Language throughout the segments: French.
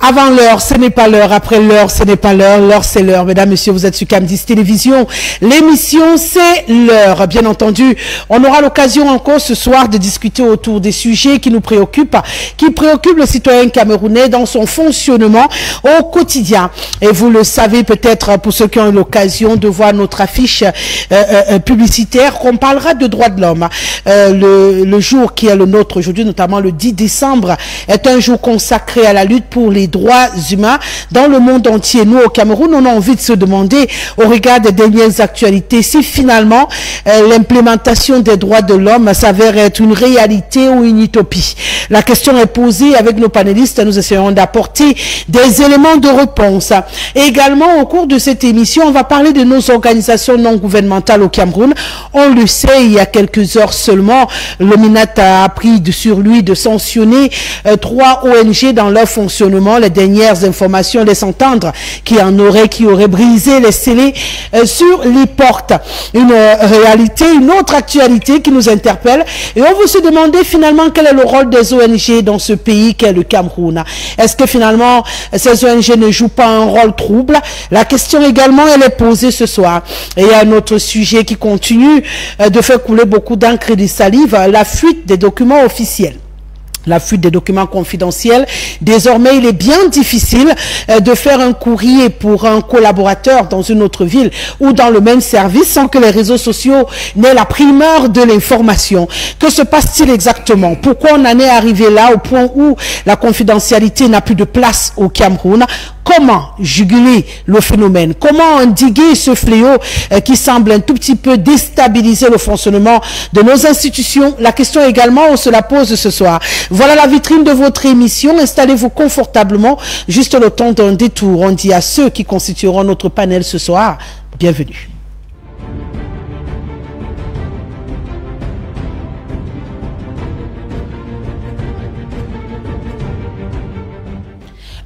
Avant l'heure, ce n'est pas l'heure. Après l'heure, ce n'est pas l'heure. L'heure, c'est l'heure. Mesdames, messieurs, vous êtes sur Cam10 Télévision. L'émission, c'est l'heure. Bien entendu, on aura l'occasion encore ce soir de discuter autour des sujets qui nous préoccupent, qui préoccupent le citoyen camerounais dans son fonctionnement au quotidien. Et vous le savez peut-être, pour ceux qui ont eu l'occasion de voir notre affiche publicitaire, qu'on parlera de droits de l'homme. Le jour qui est le nôtre aujourd'hui, notamment le 10 décembre, est un jour consacré à la lutte pour les droits humains dans le monde entier. Nous, au Cameroun, on a envie de se demander, au regard des dernières actualités, si finalement l'implémentation des droits de l'homme s'avère être une réalité ou une utopie. La question est posée avec nos panélistes. Nous essayons d'apporter des éléments de réponse. Et également, au cours de cette émission, on va parler de nos organisations non gouvernementales au Cameroun. On le sait, il y a quelques heures seulement, le MINAT a pris sur lui de sanctionner 3 ONG dans leur fonctionnement. Les dernières informations laissent entendre qu'il y en aurait qui auraient brisé les scellés sur les portes. Une réalité, une autre actualité qui nous interpelle. Et on veut se demander finalement quel est le rôle des ONG dans ce pays qu'est le Cameroun. Est-ce que finalement ces ONG ne jouent pas un rôle trouble? La question également, elle est posée ce soir. Et il y a un autre sujet qui continue de faire couler beaucoup d'encre et de salive, la fuite des documents officiels. La fuite des documents confidentiels. Désormais, il est bien difficile de faire un courrier pour un collaborateur dans une autre ville ou dans le même service sans que les réseaux sociaux n'aient la primeur de l'information. Que se passe-t-il exactement? Pourquoi on en est arrivé là au point où la confidentialité n'a plus de place au Cameroun? Comment juguler le phénomène? Comment endiguer ce fléau qui semble un tout petit peu déstabiliser le fonctionnement de nos institutions? La question également, on se la pose ce soir. Voilà la vitrine de votre émission. Installez-vous confortablement, juste le temps d'un détour. On dit à ceux qui constitueront notre panel ce soir, bienvenue.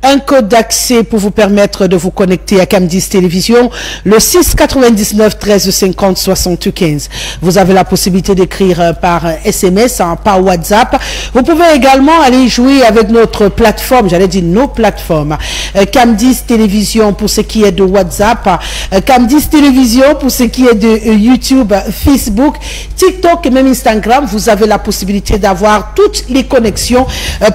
Un code d'accès pour vous permettre de vous connecter à Cam10 Télévision, le 6 99 13 50 75. Vous avez la possibilité d'écrire par SMS, par WhatsApp. Vous pouvez également aller jouer avec notre plateforme, j'allais dire nos plateformes. Cam10 Télévision pour ce qui est de WhatsApp, Cam10 Télévision pour ce qui est de YouTube, Facebook, TikTok et même Instagram. Vous avez la possibilité d'avoir toutes les connexions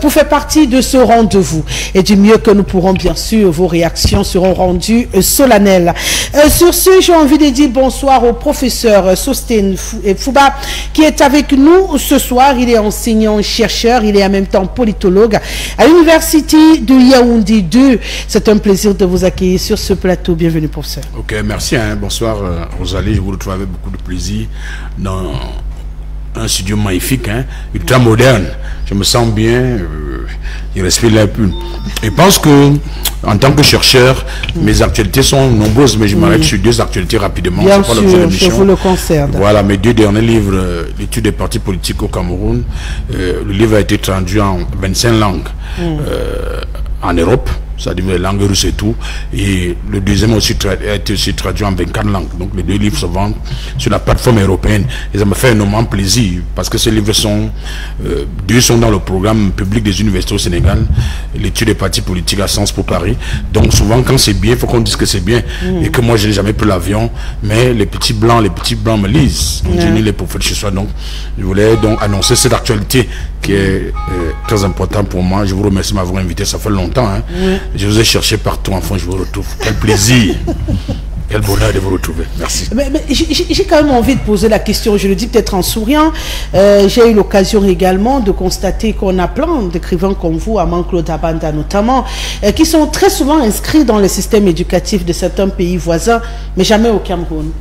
pour faire partie de ce rendez-vous. Et du mieux que nous pourrons, bien sûr, vos réactions seront rendues solennelles. Sur ce, j'ai envie de dire bonsoir au professeur Sostène Fouba qui est avec nous ce soir. Il est enseignant-chercheur, il est en même temps politologue à l'université de Yaoundé 2. C'est un plaisir de vous accueillir sur ce plateau. Bienvenue, professeur. Ok, merci. Bonsoir, Rosalie. Je vous retrouve avec beaucoup de plaisir dans un studio magnifique, ultra moderne. Je me sens bien, je respire l'air pur. Je pense que, en tant que chercheur, mes actualités sont nombreuses, mais je m'arrête sur 2 actualités rapidement. Bien sûr, je vous le concerne. Voilà, mes 2 derniers livres, l'étude des partis politiques au Cameroun. Le livre a été traduit en 25 langues en Europe. C'est-à-dire les langues russes et tout. Et le deuxième aussi a été aussi traduit en 24 langues. Donc les 2 livres se vendent sur la plateforme européenne. Et ça me fait énormément plaisir parce que ces livres sont, 2 sont dans le programme public des universités au Sénégal, l'étude des partis politiques à Sciences Po Paris. Donc souvent quand c'est bien, il faut qu'on dise que c'est bien. Et que moi je n'ai jamais pris l'avion, mais les petits blancs me lisent. Continue les prophètes chez soi. Donc je voulais donc annoncer cette actualité qui est très importante pour moi. Je vous remercie de m'avoir invité, ça fait longtemps. Je vous ai cherché partout, enfin je vous retrouve. Quel plaisir, quel bonheur de vous retrouver. Merci. Mais j'ai quand même envie de poser la question, je le dis peut-être en souriant. J'ai eu l'occasion également de constater qu'on a plein d'écrivains comme vous, Aman-Claude Abanda notamment, qui sont très souvent inscrits dans le système éducatif de certains pays voisins, mais jamais au Cameroun.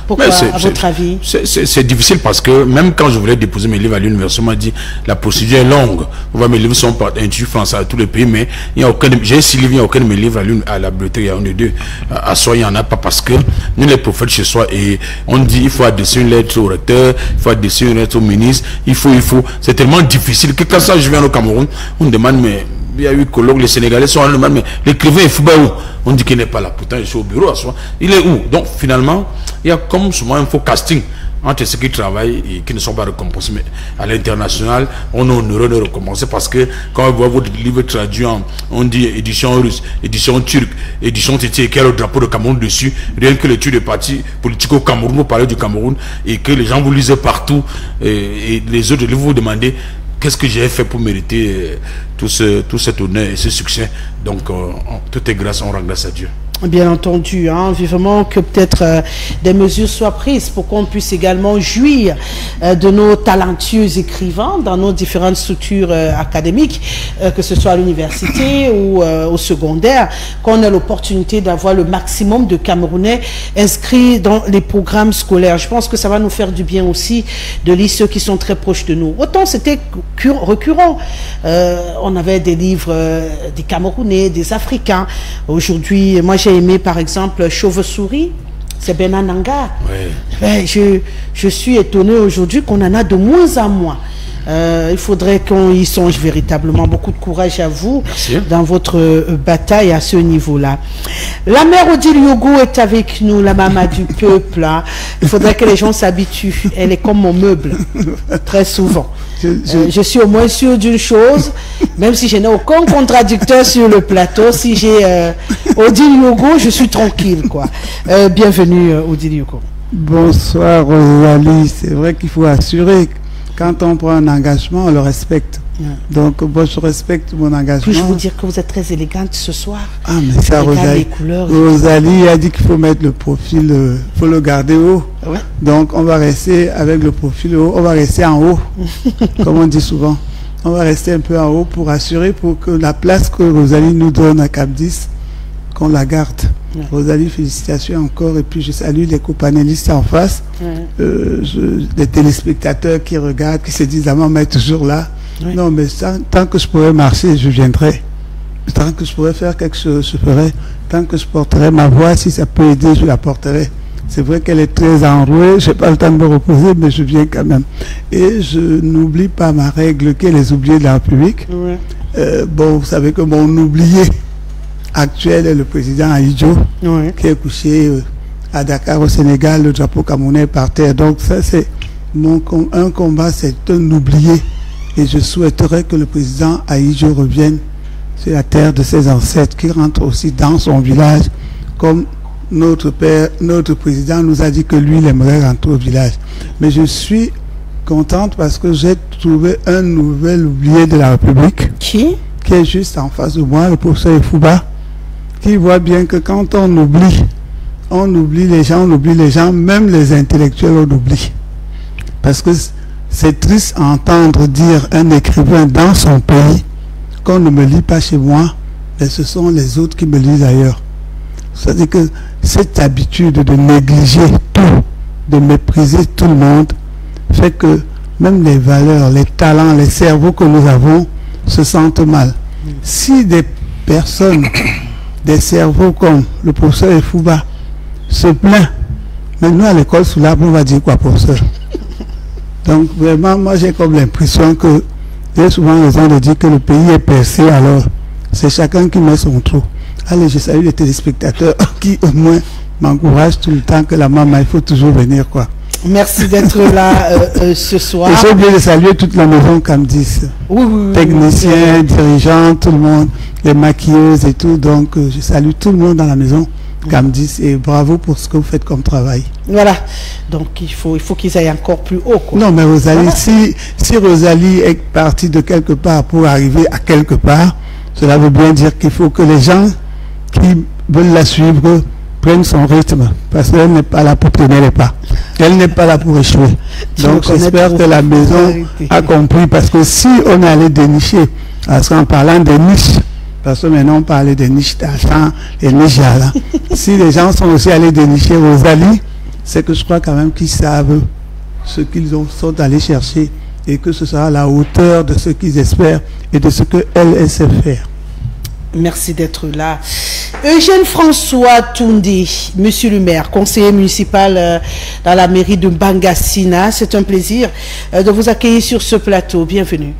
Pourquoi, à votre avis? C'est difficile parce que même quand je voulais déposer mes livres à l'université, on m'a dit la procédure est longue. Mes livres sont par institut français à tous les pays, mais j'ai 6 livres, il n'y a aucun de mes livres à la bibliothèque, il y a 1 ou 2. À soi, il n'y en a pas parce que nous les prophètes chez soi, et on dit il faut adresser une lettre au recteur, il faut adresser une lettre au ministre, il faut. C'est tellement difficile que quand ça je viens au Cameroun, on me demande mais il y a eu colloque, les Sénégalais sont en Allemagne, mais l'écrivain est fou, où on dit qu'il n'est pas là. Pourtant, je suis au bureau à soi. Il est où? Donc, finalement, il y a comme souvent un faux casting entre ceux qui travaillent et qui ne sont pas récompensés. Mais à l'international, on est heureux de récompenser parce que quand on voit votre livre traduit on dit édition russe, édition turque, édition tété, qui a le drapeau de Cameroun dessus, rien que l'étude des partis politiques au Cameroun, vous parlez du Cameroun, et que les gens vous lisent partout, et les autres livres vous demandez qu'est-ce que j'ai fait pour mériter tout cet honneur et ce succès. Donc, tout est grâce, on rend grâce à Dieu. Bien entendu, hein, vivement que peut-être des mesures soient prises pour qu'on puisse également jouir de nos talentueux écrivains dans nos différentes structures académiques, que ce soit à l'université ou au secondaire, qu'on ait l'opportunité d'avoir le maximum de Camerounais inscrits dans les programmes scolaires. Je pense que ça va nous faire du bien aussi de lire ceux qui sont très proches de nous. Autant c'était récurrent, on avait des livres des Camerounais, des Africains. Aujourd'hui, moi j'ai aimé par exemple Chauve-souris, c'est Benananga. Ouais. Je suis étonné aujourd'hui qu'on en a de moins en moins. Il faudrait qu'on y songe véritablement. Beaucoup de courage à vous. Merci. Dans votre bataille à ce niveau-là. La mère Odile Yogo est avec nous, la maman du peuple. Hein. Il faudrait que les gens s'habituent. Elle est comme mon meuble, très souvent. Je suis au moins sûr d'une chose, même si je n'ai aucun contradicteur sur le plateau, si j'ai Odile Yogo, je suis tranquille, quoi. Bienvenue, Odile Yogo. Bonsoir, Rosalie. C'est vrai qu'il faut assurer, quand on prend un engagement, on le respecte. Donc, moi, je respecte mon engagement. Puis-je vous dire que vous êtes très élégante ce soir? Ah, mais ça, Rosalie, Rosalie a dit qu'il faut mettre le profil, il faut le garder haut. Ouais. Donc, on va rester avec le profil haut, on va rester en haut, comme on dit souvent. On va rester un peu en haut pour assurer pour que la place que Rosalie nous donne à Cap 10, qu'on la garde. Ouais. Rosalie, félicitations encore. Et puis, je salue les co-panélistes en face, les téléspectateurs qui regardent, qui se disent, la maman est toujours là. Oui. Non, mais tant que je pourrais marcher, je viendrai. Tant que je pourrais faire quelque chose, je ferai. Tant que je porterai ma voix, si ça peut aider, je la porterai. C'est vrai qu'elle est très enrouée, je n'ai pas le temps de me reposer, mais je viens quand même. Et je n'oublie pas ma règle qui est les oubliés de la République. Oui. Bon, vous savez que mon oublié actuel est le président Aïdjo, oui, qui est couché à Dakar au Sénégal, le drapeau camerounais par terre. Donc ça, c'est un combat, c'est un oublié. Et je souhaiterais que le président Aïdjo revienne sur la terre de ses ancêtres, qui rentre aussi dans son village, comme notre père, notre président nous a dit que lui, il aimerait rentrer au village. Mais je suis contente parce que j'ai trouvé un nouvel oublié de la République, qui est juste en face de moi, le professeur Fouba, qui voit bien que quand on oublie les gens, même les intellectuels on oublie. Parce que c'est triste à entendre dire un écrivain dans son pays qu'on ne me lit pas chez moi, mais ce sont les autres qui me lisent ailleurs. C'est-à-dire que cette habitude de négliger tout, de mépriser tout le monde, fait que même les valeurs, les talents, les cerveaux que nous avons se sentent mal. Si des personnes, des cerveaux comme le professeur Efouba se plaint, mais nous à l'école sous l'arbre, on va dire quoi, professeur? Donc vraiment, moi j'ai comme l'impression que j'ai souvent raison de dire que le pays est percé, alors c'est chacun qui met son trou. Allez, je salue les téléspectateurs qui au moins m'encouragent tout le temps que la maman, il faut toujours venir, quoi. Merci d'être là ce soir. Et j'ai oublié de saluer toute la maison Cam 10. Techniciens, dirigeants, tout le monde, les maquilleuses et tout. Donc je salue tout le monde dans la maison Cam 10 et bravo pour ce que vous faites comme travail. Voilà. Donc il faut qu'ils aillent encore plus haut, quoi. Non, mais Rosalie, voilà. si Rosalie est partie de quelque part pour arriver à quelque part, cela veut bien dire qu'il faut que les gens qui veulent la suivre prennent son rythme, parce qu'elle n'est pas là pour traîner les pas. Elle n'est pas là pour échouer. Donc j'espère que la maison a compris, parce que si on allait dénicher, parce qu'en parlant des niches, parce que maintenant on parlait des niches d'argent et niches là, si les gens sont aussi allés dénicher Rosalie, c'est que je crois quand même qu'ils savent ce qu'ils sont allés chercher et que ce sera à la hauteur de ce qu'ils espèrent et de ce qu'elle sait faire. Merci d'être là. Eugène François Toundi, monsieur le maire, conseiller municipal dans la mairie de Bangassina, c'est un plaisir de vous accueillir sur ce plateau. Bienvenue.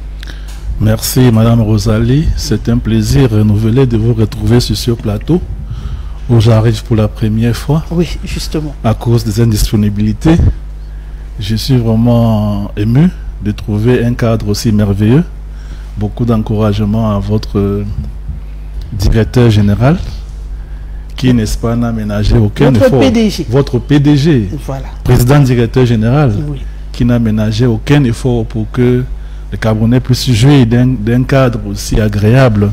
Merci Madame Rosalie, c'est un plaisir renouvelé de vous retrouver sur ce plateau où j'arrive pour la première fois. Oui, justement. À cause des indisponibilités, je suis vraiment ému de trouver un cadre aussi merveilleux. Beaucoup d'encouragement à votre directeur général qui, n'est-ce pas, n'a ménagé aucun effort. PDG. Votre PDG, voilà. Président directeur général, oui. Qui n'a ménagé aucun effort pour que les Camerounais puissent jouir d'un cadre aussi agréable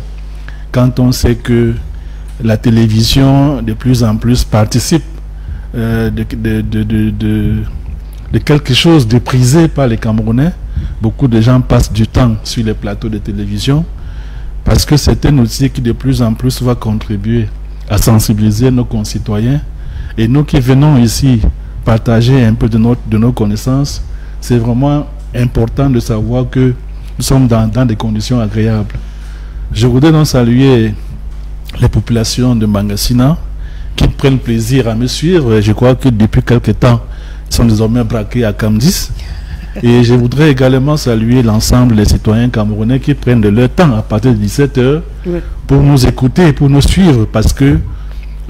quand on sait que la télévision de plus en plus participe de quelque chose de prisé par les Camerounais. Beaucoup de gens passent du temps sur les plateaux de télévision parce que c'est un outil qui de plus en plus va contribuer à sensibiliser nos concitoyens. Et nous qui venons ici partager un peu de nos connaissances, c'est vraiment important de savoir que nous sommes dans des conditions agréables. Je voudrais donc saluer les populations de Mangasina qui prennent plaisir à me suivre. Et je crois que depuis quelque temps, ils sont désormais braqués à Camdis. Et je voudrais également saluer l'ensemble des citoyens camerounais qui prennent de leur temps à partir de 17h pour nous écouter, pour nous suivre, parce que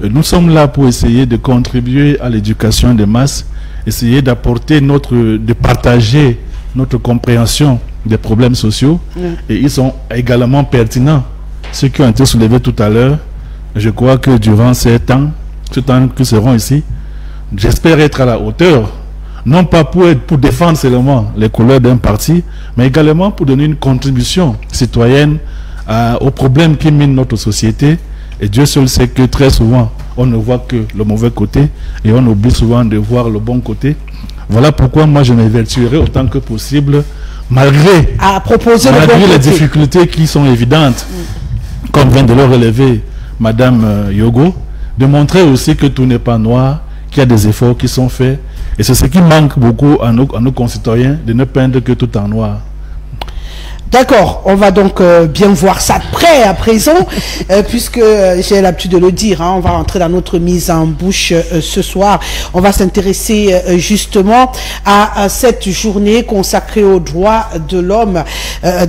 nous sommes là pour essayer de contribuer à l'éducation des masses, essayer d'apporter de partager notre compréhension des problèmes sociaux. Et ils sont également pertinents. Ceux qui ont été soulevés tout à l'heure, je crois que durant ce temps qui seront ici, j'espère être à la hauteur, non pas pour défendre seulement les couleurs d'un parti, mais également pour donner une contribution citoyenne aux problèmes qui minent notre société. Et Dieu seul sait que très souvent, on ne voit que le mauvais côté et on oublie souvent de voir le bon côté. Voilà pourquoi moi je m'évertuerai autant que possible, malgré les difficultés qui sont évidentes, comme vient de le relever Madame Yogo, de montrer aussi que tout n'est pas noir, qu'il y a des efforts qui sont faits. Et c'est ce qui manque beaucoup à nos concitoyens, de ne peindre que tout en noir. D'accord, on va donc bien voir ça de près à présent, puisque j'ai l'habitude de le dire, hein, on va rentrer dans notre mise en bouche ce soir. On va s'intéresser justement à cette journée consacrée aux droits de l'homme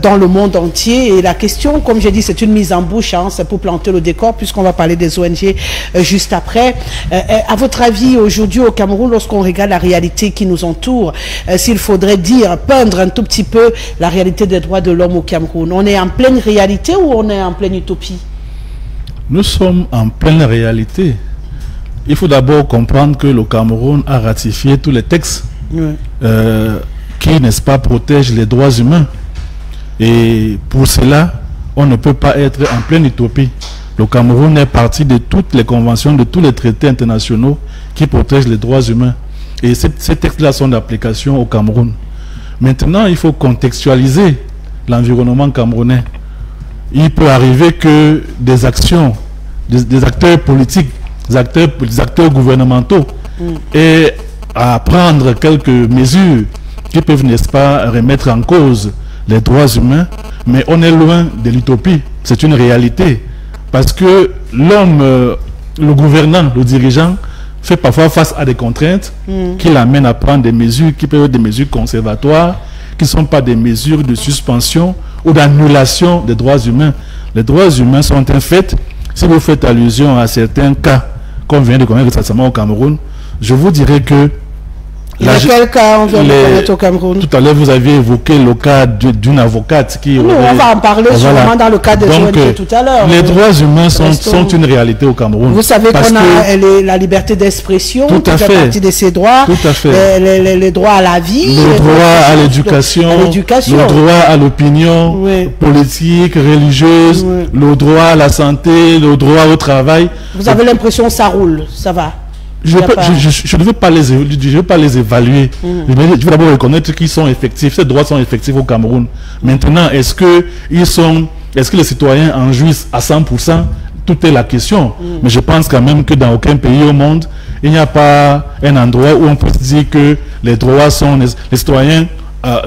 dans le monde entier. Et la question, comme j'ai dit, c'est une mise en bouche, hein, c'est pour planter le décor, puisqu'on va parler des ONG juste après. À votre avis, aujourd'hui au Cameroun, lorsqu'on regarde la réalité qui nous entoure, s'il faudrait peindre un tout petit peu la réalité des droits de l'homme au Cameroun, on est en pleine réalité ou on est en pleine utopie? Nous sommes en pleine réalité. Il faut d'abord comprendre que le Cameroun a ratifié tous les textes qui, n'est-ce pas, protègent les droits humains. Et pour cela, on ne peut pas être en pleine utopie. Le Cameroun est partie de toutes les conventions, de tous les traités internationaux qui protègent les droits humains. Et ces textes-là sont d'application au Cameroun. Maintenant, il faut contextualiser l'environnement camerounais. Il peut arriver que des actions, des acteurs politiques, des acteurs gouvernementaux aient à prendre quelques mesures qui peuvent, n'est-ce pas, remettre en cause les droits humains, mais on est loin de l'utopie. C'est une réalité. Parce que l'homme, le gouvernant, le dirigeant, fait parfois face à des contraintes qui l'amènent à prendre des mesures qui peuvent être des mesures conservatoires, qui ne sont pas des mesures de suspension ou d'annulation des droits humains. Les droits humains sont un fait. Si vous faites allusion à certains cas, comme vient de connaître récemment au Cameroun, je vous dirais que... Quel cas on vient de connaître au Cameroun? Tout à l'heure, vous aviez évoqué le cas d'une avocate qui... Non, on va en parler sûrement dans le cas des ONG tout à l'heure. Les droits humains sont une réalité au Cameroun. Vous savez qu'on a la liberté d'expression, qui fait partie de ces droits, les droits à la vie, le droit à l'éducation, le droit à l'opinion politique, religieuse, le droit à la santé, le droit au travail. Vous avez l'impression que ça roule, ça va? Je ne veux pas les évaluer. Je veux d'abord reconnaître qu'ils sont effectifs. Ces droits sont effectifs au Cameroun. Maintenant, est-ce que les citoyens en jouissent à 100%? Tout est la question. Mais je pense quand même que dans aucun pays au monde, il n'y a pas un endroit où on peut dire que les droits sont... Les citoyens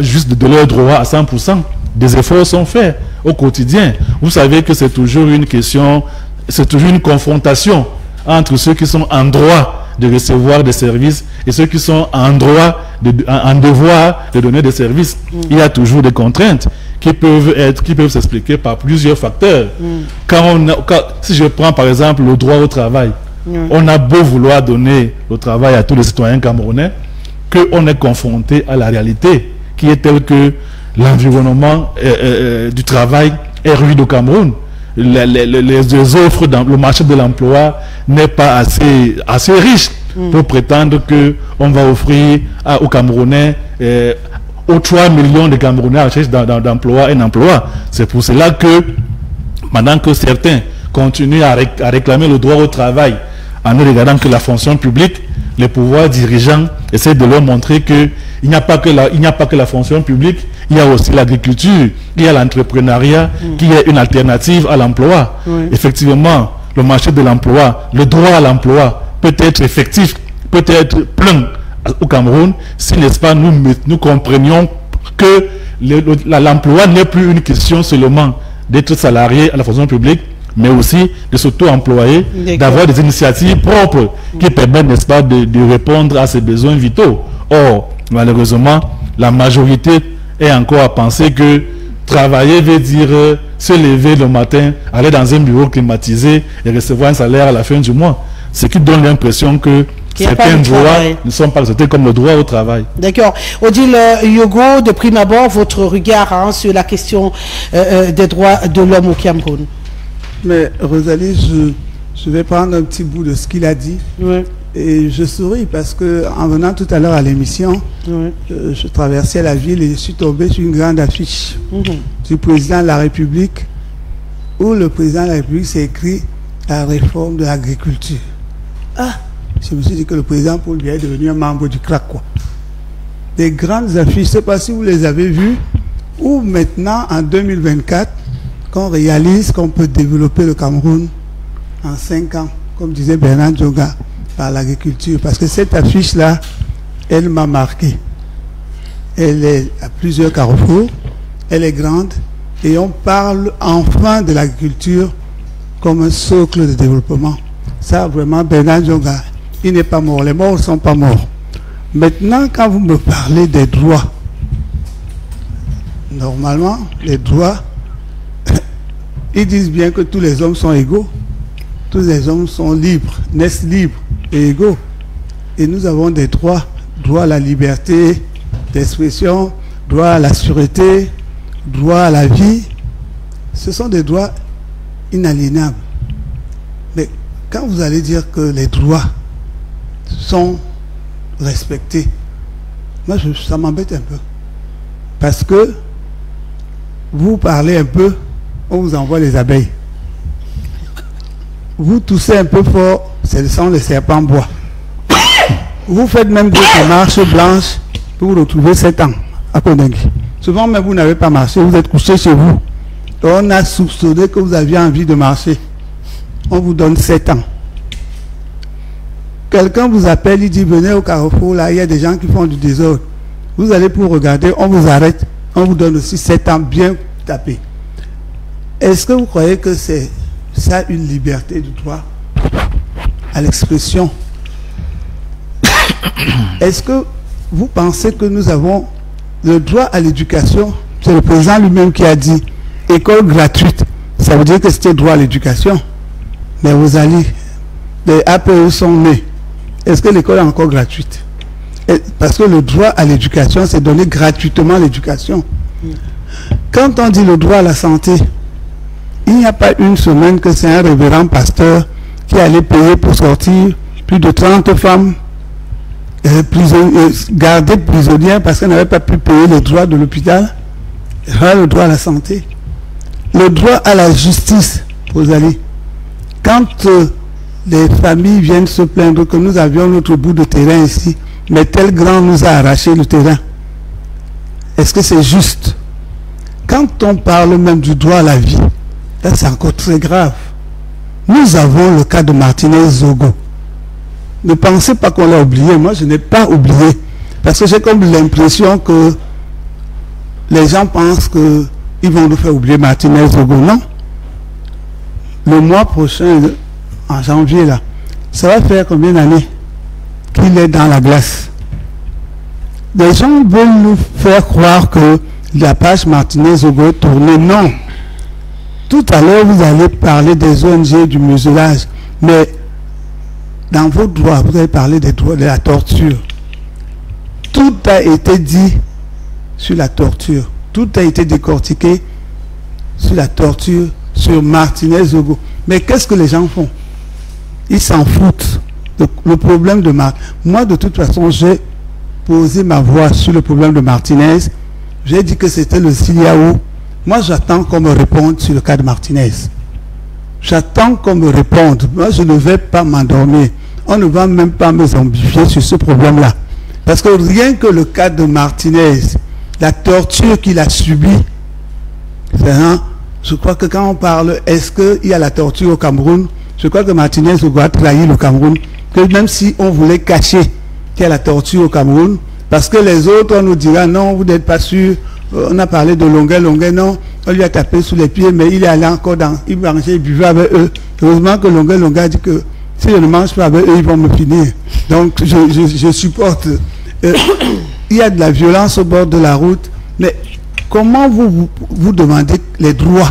juste de leurs droits à 100%. Des efforts sont faits au quotidien. Vous savez que c'est toujours une question, c'est toujours une confrontation entre ceux qui sont en droit de recevoir des services et ceux qui sont en droit, en devoir de donner des services. Il y a toujours des contraintes qui peuvent s'expliquer par plusieurs facteurs. Si je prends par exemple le droit au travail, on a beau vouloir donner le travail à tous les citoyens camerounais, qu'on est confronté à la réalité qui est telle que l'environnement du travail est rude au Cameroun. Les offres dans le marché de l'emploi n'est pas assez riche pour prétendre qu'on va offrir aux Camerounais, aux 3 millions de Camerounais à la recherche d'emploi, un emploi. C'est pour cela que, pendant que certains continuent à réclamer le droit au travail en ne regardant que la fonction publique, les pouvoirs dirigeants essaient de leur montrer qu'il n'y a pas que la fonction publique, il y a aussi l'agriculture, il y a l'entrepreneuriat, qui est une alternative à l'emploi. Effectivement, le marché de l'emploi, le droit à l'emploi peut être effectif, peut être plein au Cameroun, si, n'est-ce pas, nous comprenions que l'emploi n'est plus une question seulement d'être salarié à la fonction publique, mais aussi de s'auto-employer, d'avoir des initiatives propres qui permettent, n'est-ce pas, de répondre à ses besoins vitaux. Or, malheureusement, la majorité est encore à penser que travailler veut dire se lever le matin, aller dans un bureau climatisé et recevoir un salaire à la fin du mois. Ce qui donne l'impression que certains droits ne sont pas acceptés comme le droit au travail. D'accord. Odile Yogo, de prime abord, votre regard sur la question des droits de l'homme au Cameroun. Mais Rosalie, je vais prendre un petit bout de ce qu'il a dit. Et je souris parce que en venant tout à l'heure à l'émission, je traversais la ville et je suis tombé sur une grande affiche du président de la République où le président de la République s'est écrit la réforme de l'agriculture. Ah, je me suis dit que le président Paul Biya est devenu un membre du CRAC, quoi. Des grandes affiches, je ne sais pas si vous les avez vues, où maintenant, en 2024, qu'on réalise qu'on peut développer le Cameroun en 5 ans, comme disait Bernard Dioga, par l'agriculture. Parce que cette affiche-là, elle m'a marqué. Elle est à plusieurs carrefours, elle est grande, et on parle enfin de l'agriculture comme un socle de développement. Ça, vraiment, Bernard Dioga, il n'est pas mort. Les morts ne sont pas morts. Maintenant, quand vous me parlez des droits, normalement, les droits, ils disent bien que tous les hommes sont égaux. Tous les hommes sont libres, naissent libres et égaux. Et nous avons des droits. Droit à la liberté d'expression, droit à la sûreté, droit à la vie. Ce sont des droits inaliénables. Mais quand vous allez dire que les droits sont respectés, moi ça m'embête un peu. Parce que vous parlez un peu, on vous envoie les abeilles. Vous toussez un peu fort, ce sont les serpents bois. Vous faites même des marches blanches pour vous retrouver 7 ans à Kondengi. Souvent même vous n'avez pas marché, vous êtes couché chez vous. On a soupçonné que vous aviez envie de marcher. On vous donne 7 ans. Quelqu'un vous appelle, il dit venez au carrefour, là il y a des gens qui font du désordre. Vous allez pour regarder, on vous arrête, on vous donne aussi 7 ans bien tapés. Est-ce que vous croyez que c'est ça une liberté du droit à l'expression? Est-ce que vous pensez que nous avons le droit à l'éducation? C'est le président lui-même qui a dit école gratuite. Ça veut dire que c'était droit à l'éducation. Mais vous allez, les APE sont nés. Est-ce que l'école est encore gratuite? Parce que le droit à l'éducation, c'est donner gratuitement l'éducation. Quand on dit le droit à la santé, il n'y a pas une semaine que c'est un révérend pasteur qui allait payer pour sortir plus de 30 femmes gardées prisonnières parce qu'elles n'avaient pas pu payer les droits de l'hôpital. Le droit à la santé. Le droit à la justice, Rosalie. Quand les familles viennent se plaindre que nous avions notre bout de terrain ici, mais tel grand nous a arraché le terrain, est-ce que c'est juste? Quand on parle même du droit à la vie, là c'est encore très grave. Nous avons le cas de Martinez Zogo. Ne pensez pas qu'on l'a oublié. Moi je n'ai pas oublié. Parce que j'ai comme l'impression que les gens pensent qu'ils vont nous faire oublier Martinez Zogo. Non. Le mois prochain, en janvier là, ça va faire combien d'années il est dans la glace. Les gens veulent nous faire croire que la page Martinez-Ogo est tournée. Non. Tout à l'heure, vous allez parler des ONG, du muselage. Mais dans vos droits, vous avez parlé des droits de la torture. Tout a été dit sur la torture. Tout a été décortiqué sur la torture, sur Martinez-Ogo. Mais qu'est-ce que les gens font? Ils s'en foutent. Le problème de moi, de toute façon, j'ai posé ma voix sur le problème de Martinez. J'ai dit que c'était le CIAO. Moi, j'attends qu'on me réponde sur le cas de Martinez. J'attends qu'on me réponde. Moi, je ne vais pas m'endormir. On ne va même pas me zombifier sur ce problème-là. Parce que rien que le cas de Martinez, la torture qu'il a subie, je crois que quand on parle, est-ce qu'il y a la torture au Cameroun? Je crois que Martinez doit trahir le Cameroun. Que même si on voulait cacher qu'il y a la torture au Cameroun, parce que les autres, on nous dira, non, vous n'êtes pas sûr. On a parlé de Longuet, non, on lui a tapé sous les pieds, mais il est allé encore il mangeait, il buvait avec eux. Heureusement que Longuet a dit que si je ne mange pas avec eux, ils vont me finir. Donc, je supporte. Il y a de la violence au bord de la route, mais comment vous demandez les droits?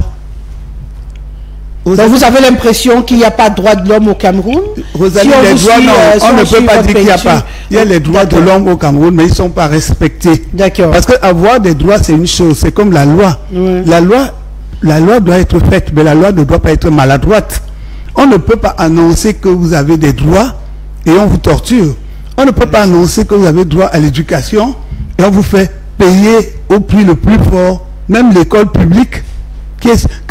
Donc vous avez l'impression qu'il n'y a pas de droits de l'homme au Cameroun? Rosalie, les droits, non, on ne peut pas dire qu'il n'y a pas. Il y a les droits de l'homme au Cameroun, mais ils ne sont pas respectés. D'accord. Parce qu'avoir des droits, c'est une chose. C'est comme la loi. Oui. La loi doit être faite, mais la loi ne doit pas être maladroite. On ne peut pas annoncer que vous avez des droits et on vous torture. On ne peut pas annoncer que vous avez droit à l'éducation et on vous fait payer au prix le plus fort, même l'école publique.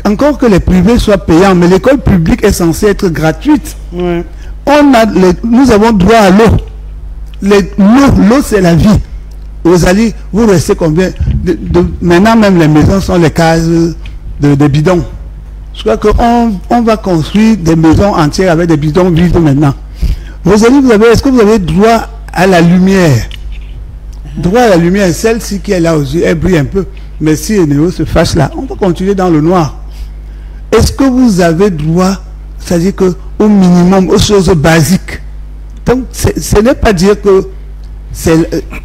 Encore que les privés soient payants, mais l'école publique est censée être gratuite. Oui. Nous avons droit à l'eau. L'eau, c'est la vie. Rosalie, vous restez combien maintenant, même les maisons sont les cases de bidons. Je crois qu'on va construire des maisons entières avec des bidons vides maintenant. Rosalie, est-ce que vous avez droit à la lumière? Droit à la lumière, celle-ci qui est là aux yeux, elle brille un peu. Mais si Eneo se fâche là, on peut continuer dans le noir. Est-ce que vous avez droit, c'est-à-dire qu'au minimum, aux choses basiques? Donc, ce n'est pas dire que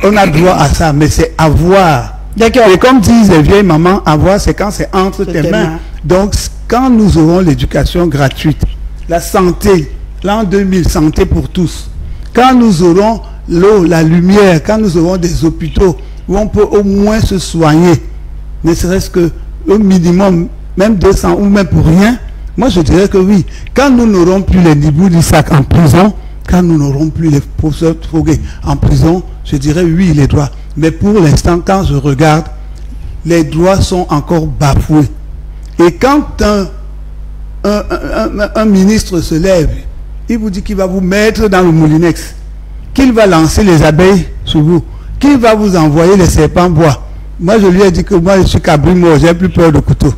on a droit à ça, mais c'est avoir. D'accord. Et comme disent les vieilles mamans, avoir, c'est quand c'est entre tes mains. Donc, quand nous aurons l'éducation gratuite, la santé, l'an 2000, santé pour tous, quand nous aurons l'eau, la lumière, quand nous aurons des hôpitaux où on peut au moins se soigner, ne serait-ce que au minimum, même 200 ou même pour rien, moi je dirais que oui. Quand nous n'aurons plus les Nibou d'Isaac en prison, quand nous n'aurons plus les professeurs Troguet en prison, je dirais oui, les droits. Mais pour l'instant, quand je regarde, les droits sont encore bafoués. Et quand un ministre se lève, il vous dit qu'il va vous mettre dans le moulinex, qu'il va lancer les abeilles sur vous, qu'il va vous envoyer les serpents bois. Moi, je lui ai dit que moi, je suis cabri mort, j'ai plus peur de couteau.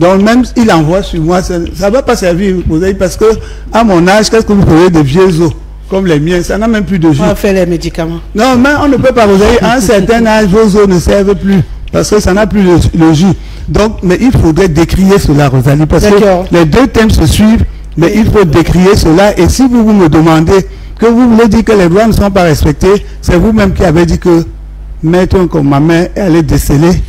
Donc, même s'il envoie sur moi, ça ne va pas servir, parce que, à mon âge, qu'est-ce que vous ferez de vieux os, comme les miens? Ça n'a même plus de jus. On fait les médicaments. Non, mais on ne peut pas, vous avez, à un certain âge, vos os ne servent plus, parce que ça n'a plus le jus. Donc, mais il faudrait décrier cela, Rosalie, parce que les deux thèmes se suivent, mais il faut décrier cela. Et si vous me demandez que vous voulez dire que les droits ne sont pas respectés, c'est vous-même qui avez dit que mettons comme ma mère, elle est décelée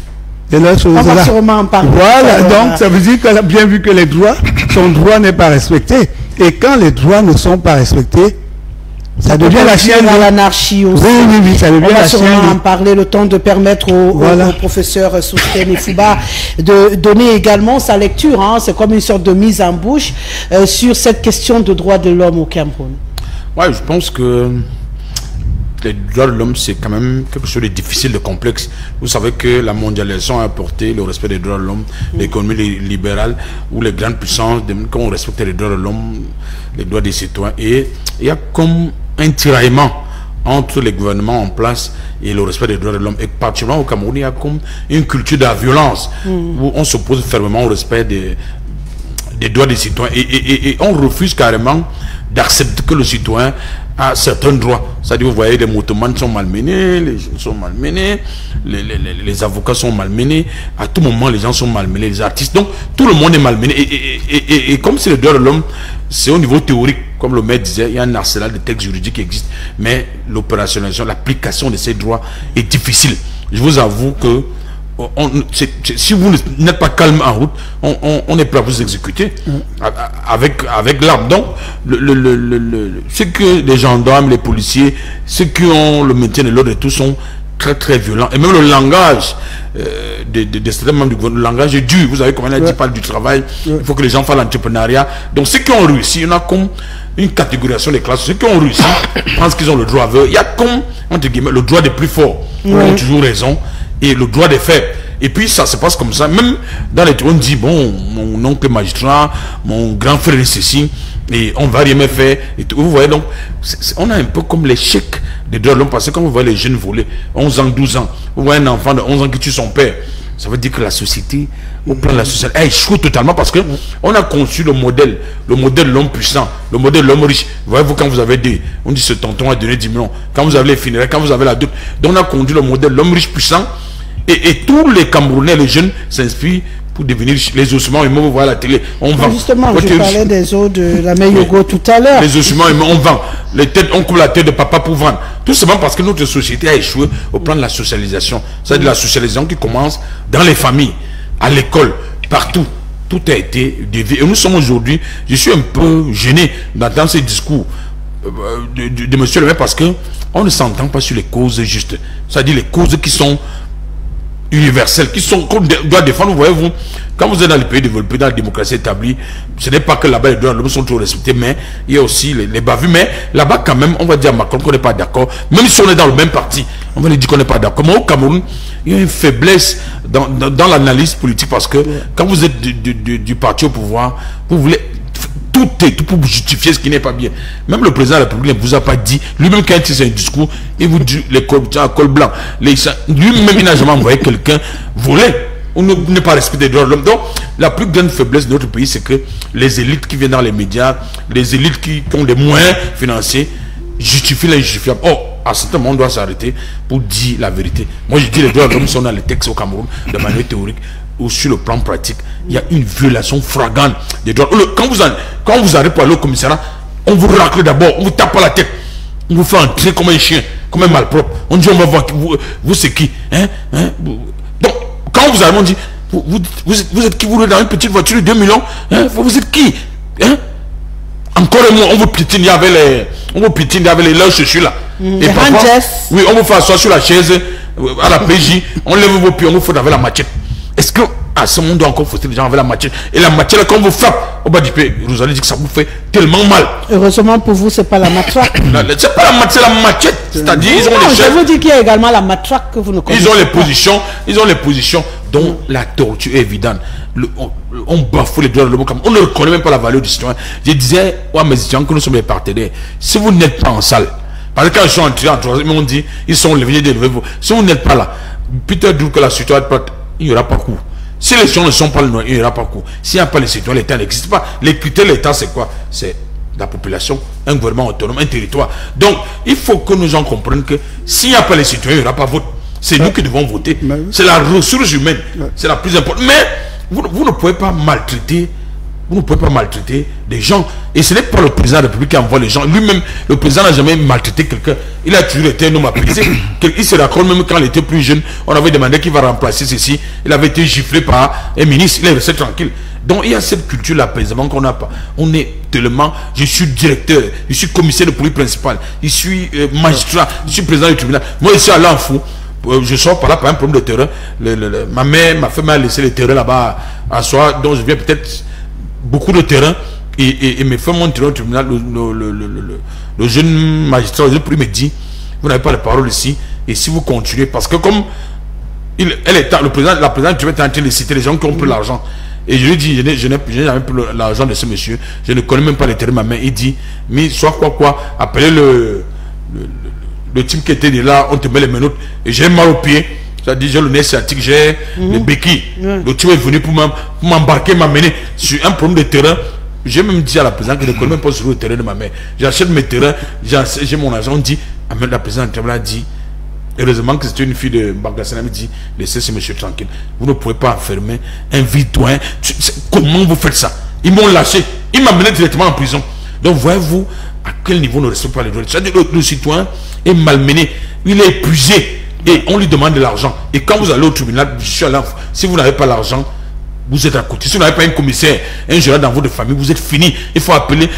de leurs choses là. On va sûrement en parler. Voilà, donc ça veut dire qu'elle a bien vu que les droits, son droit n'est pas respecté. Et quand les droits ne sont pas respectés, ça devient la chienne à l'anarchie aussi. Oui, ça devient la chienne. On va sûrement en parler, le temps de permettre au professeur Soustène Ifouba de donner également sa lecture. Hein. C'est comme une sorte de mise en bouche sur cette question de droits de l'homme au Cameroun. Oui, je pense que les droits de l'homme, c'est quand même quelque chose de difficile, de complexe. Vous savez que la mondialisation a apporté le respect des droits de l'homme, l'économie libérale, où les grandes puissances, quand on respecte les droits de l'homme, les droits des citoyens, et il y a comme un tiraillement entre les gouvernements en place et le respect des droits de l'homme. Et particulièrement au Cameroun, il y a comme une culture de la violence, où on s'oppose fermement au respect des droits des citoyens. Et on refuse carrément d'accepter que le citoyen a certains droits. C'est-à-dire, vous voyez, les motomans sont malmenés, les gens sont malmenés, les avocats sont malmenés, à tout moment, les gens sont malmenés, les artistes. Donc, tout le monde est malmené. Et comme c'est le droit de l'homme, c'est au niveau théorique. comme le maire disait, il y a un arsenal de textes juridiques qui existent, mais l'opérationnalisation, l'application de ces droits est difficile. Je vous avoue que si vous n'êtes pas calme en route, on est prêt à vous exécuter avec l'arme. Donc, ce que les gendarmes, les policiers, ceux qui ont le maintien de l'ordre et tout sont très très violents. Et même le langage des certains membres du gouvernement, le langage est dur. Vous savez comment on a dit, parle du travail, il faut que les gens fassent l'entrepreneuriat. Donc, ceux qui ont réussi, il y en a comme une catégorisation des classes. Ceux qui ont réussi pensent qu'ils ont le droit à eux. Il y a comme, entre guillemets, le droit des plus forts. Ils ont toujours raison. Et le droit des faibles. Et puis ça se passe comme ça. Même dans les on dit, bon, mon oncle magistrat, mon grand frère est ceci, et on va rien me faire. Et tout. Vous voyez, donc, on a un peu comme l'échec des droits de l'homme, parce que quand vous voyez les jeunes voler, 11 ans, 12 ans, vous voyez un enfant de 11 ans qui tue son père, ça veut dire que la société, au plan de la société, elle échoue totalement, parce que on a conçu le modèle de l'homme puissant, le modèle de l'homme riche. Voyez-vous, quand vous avez on dit ce tonton a donné 10 millions, quand vous avez les funérailles, quand vous avez la dot, donc on a conduit le modèle de l'homme riche puissant, et tous les Camerounais, les jeunes, s'inspirent pour devenir les ossements humains. Vous voyez la télé, on vend. Justement, je parlais des os de la Meyogo tout à l'heure. Les ossements humains, on vend. Les têtes, on coupe la tête de papa pour vendre. Tout simplement parce que notre société a échoué au plan de la socialisation. C'est de la socialisation qui commence dans les familles, à l'école, partout. Tout a été dévié. Et nous sommes aujourd'hui, je suis un peu gêné d'entendre ces discours de monsieur le maire, parce que on ne s'entend pas sur les causes justes. C'est-à-dire les causes qui sont universelles, qu'on doit défendre. Vous voyez, vous, quand vous êtes dans les pays développés, dans la démocratie établie, ce n'est pas que là-bas les droits de l'homme sont trop respectés, mais il y a aussi les bavures. Mais là-bas, quand même, on va dire à Macron qu'on n'est pas d'accord. Même si on est dans le même parti, on va lui dire qu'on n'est pas d'accord. Mais au Cameroun, il y a une faiblesse dans l'analyse politique, parce que quand vous êtes du parti au pouvoir, vous voulez tout pour justifier ce qui n'est pas bien. Même le président de la République ne vous a pas dit, lui-même quand il fait un discours, il vous dit les cols blancs. Lui-même, il n'a jamais envoyé quelqu'un voler ou ne pas respecter les droits de l'homme. Donc, la plus grande faiblesse de notre pays, c'est que les élites qui viennent dans les médias, les élites qui ont des moyens financiers, justifient l'injustifiable. Or, à ce moment, on doit s'arrêter pour dire la vérité. Moi, je dis les droits de l'homme sont dans les textes au Cameroun, de manière théorique ou sur le plan pratique. Il y a une violation flagrante des droits. Quand vous arrivez pour aller au commissariat, on vous racle d'abord, on vous tape à la tête, on vous fait entrer comme un chien, comme un malpropre. On dit, on va voir vous c'est qui, Donc, quand vous arrivez, on dit, vous êtes qui? Vous êtes dans une petite voiture de 2 millions, vous êtes qui, Encore un mot, on vous pitine avec les leurs chaussures là. Et parfois, oui, on vous fait asseoir sur la chaise à la PJ, on lève vos pieds, on vous fout avec la machette. Est-ce que à ce moment, on doit encore fausser les gens avec la machette? Et la machette, quand on vous frappe au bas du pied, vous allez dire que ça vous fait tellement mal. Heureusement pour vous, c'est pas la matraque. C'est pas la machette, c'est la machette. C'est-à-dire, ils ont les chefs. Je vous dis qu'il y a également la matraque que vous ne connaissez pas. Ils ont les positions dont la torture est évidente. On bafoue les droits de l'homme. On ne reconnaît même pas la valeur du citoyen. Je disais à mes étudiants que nous sommes les partenaires. Si vous n'êtes pas en salle, parce que quand ils sont entrés en troisième, on dit, ils sont venus de lever vous. Si vous n'êtes pas là, Peter dit que la situation, il n'y aura pas cours. Si les gens ne sont pas là, il n'y aura pas cours. S'il n'y a pas les citoyens, l'État n'existe pas. Les critères de l'État, c'est quoi? C'est la population, un gouvernement autonome, un territoire. Donc, il faut que nous en comprenions que s'il n'y a pas les citoyens, il n'y aura pas vote. C'est nous qui devons voter. C'est la ressource humaine. C'est la plus importante. Mais vous ne pouvez pas maltraiter. Vous ne pouvez pas maltraiter des gens. Et ce n'est pas le président de la République qui envoie les gens. Lui-même, le président n'a jamais maltraité quelqu'un. Il a toujours été un homme apaisé. Il se raconte même quand il était plus jeune, on avait demandé qui va remplacer ceci. Il avait été giflé par un ministre. Il est resté tranquille. Donc il y a cette culture d'apaisement qu'on n'a pas. On est tellement... Je suis directeur, je suis commissaire de police principal, je suis magistrat, je suis président du tribunal. Moi, je suis à l'enfou. Je sors par là par un problème de terrain. Ma mère m'a fait mal laisser le terrain là-bas à soi. Donc je viens peut-être... beaucoup de terrain et mes femmes montent au tribunal. Le jeune magistrat, me dit, vous n'avez pas de parole ici, et si vous continuez, parce que comme la présidente est en train de citer les gens qui ont pris l'argent, et je lui dis, je n'ai jamais pris l'argent de ce monsieur, je ne connais même pas les terrains de ma main. Il dit, mais soit quoi, appelez le type qui était là, on te met les menottes, et j'ai mal au pied. C'est-à-dire, j'ai le nez sciatique, j'ai le béquille. Le type est venu pour m'embarquer, m'amener sur un problème de terrain. J'ai même dit à la présidente que je ne connais même pas sur le terrain de ma mère. J'achète mes terrains, j'ai mon argent. On dit, la présidente a dit, heureusement que c'était une fille de Bagassana, elle me dit, laissez ce monsieur tranquille. Vous ne pouvez pas enfermer un vidoin. Comment vous faites ça? Ils m'ont lâché. Ils m'ont amené directement en prison. Donc voyez-vous à quel niveau ne respecte pas les droits. C'est-à-dire le citoyen est malmené, il est épuisé et on lui demande de l'argent. Et quand vous allez au tribunal, si vous n'avez pas l'argent, vous êtes à côté. Si vous n'avez pas un commissaire, un gérant dans votre famille, vous êtes fini. Il faut appeler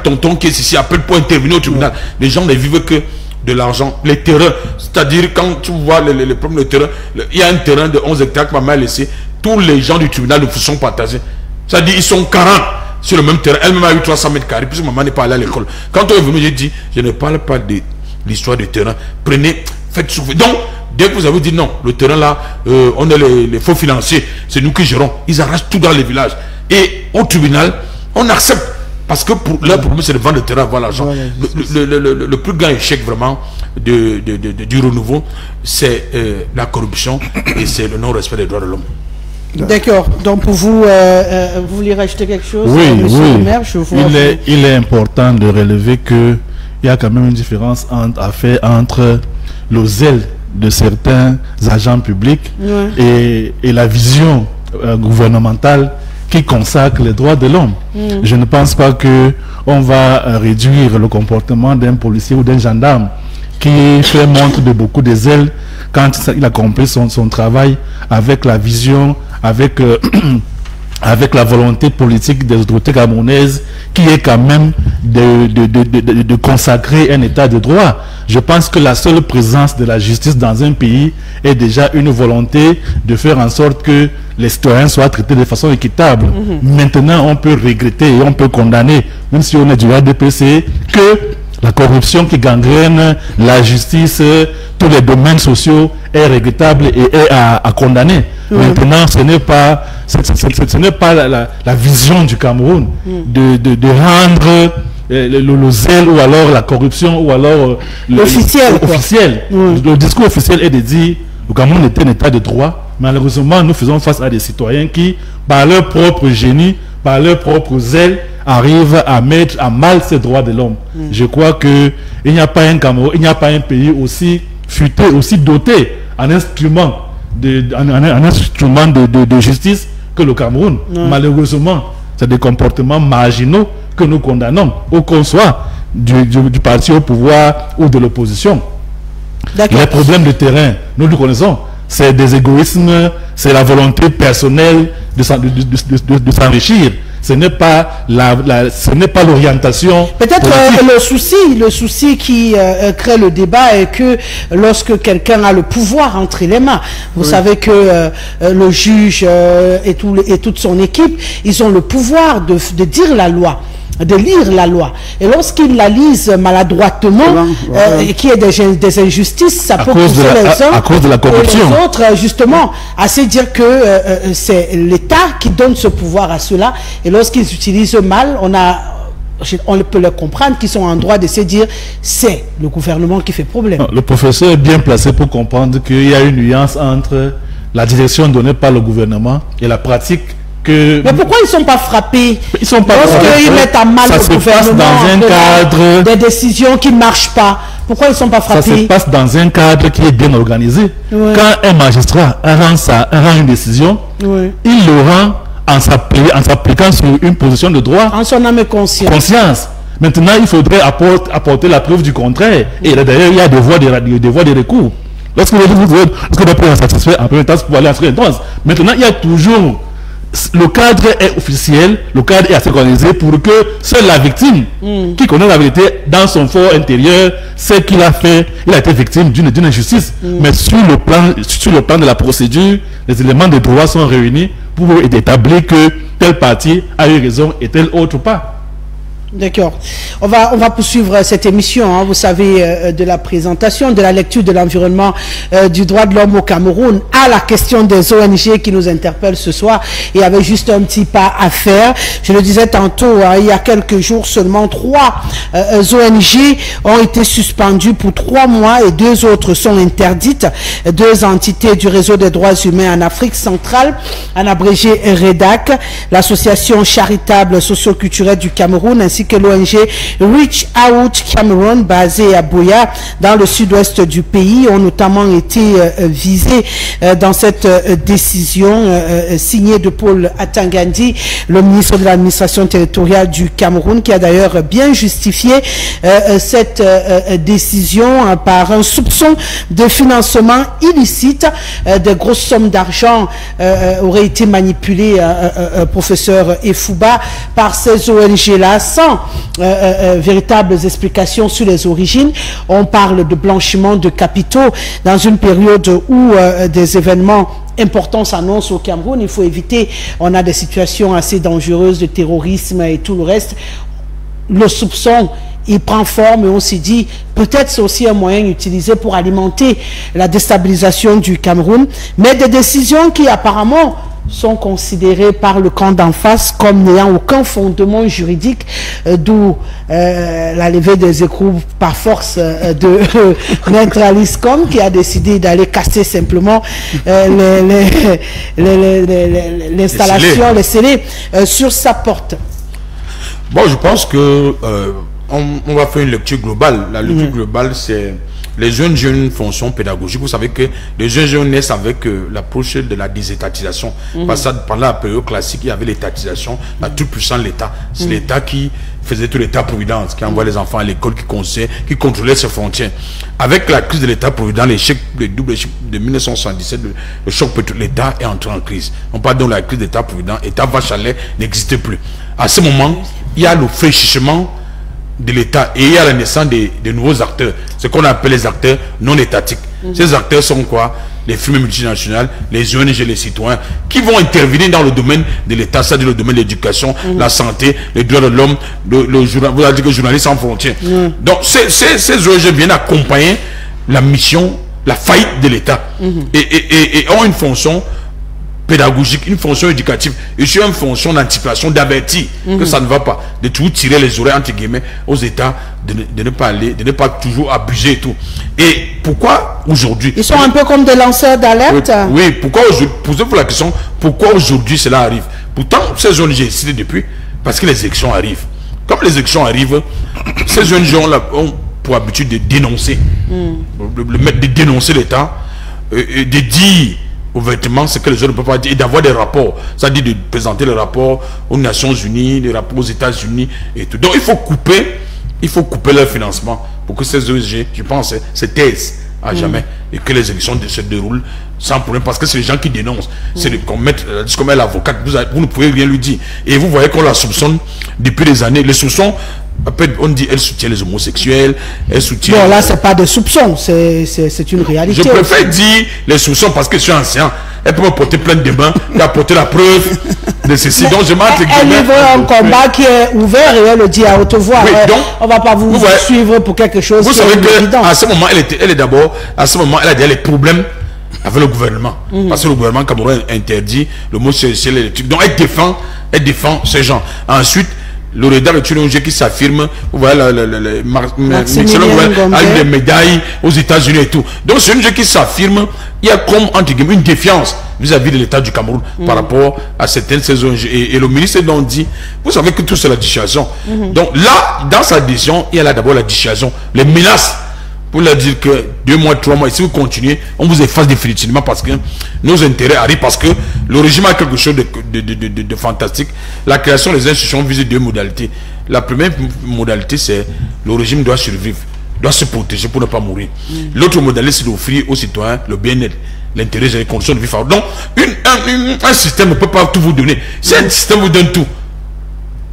tonton qui est ici, appelle pour intervenir au tribunal. Les gens ne vivent que de l'argent. Les terrains, c'est-à-dire quand tu vois les problèmes de terrain, il y a un terrain de 11 hectares que ma mère a laissé, tous les gens du tribunal le sont partagés. C'est-à-dire ils sont 40 sur le même terrain. Elle-même a eu 300 mètres carrés, puisque maman n'est pas allée à l'école. Quand on est venu, j'ai dit, je ne parle pas de l'histoire du terrain. Prenez, faites souffrir. Donc, dès que vous avez dit non, le terrain là, on est les faux financiers, c'est nous qui gérons. Ils arrachent tout dans les villages. Et au tribunal, on accepte. Parce que pour leur problème, c'est de vendre le terrain, avoir l'argent. Voilà, le plus grand échec vraiment du renouveau, c'est la corruption et c'est le non-respect des droits de l'homme. D'accord. Donc pour vous, vous voulez rajouter quelque chose? Oui, Monsieur le maire, je vous il est important de relever qu'il y a quand même une différence à faire entre le zèle de certains agents publics et la vision gouvernementale qui consacre les droits de l'homme. Je ne pense pas que on va réduire le comportement d'un policier ou d'un gendarme qui fait montre de beaucoup de zèle quand il accomplit son travail avec la vision, avec la volonté politique des autorités camerounaises qui est quand même de consacrer un état de droit. Je pense que la seule présence de la justice dans un pays est déjà une volonté de faire en sorte que les citoyens soient traités de façon équitable. Maintenant, on peut regretter et on peut condamner, même si on est du RDPC, que la corruption qui gangrène la justice, tous les domaines sociaux est regrettable et est à condamner. Maintenant, ce n'est pas la vision du Cameroun de rendre le zèle ou alors la corruption ou alors l'officiel. Le discours officiel est de dire le Cameroun est un état de droit. Malheureusement, nous faisons face à des citoyens qui, par leur propre génie, par leur propre zèle, arrivent à mettre à mal ces droits de l'homme. Je crois qu'il n'y a pas un Cameroun, il n'y a pas un pays aussi futé, aussi doté en instrument de justice que le Cameroun. Malheureusement, c'est des comportements marginaux que nous condamnons, ou qu'on soit du parti au pouvoir ou de l'opposition. Les problèmes de terrain, nous le connaissons. C'est des égoïsmes, c'est la volonté personnelle de s'enrichir. Ce n'est pas l'orientation. Peut-être le souci qui crée le débat est que lorsque quelqu'un a le pouvoir entre les mains, vous savez que le juge et toute son équipe, ils ont le pouvoir de dire la loi, de lire la loi. Et lorsqu'ils la lisent maladroitement, qu'il y ait des injustices, ça peut pousser les uns à cause de la corruption. Et les autres, justement, à se dire que c'est l'État qui donne ce pouvoir à ceux-là. Et lorsqu'ils utilisent mal, on peut le comprendre qu'ils sont en droit de se dire c'est le gouvernement qui fait problème. Non, le professeur est bien placé pour comprendre qu'il y a une nuance entre la direction donnée par le gouvernement et la pratique. Mais pourquoi ils ne sont pas frappés? Ils sont pas frappés. Lorsqu'ils mettent à mal le gouvernement dans un cadre des décisions qui ne marchent pas, pourquoi ils ne sont pas frappés? Ça se passe dans un cadre qui est bien organisé. Quand un magistrat rend une décision, il le rend en s'appliquant sur une position de droit. En son âme et conscience. Maintenant, il faudrait apporter la preuve du contraire. Et d'ailleurs, il y a des voies de recours. Lorsque le président est satisfait, en premier temps, pour aller en seconde instance. Maintenant, il y a toujours... Le cadre est officiel, le cadre est assez organisé pour que seule la victime qui connaît la vérité dans son fort intérieur sait qu'il a été victime d'une injustice. Mais sur le plan de la procédure, les éléments de droit sont réunis pour établir que tel parti a eu raison et tel autre pas. D'accord. On va poursuivre cette émission, vous savez, de la présentation, de la lecture de l'environnement du droit de l'homme au Cameroun à la question des ONG qui nous interpellent ce soir. Il y avait juste un petit pas à faire. Je le disais tantôt, il y a quelques jours seulement, 3 ONG ont été suspendues pour 3 mois et 2 autres sont interdites. 2 entités du réseau des droits humains en Afrique centrale, en abrégé REDAC, l'association charitable socio-culturelle du Cameroun, ainsi ainsi que l'ONG Reach Out Cameroun, basée à Buea, dans le sud-ouest du pays, ont notamment été visés dans cette décision signée de Paul Atangandi, le ministre de l'administration territoriale du Cameroun, qui a d'ailleurs bien justifié cette décision par un soupçon de financement illicite. De grosses sommes d'argent auraient été manipulées, professeur Efouba, par ces ONG-là, sans véritables explications sur les origines. On parle de blanchiment de capitaux dans une période où des événements importants s'annoncent au Cameroun. Il faut éviter, on a des situations assez dangereuses de terrorisme et tout le reste. Le soupçon, il prend forme et on s'est dit, peut-être c'est aussi un moyen utilisé pour alimenter la déstabilisation du Cameroun. Mais des décisions qui apparemment sont considérées par le camp d'en face comme n'ayant aucun fondement juridique, d'où la levée des écrous par force de Maître Aliscom, qui a décidé d'aller casser simplement l'installation, les scellés sur sa porte. Bon, je pense que on va faire une lecture globale. La lecture globale, c'est les jeunes ont une fonction pédagogique. Vous savez que les jeunes naissent avec l'approche de la désétatisation. Parce que pendant la période classique, il y avait l'étatisation, la toute puissance de l'État. C'est l'État qui faisait tout l'État-providence, qui envoie les enfants à l'école, qui contrôlait ses frontières. Avec la crise de l'État-providence, l'échec, le double échec de 1977, le choc pour tout l'État est entré en crise. On parle donc de la crise de l'État-providence. État vache à lait n'existe plus. À ce moment, il y a le fraîchissement de l'État et il y a la naissance de nouveaux acteurs, ce qu'on appelle les acteurs non étatiques. Ces acteurs sont quoi? Les firmes multinationales, les ONG, les citoyens, qui vont intervenir dans le domaine de l'État, c'est-à-dire le domaine de l'éducation, la santé, les droits de l'homme, vous avez dit que journalistes sans frontières. Donc ces ONG viennent accompagner la mission, la faillite de l'État et ont une fonction pédagogique, une fonction éducative et sur une fonction d'anticipation, d'avertir que ça ne va pas, de toujours tirer les oreilles entre guillemets aux États, de ne pas aller, de ne pas toujours abuser et tout. Et pourquoi aujourd'hui ils sont un peu comme des lanceurs d'alerte? Oui, pourquoi aujourd'hui, posez-vous la question, pourquoi aujourd'hui cela arrive? Pourtant, ces ONG existent depuis, parce que les élections arrivent. Comme les élections arrivent, ces ONG ont pour habitude de dénoncer, de dénoncer l'État, de dire ouvertement ce que les autres ne peuvent pas dire et d'avoir des rapports, c'est-à-dire de présenter les rapports aux Nations Unies, les rapports aux États-Unis et tout. Donc il faut couper leur financement pour que ces ONG, je pense, se taisent à jamais et que les élections se déroulent sans problème, parce que c'est les gens qui dénoncent. C'est comme l'avocate, vous ne pouvez rien lui dire. Et vous voyez qu'on la soupçonne depuis des années. Les soupçons, on dit elle soutient les homosexuels, elle soutient... Non, là, c'est pas des soupçons, c'est une réalité. Je préfère dire les soupçons parce que je suis ancien. Elle peut me porter plein de mains, apporter la preuve de ceci. Donc je m'entre. Elle livre un combat qui est ouvert et elle le dit à haute voix. Oui, donc, on va pas vous suivre pour quelque chose. Vous savez qu'à ce moment, elle est d'abord, à ce moment, elle a déjà les problèmes avec le gouvernement. Parce que le gouvernement camerounais interdit le mot social électrique. Donc elle défend ces gens. Ensuite, le rédacteur est une ONG qui s'affirme, vous voyez, a eu des médailles aux États-Unis et tout. Donc c'est une ONG qui s'affirme, il y a comme, entre guillemets, une défiance vis-à-vis de l'État du Cameroun par rapport à certaines ces ONG. Et le ministre donc dit, vous savez que tout c'est la dissuasion. Donc là, dans sa décision, il y a là d'abord la dissuasion, les menaces, pour leur dire que 2 mois, 3 mois, et si vous continuez, on vous efface définitivement parce que nos intérêts arrivent, parce que le régime a quelque chose de fantastique. La création des institutions vise 2 modalités. La première modalité, c'est le régime doit survivre, doit se protéger pour ne pas mourir. L'autre modalité, c'est d'offrir aux citoyens le bien-être, l'intérêt, les conditions de vie favorable. Donc, un système ne peut pas tout vous donner. Si un système vous donne tout,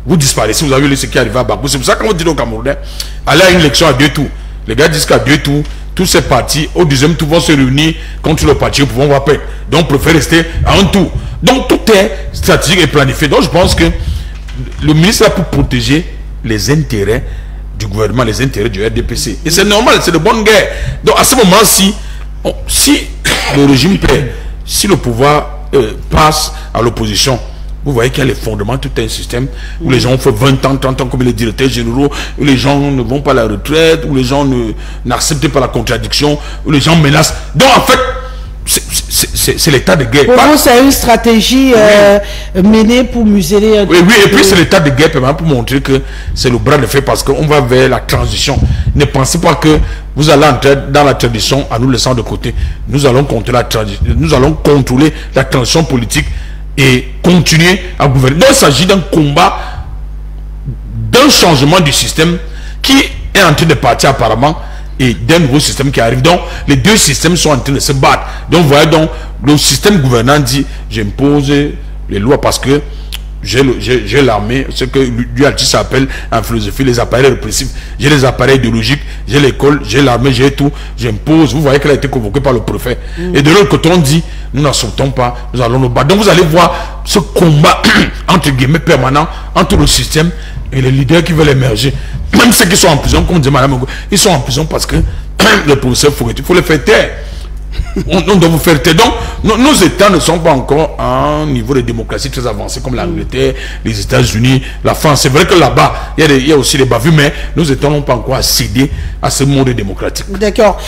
vous disparaissez. Vous avez vu ce qui arrive à Bakou. C'est pour ça qu'on dit au Camerounais, allez à une élection à 2 tours. Les gars disent qu'à 2 tours, tous ces partis, au 2e tour, vont se réunir contre le parti au pouvoir, on va perdre. Donc, on préfère rester à 1 tour. Donc, tout est stratégique et planifié. Donc, je pense que le ministre est là pour protéger les intérêts du gouvernement, les intérêts du RDPC. Et c'est normal, c'est de bonne guerre. Donc, à ce moment-ci, si le régime perd, si le pouvoir passe à l'opposition, vous voyez qu'il y a les fondements, tout un système où les gens ont fait 20 ans, 30 ans comme les directeurs généraux, où les gens ne vont pas à la retraite, où les gens n'acceptent pas la contradiction, où les gens menacent. Donc en fait, c'est l'état de guerre. Pour vous, c'est une stratégie menée pour museler. Oui, et puis c'est l'état de guerre pour montrer que c'est le bras de fer parce qu'on va vers la transition. Ne pensez pas que vous allez entrer dans la transition en nous laissant de côté. Nous allons contrôler la transition politique et continuer à gouverner. Donc il s'agit d'un combat, d'un changement du système qui est en train de partir apparemment et d'un nouveau système qui arrive. Donc les deux systèmes sont en train de se battre. Donc vous voyez, donc le système gouvernant dit j'impose les lois parce que j'ai l'armée, ce que lui s'appelle en philosophie les appareils répressifs. J'ai les appareils idéologiques, j'ai l'école, j'ai l'armée, j'ai tout. J'impose. Vous voyez qu'elle a été convoquée par le préfet. Et de l'autre côté, on dit nous n'acceptons pas, nous allons nous battre. Donc vous allez voir ce combat entre guillemets permanent entre le système et les leaders qui veulent émerger. Même ceux qui sont en prison, comme dit Madame Ogo, ils sont en prison parce que le professeur Fouretti, il faut les faire taire. On doit vous faire taire. Donc, nos États ne sont pas encore à un niveau de démocratie très avancé comme l'Angleterre, les États-Unis, la France. C'est vrai que là-bas, il y a aussi les bavures, mais nos États n'ont pas encore cédé à ce monde démocratique. D'accord.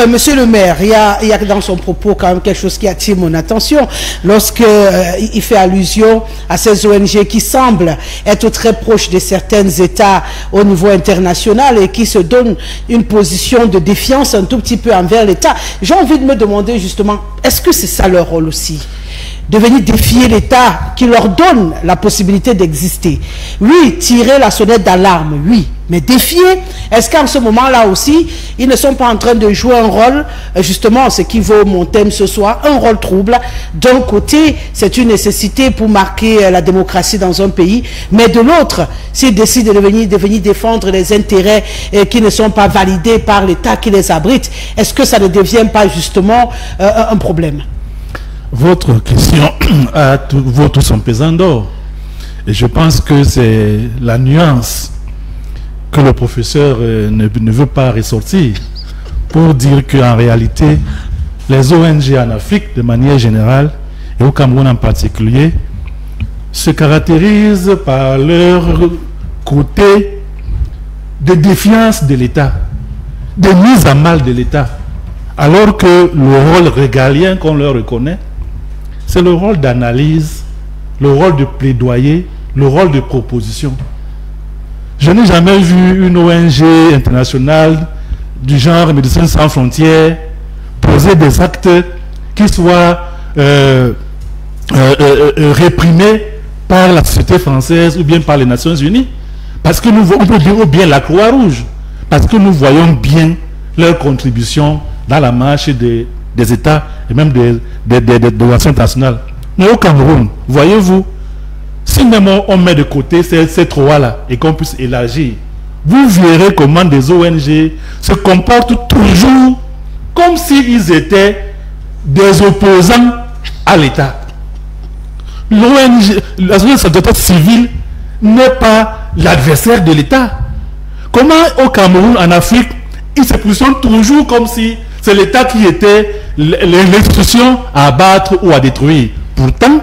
Monsieur le maire, il y a dans son propos quand même quelque chose qui attire mon attention. Lorsqu'il fait allusion à ces ONG qui semblent être très proches de certains États au niveau international et qui se donnent une position de défiance un tout petit peu envers l'État. J'ai envie de me demander justement, est-ce que c'est ça leur rôle aussi? De venir défier l'État qui leur donne la possibilité d'exister. Oui, tirer la sonnette d'alarme, oui. Mais défier, est-ce qu'en ce moment-là aussi, ils ne sont pas en train de jouer un rôle, justement, ce qui vaut mon thème ce soir, un rôle trouble. D'un côté, c'est une nécessité pour marquer la démocratie dans un pays, mais de l'autre, s'ils décident de venir défendre les intérêts qui ne sont pas validés par l'État qui les abrite, est-ce que ça ne devient pas justement un problème? Votre question vaut tout son pesant d'or. Et je pense que c'est la nuance que le professeur ne veut pas ressortir pour dire qu'en réalité, les ONG en Afrique, de manière générale, et au Cameroun en particulier, se caractérisent par leur côté de défiance de l'État, de mise à mal de l'État, alors que le rôle régalien qu'on leur reconnaît, c'est le rôle d'analyse, le rôle de plaidoyer, le rôle de proposition. Je n'ai jamais vu une ONG internationale du genre Médecins sans frontières poser des actes qui soient réprimés par la société française ou bien par les Nations Unies. Parce que on peut dire bien la Croix-Rouge, parce que nous voyons bien leur contribution dans la marche des États et même des relations internationales. Mais au Cameroun, voyez-vous, si même on met de côté ces trois-là et qu'on puisse élargir, vous verrez comment des ONG se comportent toujours comme s'ils étaient des opposants à l'État. L'ONG, la société civile, n'est pas l'adversaire de l'État. Comment au Cameroun, en Afrique, ils se positionnent toujours comme si c'est l'État qui était l'institution à abattre ou à détruire. Pourtant,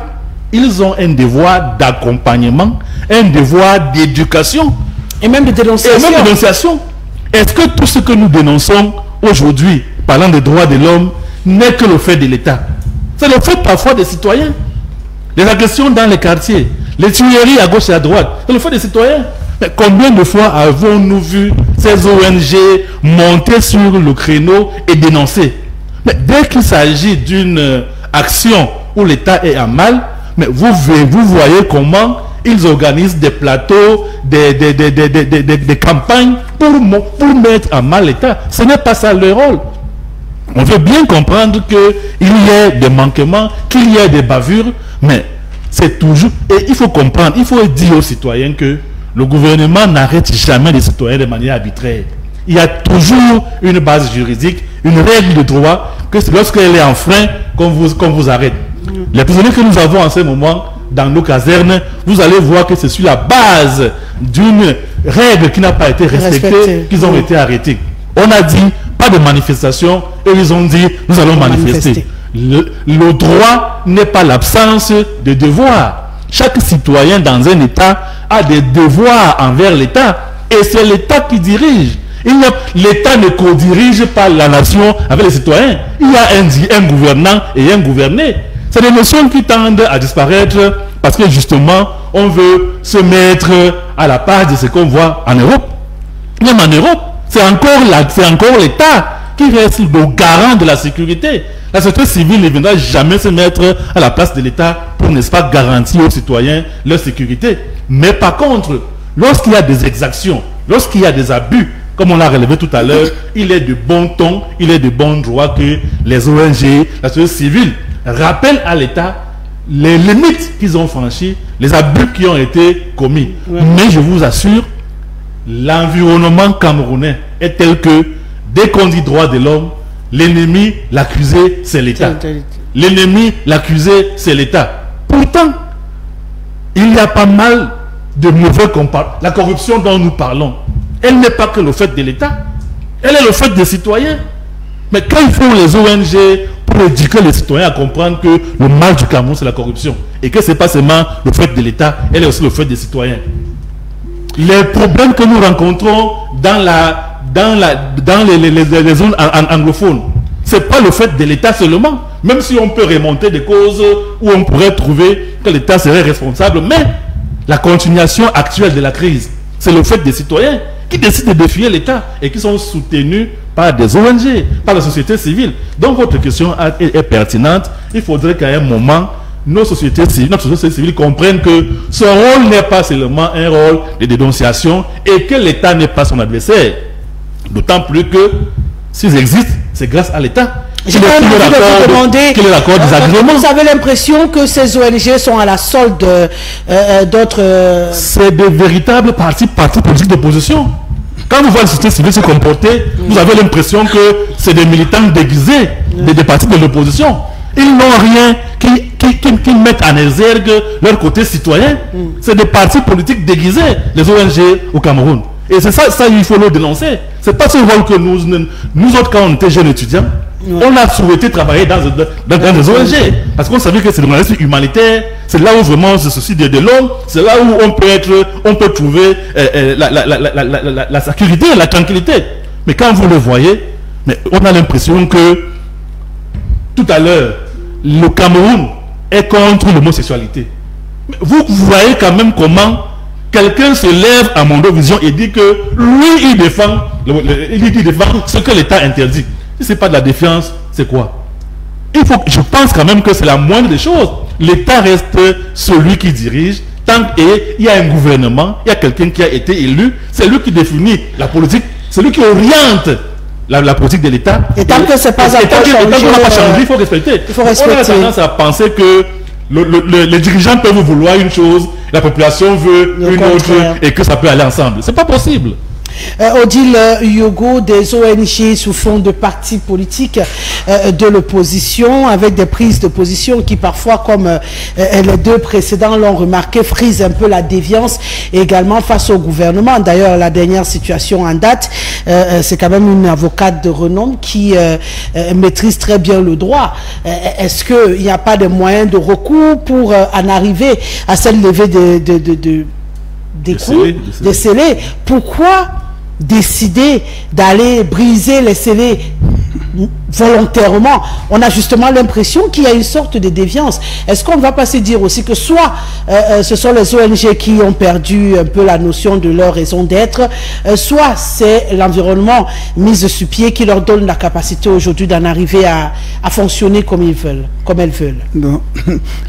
ils ont un devoir d'accompagnement, un devoir d'éducation. Et même de dénonciation. Est-ce que tout ce que nous dénonçons aujourd'hui, parlant des droits de l'homme, n'est que le fait de l'État? C'est le fait parfois des citoyens. Les agressions dans les quartiers, les tueries à gauche et à droite, c'est le fait des citoyens. Mais combien de fois avons-nous vu ces ONG monter sur le créneau et dénoncer? Mais dès qu'il s'agit d'une action où l'État est à mal, mais vous voyez comment ils organisent des plateaux, des campagnes pour mettre à mal l'État. Ce n'est pas ça leur rôle. On veut bien comprendre qu'il y ait des manquements, qu'il y ait des bavures, mais c'est toujours... Et il faut comprendre, il faut dire aux citoyens que le gouvernement n'arrête jamais les citoyens de manière arbitraire. Il y a toujours une base juridique, une règle de droit, que c'est lorsqu'elle est en frein qu'on vous arrête. Les prisonniers que nous avons en ce moment dans nos casernes, vous allez voir que c'est sur la base d'une règle qui n'a pas été respectée qu'ils ont été arrêtés. On a dit pas de manifestation et ils ont dit nous allons manifester. Le droit n'est pas l'absence de devoir. Chaque citoyen dans un État a des devoirs envers l'État et c'est l'État qui dirige. L'État ne co-dirige pas la nation avec les citoyens. Il y a un gouvernant et un gouverné. C'est des notions qui tendent à disparaître parce que justement, on veut se mettre à la page de ce qu'on voit en Europe. Même en Europe, c'est encore l'État qui reste le garant de la sécurité. La société civile ne viendra jamais se mettre à la place de l'État pour, n'est-ce pas, garantir aux citoyens leur sécurité. Mais par contre, lorsqu'il y a des exactions, lorsqu'il y a des abus, comme on l'a relevé tout à l'heure, il est de bon ton, il est de bon droit que les ONG, la société civile, rappellent à l'État les limites qu'ils ont franchies, les abus qui ont été commis. Ouais. Mais je vous assure, l'environnement camerounais est tel que, dès qu'on dit droit de l'homme, l'ennemi, l'accusé, c'est l'État. L'ennemi, l'accusé, c'est l'État. Pourtant, il y a pas mal de mauvais comportements. La corruption dont nous parlons, elle n'est pas que le fait de l'État, elle est le fait des citoyens. Mais quand ils font les ONG pour éduquer les citoyens à comprendre que le mal du Cameroun, c'est la corruption, et que ce n'est pas seulement le fait de l'État, elle est aussi le fait des citoyens. Les problèmes que nous rencontrons dans les zones anglophones, ce n'est pas le fait de l'État seulement, même si on peut remonter des causes où on pourrait trouver que l'État serait responsable, mais la continuation actuelle de la crise, c'est le fait des citoyens qui décident de défier l'État et qui sont soutenus par des ONG, par la société civile. Donc votre question est pertinente. Il faudrait qu'à un moment, notre société civile comprenne que son rôle n'est pas seulement un rôle de dénonciation et que l'État n'est pas son adversaire. D'autant plus que s'ils existent, c'est grâce à l'État. J'ai quand même envie de vous demander, vous avez l'impression que ces ONG sont à la solde d'autres... C'est de véritables partis politiques d'opposition. Quand vous voyez la société civile se comporter, vous avez l'impression que c'est des militants déguisés, des partis de l'opposition. Ils n'ont rien qui mettent en exergue leur côté citoyen. C'est des partis politiques déguisés, les ONG au Cameroun. Et c'est ça, il faut le dénoncer. C'est pas ce rôle que nous autres, quand on était jeunes étudiants, on a souhaité travailler dans des ONG. Parce qu'on savait que c'est le journalisme humanitaire, c'est là où vraiment ce souci de l'homme, c'est là où on peut trouver la sécurité, la tranquillité. Mais quand vous le voyez, mais on a l'impression que tout à l'heure, le Cameroun est contre l'homosexualité. Vous voyez quand même comment quelqu'un se lève à Mondovision et dit que lui, il défend ce que l'État interdit. Si ce n'est pas de la défiance, c'est quoi? Je pense quand même que c'est la moindre des choses. L'État reste celui qui dirige. Tant qu'il y a un gouvernement, il y a quelqu'un qui a été élu, c'est lui qui définit la politique, c'est lui qui oriente la politique de l'État. Et tant que c'est pas changé, il faut respecter. On a tendance à penser que les dirigeants peuvent vouloir une chose, la population veut une autre, et que ça peut aller ensemble. C'est pas possible. Odile Yogo, des ONG sous fond de partis politiques de l'opposition, avec des prises de position qui parfois, comme les deux précédents l'ont remarqué, frisent un peu la déviance également face au gouvernement. D'ailleurs, la dernière situation en date, c'est quand même une avocate de renom qui maîtrise très bien le droit. Est-ce qu'il n'y a pas de moyens de recours pour en arriver à cette levée des scellés? Pourquoi décider d'aller briser les scellés volontairement? On a justement l'impression qu'il y a une sorte de déviance. Est-ce qu'on ne va pas se dire aussi que soit ce sont les ONG qui ont perdu un peu la notion de leur raison d'être, soit c'est l'environnement mis sur pied qui leur donne la capacité aujourd'hui d'en arriver à fonctionner comme ils veulent, comme elles veulent? Non.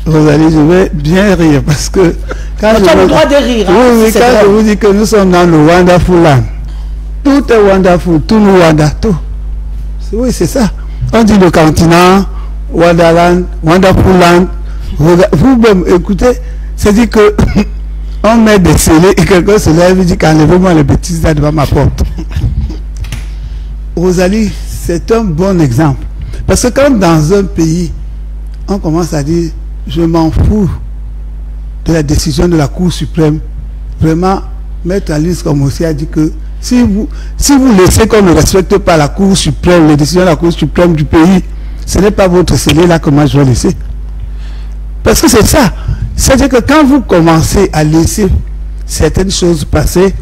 Rosalie, je vais bien rire parce que quand tu as le droit de rire. Oui, quand je vous dis que nous sommes dans le Wonderful Land, tout est wonderful, tout nous wanda, tout. Oui, c'est ça. On dit le continent, Wonderland, Wonderful Land. Vous-même, écoutez, c'est-à-dire que on met des scellés et quelqu'un se lève et dit qu'enlevez-moi les bêtises là devant ma porte. Rosalie, c'est un bon exemple. Parce que quand dans un pays, on commence à dire je m'en fous de la décision de la Cour suprême, vraiment, Maître Alice comme aussi a dit que si vous laissez qu'on ne respecte pas la Cour suprême, les décisions de la Cour suprême du pays, ce n'est pas votre scellé là que moi je vais laisser. Parce que c'est ça. C'est-à-dire que quand vous commencez à laisser certaines choses passer,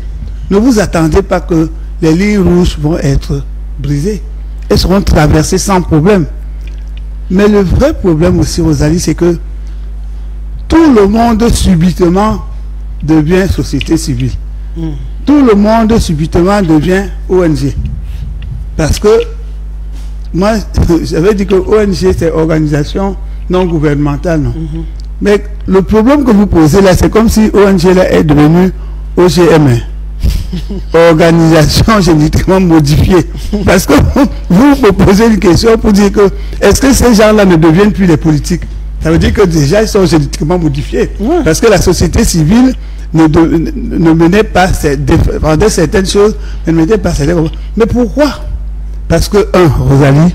ne vous attendez pas que les lignes rouges vont être brisées. Elles seront traversées sans problème. Mais le vrai problème aussi, Rosalie, c'est que tout le monde subitement devient société civile. Tout le monde subitement devient ONG. Parce que moi, j'avais dit que ONG, c'est organisation non gouvernementale. Non? Mais le problème que vous posez là, c'est comme si ONG là est devenue OGM. Organisation génétiquement modifiée. Parce que vous posez une question pour dire que est-ce que ces gens-là ne deviennent plus les politiques? Ça veut dire que déjà ils sont génétiquement modifiés. Parce que la société civile ne menait pas, vendait certaines choses, mais ne menait pas certaines. Mais pourquoi? Parce que, Rosalie,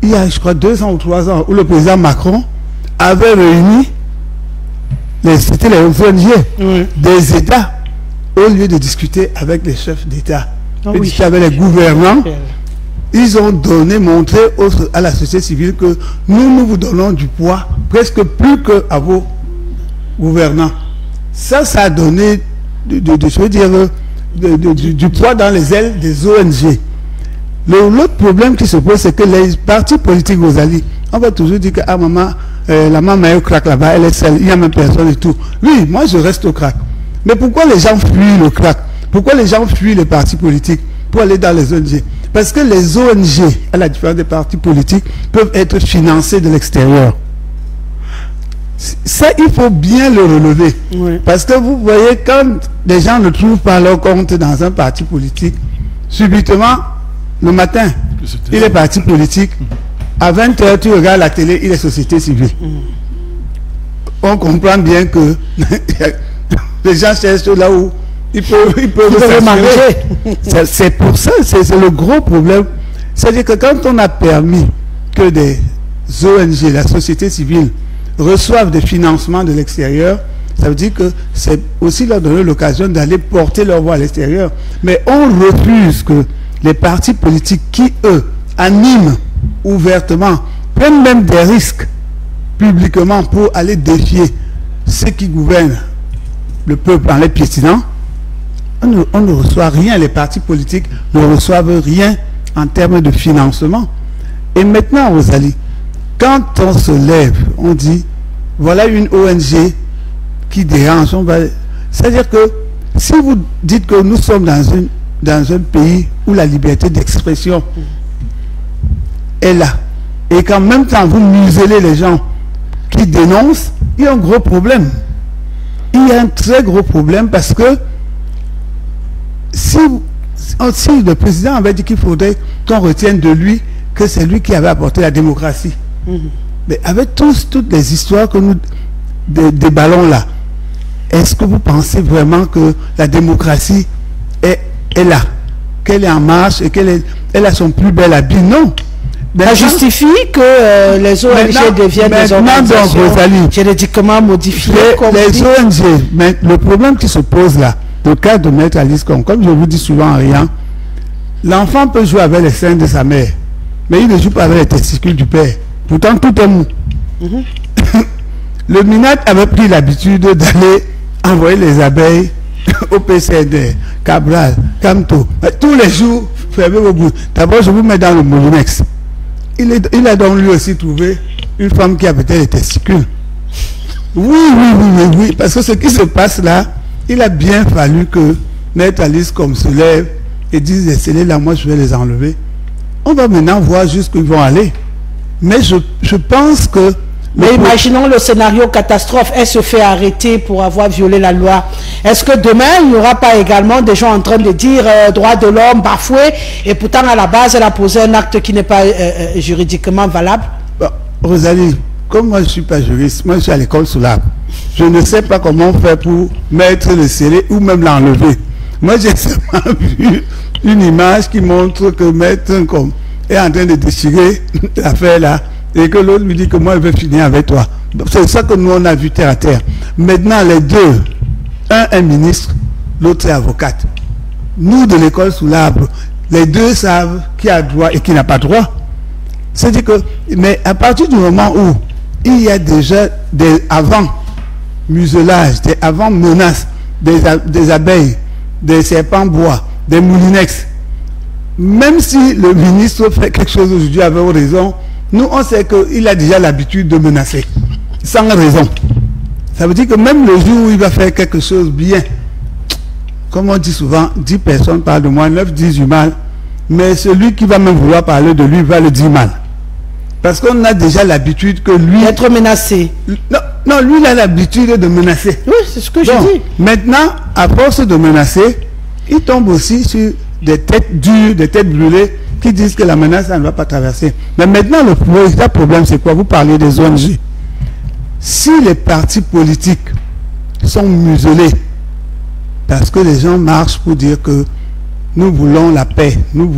il y a, je crois, 2 ans ou 3 ans, où le président Macron avait réuni c'était les ONG des États, au lieu de discuter avec les chefs d'État, discuter avec les gouvernants. Ils ont montré à la société civile que nous vous donnons du poids, presque plus qu'à vos gouvernants. Ça a donné je veux dire, du poids dans les ailes des ONG. L'autre problème qui se pose, c'est que les partis politiques, Rosalie, on va toujours dire que maman, la maman est au crack là-bas, elle est seule, il n'y a même personne et tout. Oui, moi je reste au crack. Mais pourquoi les gens fuient le crack? Pourquoi les gens fuient les partis politiques pour aller dans les ONG? Parce que les ONG, à la différence des partis politiques, peuvent être financés de l'extérieur. Ça, il faut bien le relever. Parce que vous voyez, quand les gens ne trouvent pas leur compte dans un parti politique, subitement, le matin, il est parti politique. À 20h, tu regardes la télé, il est société civile. On comprend bien que les gens cherchent là où ils peuvent manger. C'est pour ça, c'est le gros problème. C'est-à-dire que quand on a permis que des ONG, la société civile, reçoivent des financements de l'extérieur, ça veut dire que c'est aussi leur donner l'occasion d'aller porter leur voix à l'extérieur. Mais on refuse que les partis politiques qui, eux, animent ouvertement, prennent même des risques publiquement pour aller défier ceux qui gouvernent le peuple en les piétinant. On ne reçoit rien, les partis politiques ne reçoivent rien en termes de financement. Et maintenant, Rosalie, quand on se lève, on dit, voilà une ONG qui dérange, c'est-à-dire que si vous dites que nous sommes dans un pays où la liberté d'expression est là, et qu'en même temps vous muselez les gens qui dénoncent, il y a un gros problème. Il y a un très gros problème parce que si le président avait dit qu'il faudrait qu'on retienne de lui que c'est lui qui avait apporté la démocratie. Mais avec toutes les histoires que nous déballons là, est-ce que vous pensez vraiment que la démocratie est là, qu'elle est en marche et elle a son plus bel habit? Non. Ça justifie que les ONG deviennent des organisations génétiquement modifiées. Les ONG, mais le problème qui se pose là, le cas de Maître Alice Kong, comme je vous dis souvent en riant, l'enfant peut jouer avec les seins de sa mère, mais il ne joue pas avec les testicules du père. Pourtant, tout est mou. Le MINAT avait pris l'habitude d'aller envoyer les abeilles au PCD, Cabral, Camto, tous les jours, fermez vos bouches. D'abord, je vous mets dans le Molinex. Il a donc lui aussi trouvé une femme qui a peut-être les testicules. Oui, parce que ce qui se passe là, il a bien fallu que Maître Alice comme se lève et dise les scellés là, moi je vais les enlever. On va maintenant voir jusqu'où ils vont aller. Mais je pense que... Mais imaginons le scénario catastrophe. Elle se fait arrêter pour avoir violé la loi. Est-ce que demain, il n'y aura pas également des gens en train de dire droit de l'homme bafoué et pourtant à la base, elle a posé un acte qui n'est pas juridiquement valable? Rosalie, comme moi je ne suis pas juriste, moi je suis à l'école sous l'arbre. Je ne sais pas comment faire pour mettre le scellé ou même l'enlever. Moi j'ai seulement vu une image qui montre que Maître comme est en train de déchirer l'affaire là et que l'autre lui dit que moi je vais finir avec toi. C'est ça que nous on a vu terre à terre. Maintenant les deux, un est ministre, l'autre est avocate. Nous de l'école sous l'arbre, les deux savent qui a droit et qui n'a pas droit. C'est-à-dire que, mais à partir du moment où il y a déjà des avant-muselages, des avant-menaces des abeilles, des serpents bois, des moulinex. Même si le ministre fait quelque chose aujourd'hui avec raison, nous on sait qu'il a déjà l'habitude de menacer, sans raison. Ça veut dire que même le jour où il va faire quelque chose bien, comme on dit souvent, 10 personnes parlent de moi, 9 disent du mal, mais celui qui va même vouloir parler de lui va le dire mal. Parce qu'on a déjà l'habitude que lui... Être menacé. Non, lui il a l'habitude de menacer. Oui, c'est ce que je dis. Maintenant, à force de menacer, il tombe aussi sur des têtes dures, des têtes brûlées, qui disent que la menace, ça ne va pas traverser. Mais maintenant, le véritable problème, c'est quoi? Vous parlez des ONG. Si les partis politiques sont muselés, parce que les gens marchent pour dire que nous voulons la paix, nous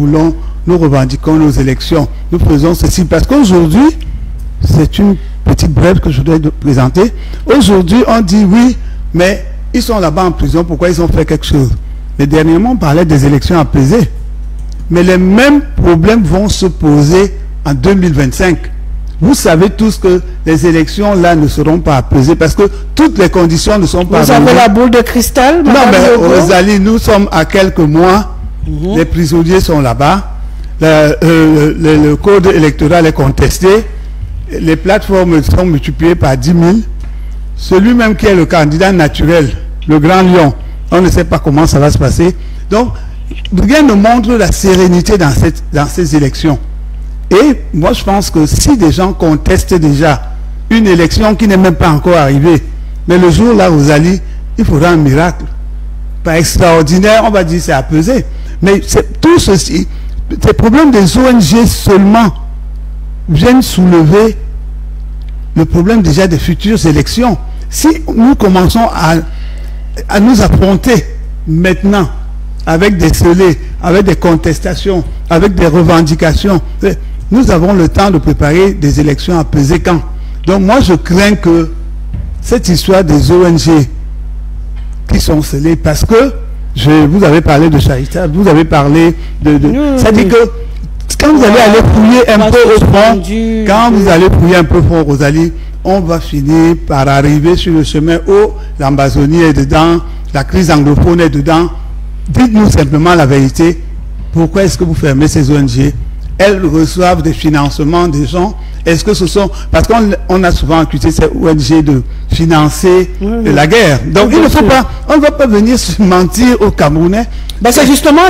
revendiquons nos élections, nous faisons ceci, parce qu'aujourd'hui, c'est une petite brève que je dois présenter. Aujourd'hui, on dit oui, mais ils sont là-bas en prison, pourquoi ils ont fait quelque chose? Mais dernièrement, on parlait des élections apaisées. Mais les mêmes problèmes vont se poser en 2025. Vous savez tous que les élections là ne seront pas apaisées parce que toutes les conditions ne sont pas Vous avez la boule de cristal, non, Madame mais Rosalie, nous sommes à quelques mois, les prisonniers sont là-bas, le code électoral est contesté, les plateformes sont multipliées par 10 000. Celui même qui est le candidat naturel, le Grand Lion, on ne sait pas comment ça va se passer. Donc, rien ne montre la sérénité dans ces élections. Et moi, je pense que si des gens contestent déjà une élection qui n'est même pas encore arrivée, mais le jour là, Rosalie, il faudra un miracle. Pas extraordinaire, on va dire c'est apaisé. Mais tout ceci, ces problèmes des ONG seulement viennent soulever le problème déjà des futures élections. Si nous commençons à nous affronter maintenant avec des scellés, avec des contestations, avec des revendications, nous avons le temps de préparer des élections apaisées quand. Donc moi je crains que cette histoire des ONG qui sont scellées, parce que vous avez parlé de Charita, vous avez parlé ça dit que quand vous allez aller fouiller un peu au fond, quand vous allez fouiller un peu au fond, Rosalie, on va finir par arriver sur le chemin où l'Amazonie est dedans, la crise anglophone est dedans. Dites-nous simplement la vérité. Pourquoi est-ce que vous fermez ces ONG? Elles reçoivent des financements des gens. Est-ce que ce sont... Parce qu'on a souvent accusé ces ONG de financer la guerre. Donc il ne faut pas... On ne va pas venir se mentir aux Camerounais. Ben, c'est justement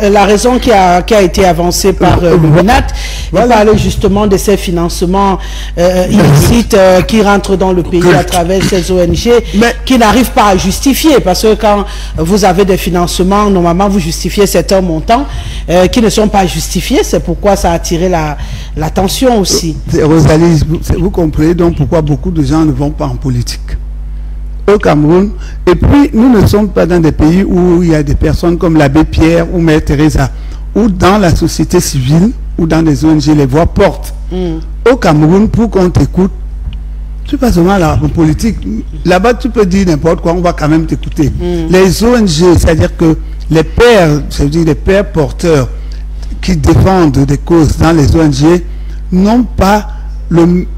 la raison qui a été avancée par le MINAT. Il parlait justement de ces financements illicites qui rentrent dans le pays à travers ces ONG, mais qui n'arrivent pas à justifier. Parce que quand vous avez des financements, normalement vous justifiez certains montants qui ne sont pas justifiés. C'est pourquoi ça a attiré l'attention aussi. Rosalie, vous comprenez donc pourquoi beaucoup de gens ne vont pas en politique au Cameroun. Et puis, nous ne sommes pas dans des pays où il y a des personnes comme l'abbé Pierre ou Mère Teresa, où dans la société civile, ou dans des ONG, les voix portent. Au Cameroun, pour qu'on t'écoute, tu pas seulement la politique. Là-bas, tu peux dire n'importe quoi, on va quand même t'écouter. Les ONG, c'est-à-dire que les pères, c'est-à-dire les pères porteurs qui défendent des causes dans les ONG, n'ont pas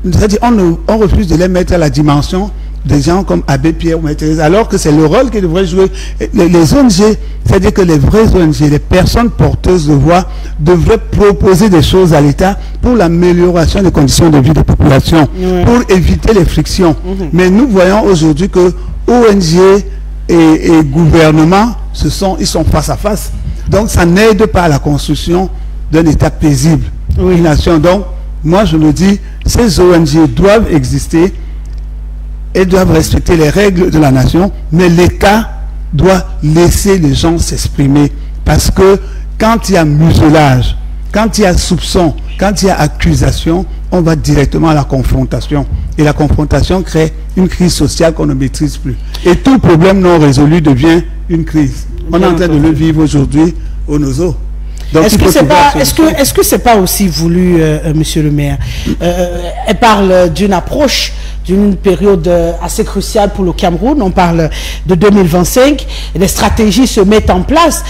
c'est-à-dire on refuse de les mettre à la dimension des gens comme Abbé Pierre ou Mère Teresa, alors que c'est le rôle qu'ils devraient jouer. Les ONG, c'est-à-dire que les vraies ONG, les personnes porteuses de voix, devraient proposer des choses à l'État pour l'amélioration des conditions de vie des populations, pour éviter les frictions. Mais nous voyons aujourd'hui que ONG et gouvernement, ils sont face à face. Donc ça n'aide pas à la construction d'un État paisible, une nation. Donc, moi je me dis, ces ONG doivent exister et doivent respecter les règles de la nation, mais l'État doit laisser les gens s'exprimer. Parce que quand il y a muselage, quand il y a soupçon, quand il y a accusation, on va directement à la confrontation. Et la confrontation crée une crise sociale qu'on ne maîtrise plus. Et tout problème non résolu devient une crise. On est en train de le vivre aujourd'hui au Nozo. Est-ce que c'est pas aussi voulu, Monsieur le maire? Elle parle d'une approche d'une période assez cruciale pour le Cameroun. On parle de 2025. Et les stratégies se mettent en place.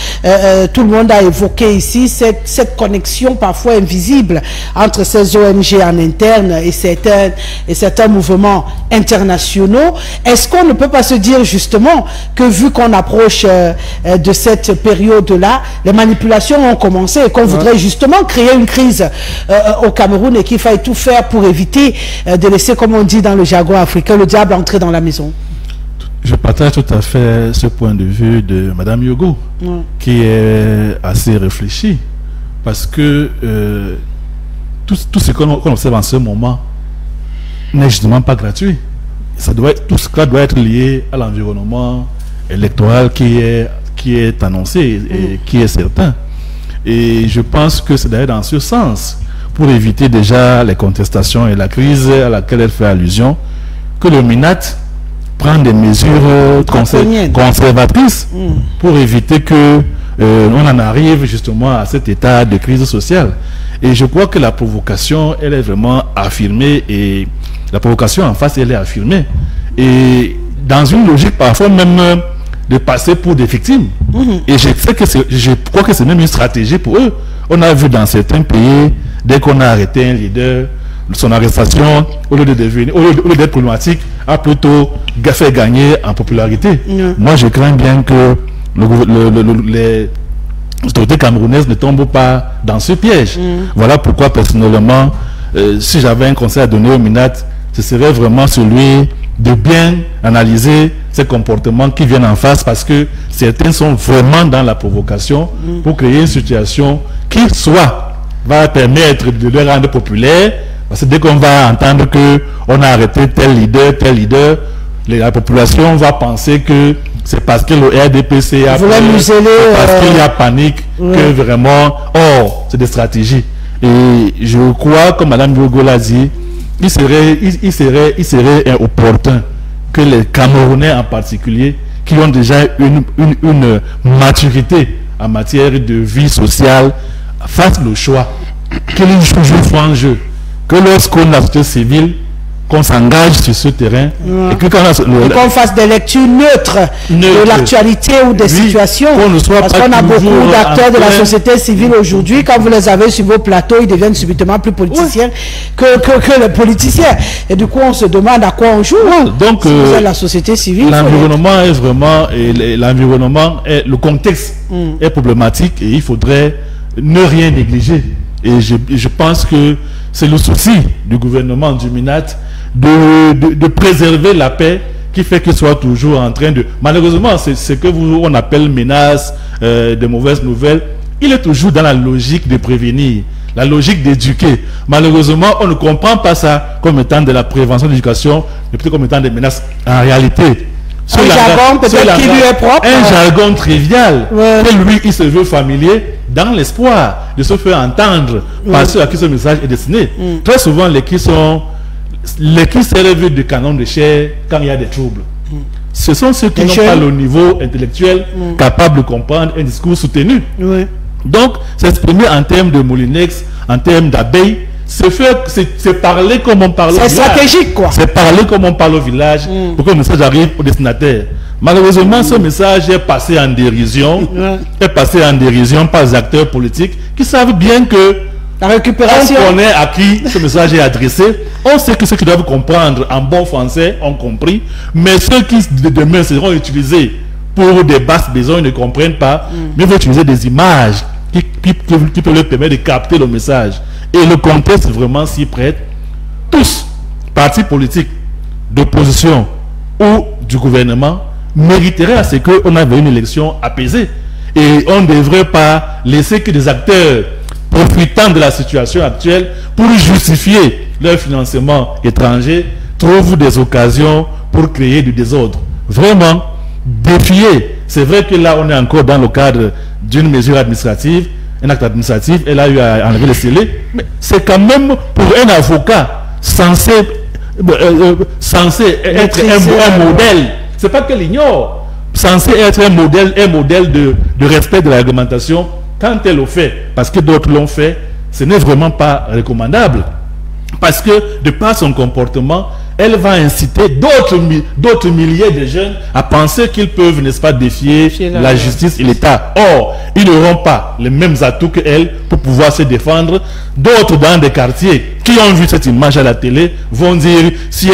Tout le monde a évoqué ici cette connexion parfois invisible entre ces ONG en interne et certains mouvements internationaux. Est-ce qu'on ne peut pas se dire justement que vu qu'on approche de cette période-là, les manipulations ont commencé et qu'on voudrait justement créer une crise au Cameroun et qu'il faille tout faire pour éviter de laisser, comme on dit dans le jargon africain, le diable entrer dans la maison? Je partage tout à fait ce point de vue de Mme Yogo, qui est assez réfléchi, parce que tout ce qu'on observe en ce moment n'est justement pas gratuit. Tout cela doit être lié à l'environnement électoral qui est annoncé et qui est certain. Et je pense que c'est d'ailleurs dans ce sens, pour éviter déjà les contestations et la crise à laquelle elle fait allusion, que le MINAT prend des mesures conservatrices pour éviter que on en arrive justement à cet état de crise sociale. Et je crois que la provocation, elle est vraiment affirmée, et la provocation en face, elle est affirmée. Et dans une logique parfois même de passer pour des victimes. Et je crois que c'est même une stratégie pour eux. On a vu dans certains pays, dès qu'on a arrêté un leader, son arrestation, au lieu d'être problématique, a plutôt fait gagner en popularité. Moi, je crains bien que les autorités camerounaises ne tombent pas dans ce piège. Voilà pourquoi, personnellement, si j'avais un conseil à donner au MINAT, ce serait vraiment celui de bien analyser ces comportements qui viennent en face, parce que certains sont vraiment dans la provocation pour créer une situation qui soit va permettre de les rendre populaires, parce que dès qu'on va entendre qu'on a arrêté tel leader, la population va penser que c'est parce que le RDPC a parce qu'il y a panique que vraiment, c'est des stratégies. Et je crois, comme Mme Yogo l'a dit, il serait opportun que les Camerounais en particulier, qui ont déjà une maturité en matière de vie sociale, fassent le choix que les jouent en jeu, que lorsqu'on a la société civile, qu'on s'engage sur ce terrain et qu'on fasse des lectures neutres de l'actualité ou des situations, parce qu'on a beaucoup d'acteurs de la société civile aujourd'hui. Quand vous les avez sur vos plateaux, ils deviennent subitement plus politiciens que les politiciens, et du coup on se demande à quoi on joue. Donc la société civile, l'environnement est vraiment, le contexte est problématique, et il faudrait ne rien négliger. Et je pense que c'est le souci du gouvernement, du MINAT, de préserver la paix, qui fait qu'il soit toujours en train de... Malheureusement, c'est ce que on appelle menace, de mauvaises nouvelles. Il est toujours dans la logique de prévenir, la logique d'éduquer. Malheureusement, on ne comprend pas ça comme étant de la prévention, de l'éducation, mais plutôt comme étant des menaces. En réalité, un jargon peut-être qui lui est propre. Un jargon trivial, que lui, il se veut familier, dans l'espoir de se faire entendre par ceux à qui ce message est destiné. Très souvent, les qui servent de canon de chair quand il y a des troubles. Ce sont ceux qui n'ont pas le niveau intellectuel capable de comprendre un discours soutenu. Donc, s'exprimer en termes de moulinex, en termes d'abeilles, c'est parler comme on parle au village. C'est stratégique, quoi. C'est parler comme on parle au village pour que le message arrive au destinataire. Malheureusement, ce message est passé en dérision, par les acteurs politiques qui savent bien que la récupération, on connaît à qui ce message est adressé. On sait que ceux qui doivent comprendre en bon français ont compris, mais ceux qui de demain seront utilisés pour des basses besoins ne comprennent pas, mais vont utiliser des images qui peuvent leur permettre de capter le message. Et le contexte vraiment s'y prête. Tous, partis politiques d'opposition ou du gouvernement, mériteraient à ce qu'on ait une élection apaisée. Et on ne devrait pas laisser que des acteurs profitant de la situation actuelle pour justifier leur financement étranger trouvent des occasions pour créer du désordre. Vraiment, défier. C'est vrai que là, on est encore dans le cadre d'une mesure administrative, un acte administratif, elle a eu à enlever les scellés, mais c'est quand même pour un avocat censé être un modèle. C'est pas qu'elle ignore, censé être un modèle de respect de la réglementation. Quand elle le fait, parce que d'autres l'ont fait, ce n'est vraiment pas recommandable. Parce que de par son comportement, elle va inciter d'autres milliers de jeunes à penser qu'ils peuvent, n'est-ce pas, défier la justice et l'État. Or, ils n'auront pas les mêmes atouts qu'elle pour pouvoir se défendre. D'autres dans des quartiers qui ont vu cette image à la télé vont dire, si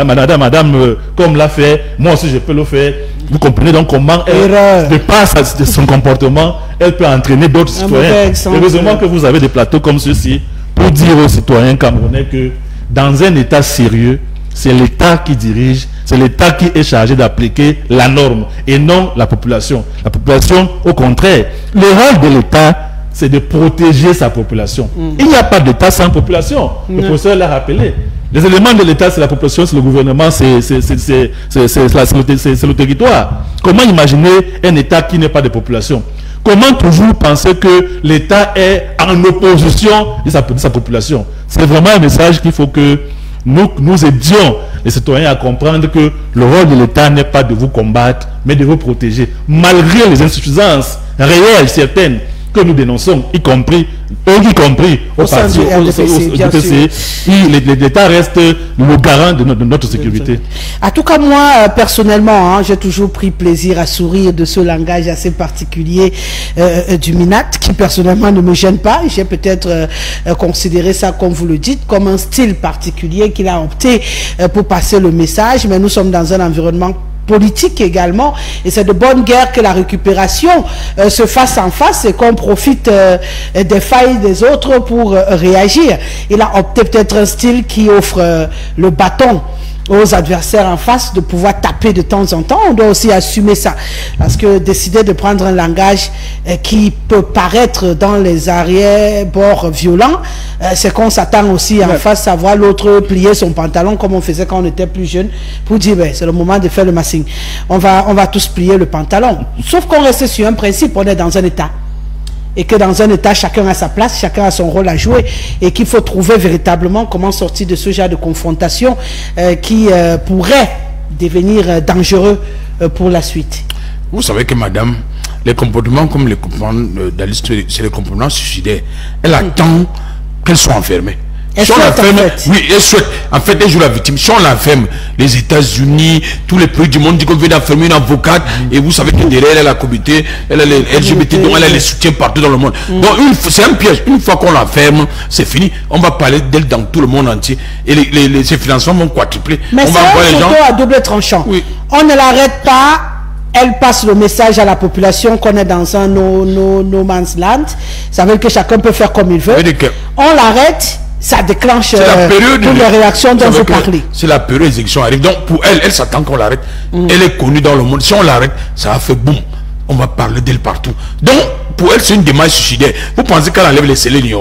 madame, comme l'a fait, moi aussi je peux le faire. Vous comprenez donc comment elle, de par son comportement, elle peut entraîner d'autres citoyens. Heureusement que vous avez des plateaux comme ceux-ci pour dire aux citoyens camerounais que dans un État sérieux, c'est l'État qui dirige, c'est l'État qui est chargé d'appliquer la norme et non la population. La population, au contraire, le rôle de l'État, c'est de protéger sa population. Il n'y a pas d'État sans population. Le professeur l'a rappelé. Les éléments de l'État, c'est la population, c'est le gouvernement, c'est le territoire. Comment imaginer un État qui n'est pas de population? Comment toujours penser que l'État est en opposition de sa population? C'est vraiment un message qu'il faut que nous aidions les citoyens à comprendre que le rôle de l'État n'est pas de vous combattre, mais de vous protéger, malgré les insuffisances réelles, certaines, que nous dénonçons, y compris au parti, au PC. L'État reste le garant de notre sécurité. En tout cas, moi, personnellement, j'ai toujours pris plaisir à sourire de ce langage assez particulier du Minat, qui personnellement ne me gêne pas. J'ai peut-être considéré ça, comme vous le dites, comme un style particulier qu'il a opté pour passer le message, mais nous sommes dans un environnement politique également, et c'est de bonne guerre que la récupération se fasse en face et qu'on profite des failles des autres pour réagir. Il a opté peut-être un style qui offre le bâton aux adversaires en face de pouvoir taper de temps en temps. On doit aussi assumer ça, parce que décider de prendre un langage qui peut paraître dans les arrière-bords violents, c'est qu'on s'attend aussi en face à voir l'autre plier son pantalon comme on faisait quand on était plus jeune, pour dire c'est le moment de faire le massing. On va tous plier le pantalon. Sauf qu'on reste sur un principe, on est dans un État. Et que dans un État, chacun a sa place, chacun a son rôle à jouer, et qu'il faut trouver véritablement comment sortir de ce genre de confrontation qui pourrait devenir dangereux pour la suite. Vous savez que madame, les comportements comme les comportements d'Alice, c'est les comportements suicidaires. Elle attend qu'elles soient enfermées. Si on l'enferme, oui, elle souhaite. En fait, elle joue la victime. Si on l'enferme, les États-Unis, tous les pays du monde disent qu'on vient d'enfermer une avocate, et vous savez que derrière elle a la communauté, elle a les LGBT, donc elle a les soutiens partout dans le monde. Donc c'est un piège. Une fois qu'on l'enferme, c'est fini. On va parler d'elle dans tout le monde entier, et ses financements vont quadrupler. Mais c'est un couteau à double tranchant. Oui. On ne l'arrête pas. Elle passe le message à la population qu'on est dans un no man's land. Ça veut dire que chacun peut faire comme il veut. On l'arrête. Ça déclenche toutes les réactions dont vous parlez. C'est la période d'exécution arrive. Donc pour elle, elle s'attend qu'on l'arrête. Elle est connue dans le monde. Si on l'arrête, ça va faire boum. On va parler d'elle partout. Donc pour elle, c'est une démarche suicidaire. Vous pensez qu'elle enlève les scellés?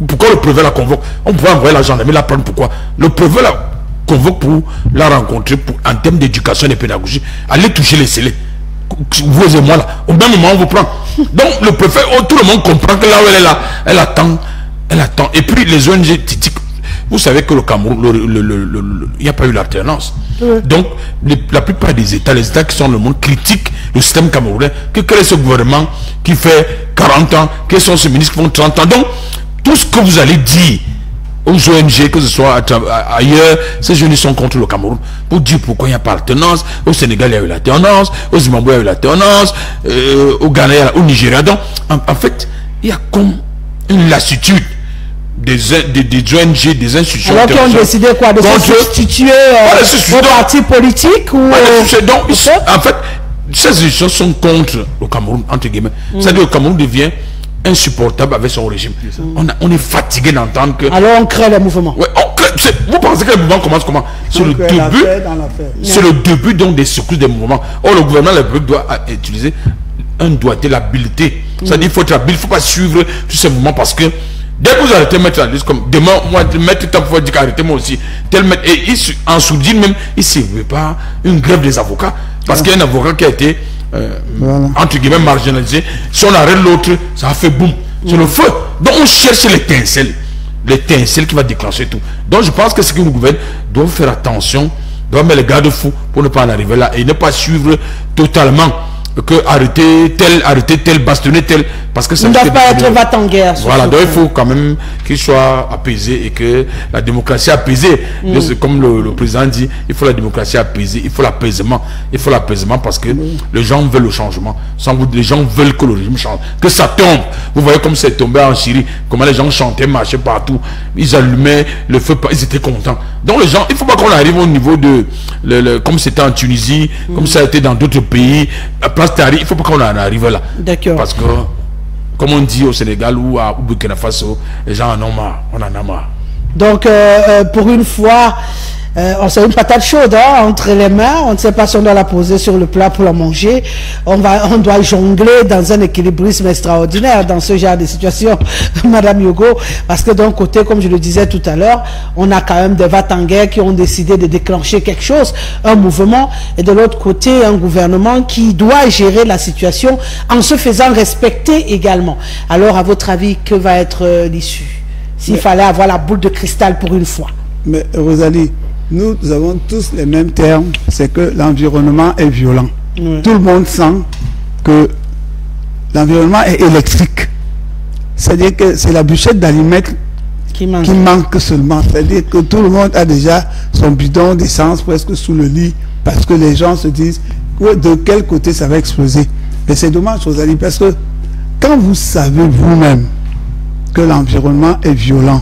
Pourquoi le préfet la convoque? On pourrait envoyer la gendarmerie la prendre. Pourquoi? Le préfet la convoque pour la rencontrer en termes d'éducation et de pédagogie. Allez toucher les scellés. Vous et moi là. Au même moment, on vous prend. Donc le préfet, tout le monde comprend que là où elle est là, elle attend. Elle attend. Et puis les ONG, vous savez que le Cameroun, il n'y a pas eu l'alternance. Donc la plupart des États, les États qui sont dans le monde, critiquent le système camerounais. Quel est ce gouvernement qui fait 40 ans? Quels sont ces ministres qui font 30 ans? Donc tout ce que vous allez dire aux ONG, que ce soit ailleurs, ces jeunes sont contre le Cameroun, pour dire pourquoi il n'y a pas d'alternance. Au Sénégal, il y a eu l'alternance, au Zimbabwe, il y a eu l'alternance, au Ghana, au Nigeria. Donc en fait, il y a comme une lassitude des ONG, des institutions. Alors qu'ils ont décidé quoi? De se substituer aux partis politiques ou donc, en fait, ces institutions sont contre le Cameroun, entre guillemets. C'est-à-dire que le Cameroun devient insupportable avec son régime. On est fatigué d'entendre que... Alors on crée les mouvements. Ouais, vous pensez que les mouvements commencent comment? C'est le début. C'est le début donc des secousses des mouvements. Or le gouvernement de la République doit utiliser un doigté, l'habileté. C'est-à-dire qu'il faut être habile, il ne faut pas suivre tous ces mouvements, parce que dès que vous arrêtez maître la liste, comme demain, moi, maître temps pour dire qu'arrêtez moi aussi, tel maître, et en sourdine même, il ne veut pas une grève des avocats, parce qu'il y a un avocat qui a été entre guillemets marginalisé. Si on arrête l'autre, ça a fait boum, c'est le feu. Donc on cherche l'étincelle qui va déclencher tout. Donc je pense que ce que nous gouvernent doivent faire attention, doivent mettre les garde-fous pour ne pas en arriver là, et ne pas suivre totalement arrêter tel, bastonner tel, parce que ça ne doit pas être va en guerre. Voilà, donc il faut quand même qu'il soit apaisé et que la démocratie apaisée, comme le président dit, il faut la démocratie apaisée, il faut l'apaisement parce que les gens veulent le changement, sans doute les gens veulent que le régime change, que ça tombe. Vous voyez comme c'est tombé en Syrie, comment les gens chantaient, marchaient partout, ils allumaient le feu, ils étaient contents. Donc les gens, il ne faut pas qu'on arrive au niveau de, comme c'était en Tunisie, comme ça a été dans d'autres pays, à Place Tahrir, il ne faut pas qu'on en arrive là. D'accord. Parce que, comme on dit au Sénégal ou à Burkina Faso, les gens en ont marre, on en a marre. Donc, pour une fois, on sait une patate chaude entre les mains, on ne sait pas si on doit la poser sur le plat pour la manger. On doit jongler dans un équilibrisme extraordinaire dans ce genre de situation, Madame Yogo, parce que d'un côté, comme je le disais tout à l'heure, on a quand même des va-t-en-guerre qui ont décidé de déclencher quelque chose, un mouvement, et de l'autre côté, un gouvernement qui doit gérer la situation en se faisant respecter également. Alors, à votre avis, que va être l'issue? S'il fallait avoir la boule de cristal pour une fois. Mais Rosalie, nous avons tous les mêmes termes, c'est que l'environnement est violent. Oui. Tout le monde sent que l'environnement est électrique. C'est-à-dire que c'est la bûchette d'allumettes qui manque seulement. C'est-à-dire que tout le monde a déjà son bidon d'essence presque sous le lit parce que les gens se disent de quel côté ça va exploser. Mais c'est dommage, Rosalie, parce que quand vous savez vous-même que l'environnement est violent,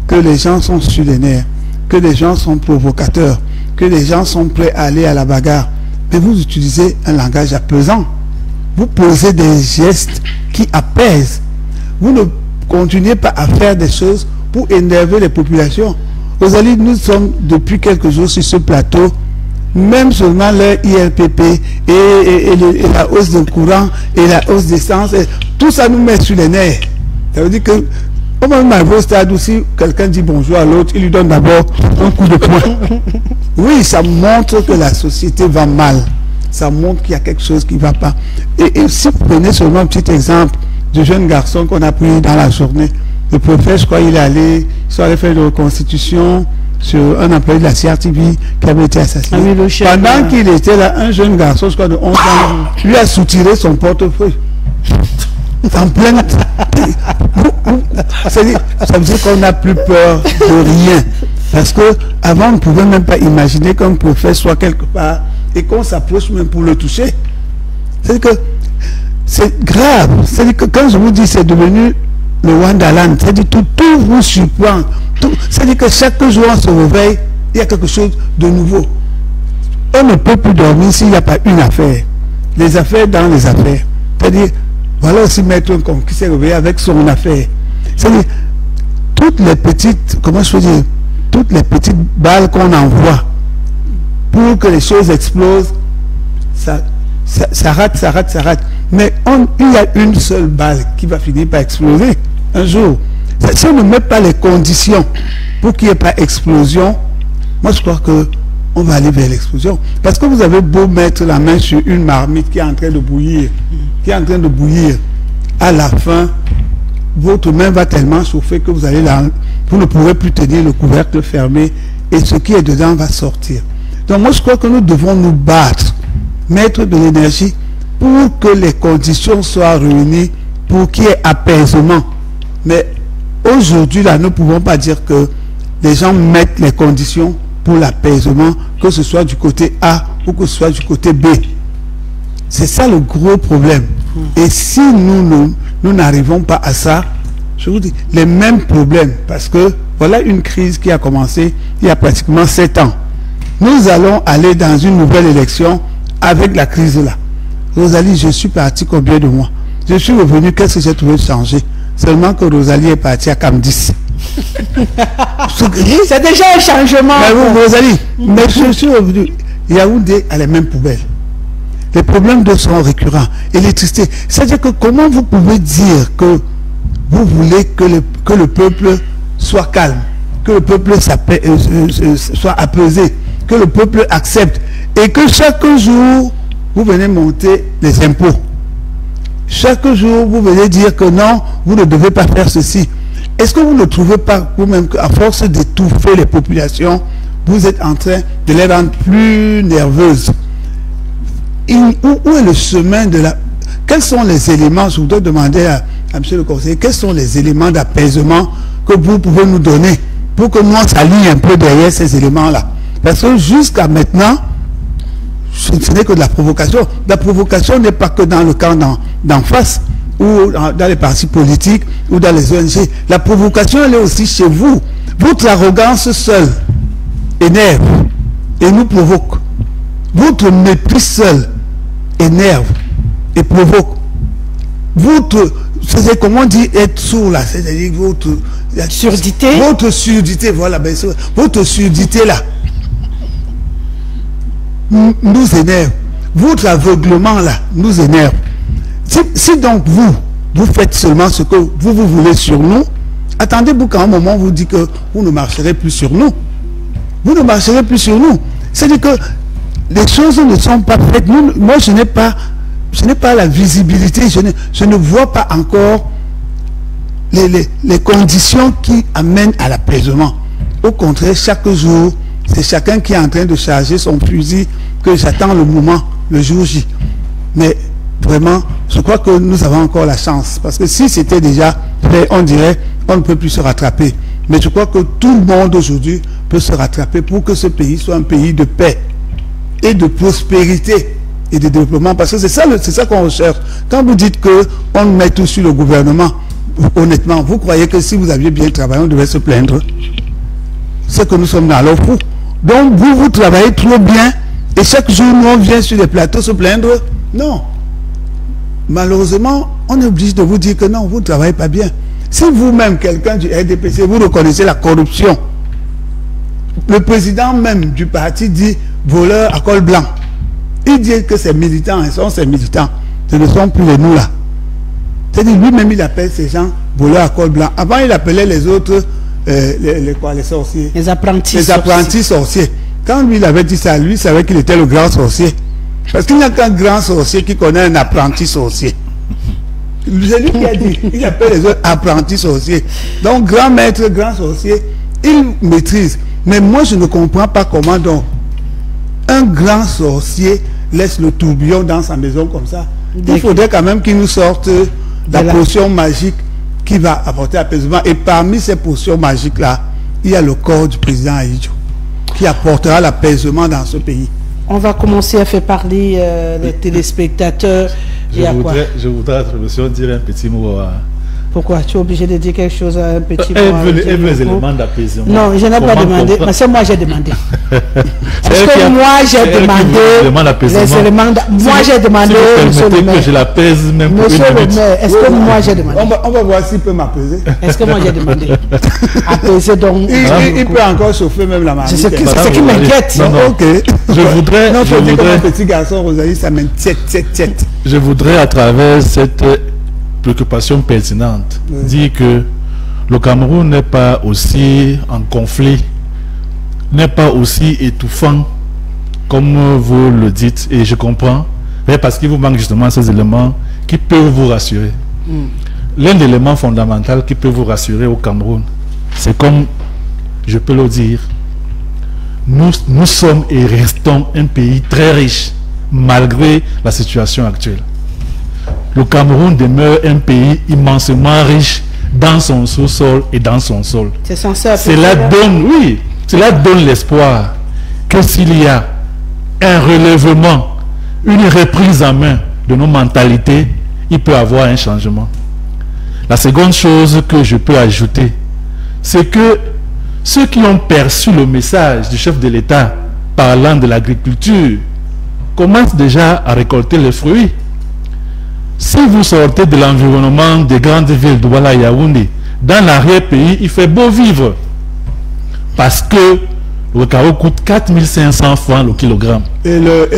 que les gens sont sur les nerfs, que les gens sont provocateurs, que les gens sont prêts à aller à la bagarre, mais vous utilisez un langage apaisant. Vous posez des gestes qui apaisent. Vous ne continuez pas à faire des choses pour énerver les populations. Rosalie, nous sommes depuis quelques jours sur ce plateau, même seulement le IRPP et la hausse de courant et la hausse d'essence, tout ça nous met sur les nerfs. Ça veut dire que au moment où au stade où si quelqu'un dit bonjour à l'autre, il lui donne d'abord un coup de poing. Oui, ça montre que la société va mal. Ça montre qu'il y a quelque chose qui ne va pas. Et si vous prenez seulement un petit exemple du jeune garçon qu'on a pris dans la journée, le préfet, je crois, il est allé faire une reconstitution sur un employé de la CRTV qui avait été assassiné. Ah oui, pendant qu'il était là, un jeune garçon, je crois de 11 ans, lui a soutiré son portefeuille. En pleine... Ça veut dire qu'on n'a plus peur de rien. Parce que avant on ne pouvait même pas imaginer qu'un prophète soit quelque part et qu'on s'approche même pour le toucher. C'est-à-dire que c'est grave. C'est-à-dire que quand je vous dis c'est devenu le Wandaland, c'est-à-dire tout vous surprend. C'est-à-dire que chaque jour on se réveille, il y a quelque chose de nouveau. On ne peut plus dormir s'il n'y a pas une affaire. Les affaires dans les affaires. C'est-à-dire, voilà aussi Maître Nkom qui s'est réveillé avec son affaire. C'est-à-dire, toutes les petites, comment je peux dire, toutes les petites balles qu'on envoie pour que les choses explosent, ça rate. Mais il y a une seule balle qui va finir par exploser un jour. Si on ne met pas les conditions pour qu'il n'y ait pas explosion, moi je crois que on va aller vers l'explosion. Parce que vous avez beau mettre la main sur une marmite qui est en train de bouillir, à la fin, votre main va tellement chauffer que vous ne pourrez plus tenir le couvercle fermé et ce qui est dedans va sortir. Donc moi je crois que nous devons nous battre, mettre de l'énergie pour que les conditions soient réunies, pour qu'il y ait apaisement. Mais aujourd'hui là, nous ne pouvons pas dire que les gens mettent les conditions pour l'apaisement, que ce soit du côté A ou que ce soit du côté B. C'est ça le gros problème. Et si nous n'arrivons pas à ça, je vous dis, les mêmes problèmes, parce que voilà une crise qui a commencé il y a pratiquement 7 ans. Nous allons aller dans une nouvelle élection avec la crise là. Rosalie, je suis parti combien de mois? Je suis revenu, qu'est-ce que j'ai trouvé de changer? Seulement que Rosalie est partie à Cam 10. C'est déjà un changement. Mais vous, Rosalie, mais je suis revenu. Yaoundé a les mêmes poubelles. Les problèmes d'eau sont récurrents. Électricité. C'est-à-dire que comment vous pouvez dire que vous voulez que le peuple soit calme, que le peuple soit apaisé, que le peuple accepte, et que chaque jour, vous venez monter les impôts. Chaque jour, vous venez dire que non, vous ne devez pas faire ceci. Est-ce que vous ne trouvez pas vous-même qu'à force d'étouffer les populations, vous êtes en train de les rendre plus nerveuses? où est le chemin de la... Quels sont les éléments, je voudrais demander à M. le conseiller, quels sont les éléments d'apaisement que vous pouvez nous donner pour que nous on s'aligne un peu derrière ces éléments-là? Parce que jusqu'à maintenant, ce n'est que de la provocation. La provocation n'est pas que dans le camp d'en face, ou dans les partis politiques, ou dans les ONG. La provocation, elle est aussi chez vous. Votre arrogance seule énerve et nous provoque. Votre mépris seul énerve et provoque. Votre, c'est comment on dit être sourd là, c'est-à-dire votre surdité. Votre surdité, voilà, ben, votre surdité là nous énerve. Votre aveuglement là nous énerve. Si donc vous faites seulement ce que vous voulez sur nous, attendez-vous qu'à un moment vous dites que vous ne marcherez plus sur nous. Vous ne marcherez plus sur nous. C'est-à-dire que les choses ne sont pas faites. Moi, je n'ai pas la visibilité, je ne vois pas encore les conditions qui amènent à l'apaisement. Au contraire, chaque jour, c'est chacun qui est en train de charger son fusil que j'attends le moment, le jour J. Mais vraiment, je crois que nous avons encore la chance. Parce que si c'était déjà fait, on dirait on ne peut plus se rattraper. Mais je crois que tout le monde aujourd'hui peut se rattraper pour que ce pays soit un pays de paix et de prospérité et de développement. Parce que c'est ça qu'on recherche. Quand vous dites qu'on met tout sur le gouvernement, honnêtement, vous croyez que si vous aviez bien travaillé, on devait se plaindre? C'est que nous sommes dans l'eau fou. Donc vous travaillez trop bien et chaque jour nous on vient sur les plateaux se plaindre? Non. Malheureusement, on est obligé de vous dire que non, vous ne travaillez pas bien. Si vous-même, quelqu'un du RDPC, vous reconnaissez la corruption, le président même du parti dit voleur à col blanc. Il dit que ses militants, ils sont ses militants, ce ne sont plus les nous là. C'est-à-dire lui-même il appelle ces gens voleurs à col blanc. Avant il appelait les autres les sorciers. Les apprentis. Les apprentis sorciers. Quand lui il avait dit ça, lui il savait qu'il était le grand sorcier. Parce qu'il n'y a qu'un grand sorcier qui connaît un apprenti sorcier. C'est lui qui a dit, il appelle les autres apprentis sorciers. Donc grand maître, grand sorcier, il maîtrise. Mais moi je ne comprends pas comment donc un grand sorcier laisse le tourbillon dans sa maison comme ça. Il faudrait quand même qu'il nous sorte la potion magique qui va apporter apaisement. Et parmi ces potions magiques là, il y a le corps du président Ahidjo qui apportera l'apaisement dans ce pays. On va commencer à faire parler les téléspectateurs. Je voudrais à votre dire un petit mot à... Pourquoi? Tu es obligé de dire quelque chose à un petit mot? Elle veut les éléments d'apaisement. Non, je n'ai pas demandé. Mais c'est moi j'ai demandé. Est-ce que moi j'ai demandé les éléments d'apaisement? Moi j'ai demandé, monsieur le maire. Que je l'apaise même pour monsieur le maire, est-ce que moi j'ai demandé? On va voir s'il peut m'apaiser. Est-ce que moi j'ai demandé? Apaiser donc. Il peut encore chauffer même la marmite. C'est ce qui m'inquiète. Ok. Je voudrais... Non, je dis que mon petit garçon, Rosalie, ça m'inquiète. Je voudrais à travers cette préoccupation pertinente dire que le Cameroun n'est pas aussi en conflit, n'est pas aussi étouffant comme vous le dites, et je comprends, mais parce qu'il vous manque justement ces éléments qui peuvent vous rassurer. L'un des éléments fondamentaux qui peut vous rassurer au Cameroun, c'est comme je peux le dire, nous sommes et restons un pays très riche malgré la situation actuelle. Le Cameroun demeure un pays immensément riche dans son sous-sol et dans son sol. C'est censé cela donne l'espoir que s'il y a un relèvement, une reprise en main de nos mentalités, il peut y avoir un changement. La seconde chose que je peux ajouter, c'est que ceux qui ont perçu le message du chef de l'État parlant de l'agriculture commencent déjà à récolter les fruits. Si vous sortez de l'environnement des grandes villes de Douala et Yaoundé, dans l'arrière-pays, il fait beau vivre. Parce que le cacao coûte 4500 francs le kilogramme. Et le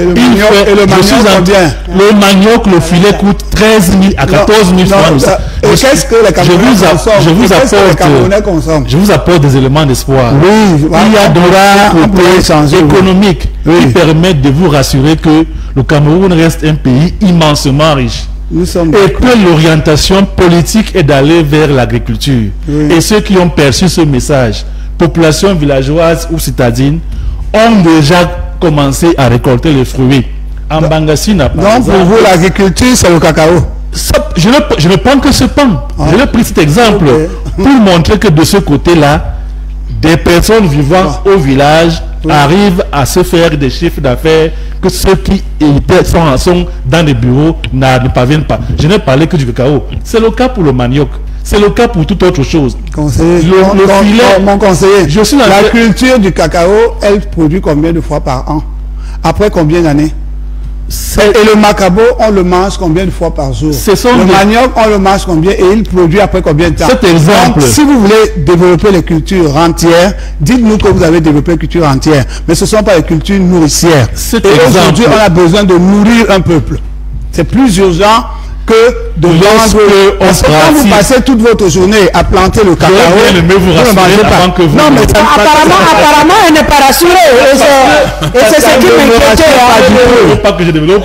manioc, le filet coûte 13 000 à 14 000 francs. Et qu'est-ce que les Camerounais consomment? Je vous apporte des éléments d'espoir. Oui, il y a des économiques qui permettent de vous rassurer que le Cameroun reste un pays immensément riche. Et que l'orientation politique est d'aller vers l'agriculture. Et ceux qui ont perçu ce message, population villageoise ou citadine, ont déjà commencé à récolter les fruits En Bangassina, par donc, pour vous, l'agriculture, c'est le cacao. Je ne prends que ce pan. Je vais prendre cet exemple pour montrer que de ce côté-là, des personnes vivant au village arrivent à se faire des chiffres d'affaires que ceux qui sont dans les bureaux ne parviennent pas. Je n'ai parlé que du cacao. C'est le cas pour le manioc. C'est le cas pour toute autre chose. Conseiller, mon conseiller, la culture du cacao, elle produit combien de fois par an? Après combien d'années? Et le macabo, on le mange combien de fois par jour? Le manioc, on le mange combien et il produit après combien de temps? Cet exemple. Donc, si vous voulez développer les cultures entières, dites-nous que vous avez développé les cultures entières. Mais ce ne sont pas les cultures nourricières. Et aujourd'hui, on a besoin de nourrir un peuple. C'est plus urgent que de vendre. Parce que quand vous passez toute votre journée à planter le cacao, vous ne mangez pas. Que vous non, mais apparemment, elle n'est pas rassurée. Et c'est ce qui m'inquiétait. Pas que je développe.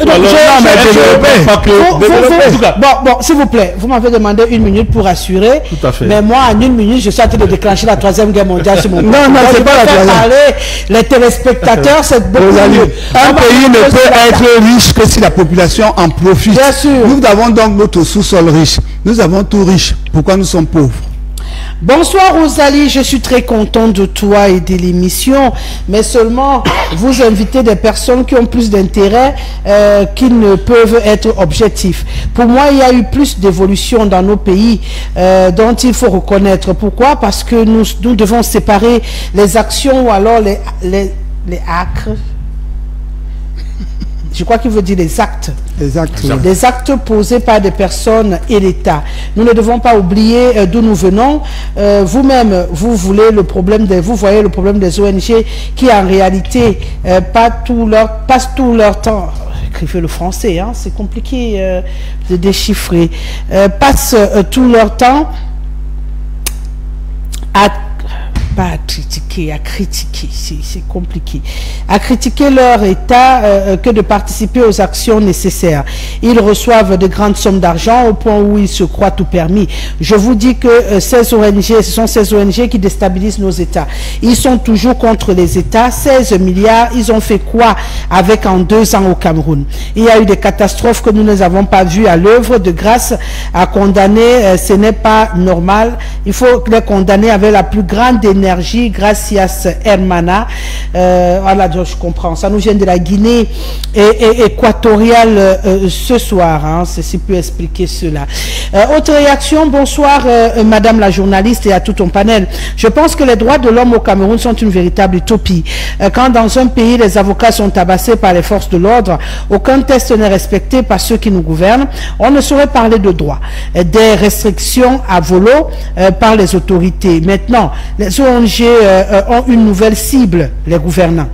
Bon, s'il vous plaît, vous m'avez demandé 1 minute pour assurer. Tout à fait. Mais moi, en 1 minute, je suis en train de déclencher la 3e guerre mondiale sur mon Non, c'est pas la 3e. Les téléspectateurs, c'est beaucoup mieux. Un pays ne peut être riche que si la population en profite. Bien sûr. Nous avons donc notre sous-sol riche. Nous avons tout riche. Pourquoi nous sommes pauvres? Bonsoir Rosalie, je suis très contente de toi et de l'émission, mais seulement vous invitez des personnes qui ont plus d'intérêt qui ne peuvent être objectifs. Pour moi, il y a eu plus d'évolution dans nos pays dont il faut reconnaître. Pourquoi? Parce que nous devons séparer les actions ou alors les actes. Je crois qu'il veut dire les actes. Les actes. Des actes posés par des personnes et l'État. Nous ne devons pas oublier d'où nous venons. Vous-même, vous voyez le problème des ONG qui en réalité passent tout leur temps. Écrivez le français, hein, c'est compliqué de déchiffrer. Passent tout leur temps à critiquer, c'est compliqué, à critiquer leur État que de participer aux actions nécessaires. Ils reçoivent de grandes sommes d'argent au point où ils se croient tout permis. Je vous dis que ces ONG, ce sont ces ONG qui déstabilisent nos États. Ils sont toujours contre les États. 16 milliards, ils ont fait quoi avec en 2 ans au Cameroun? Il y a eu des catastrophes que nous ne avons pas vues à l'œuvre. De grâce à condamner, ce n'est pas normal. Il faut les condamner avec la plus grande énergie. Gracias hermana. Voilà, je comprends. Ça nous vient de la Guinée équatoriale ce soir. Hein, ceci peut expliquer cela. Autre réaction. Bonsoir, madame la journaliste et à tout ton panel. Je pense que les droits de l'homme au Cameroun sont une véritable utopie. Quand dans un pays, les avocats sont tabassés par les forces de l'ordre, aucun test n'est respecté par ceux qui nous gouvernent, on ne saurait parler de droits. Des restrictions à volo par les autorités. Maintenant, les ONG ont une nouvelle cible, les gouvernants.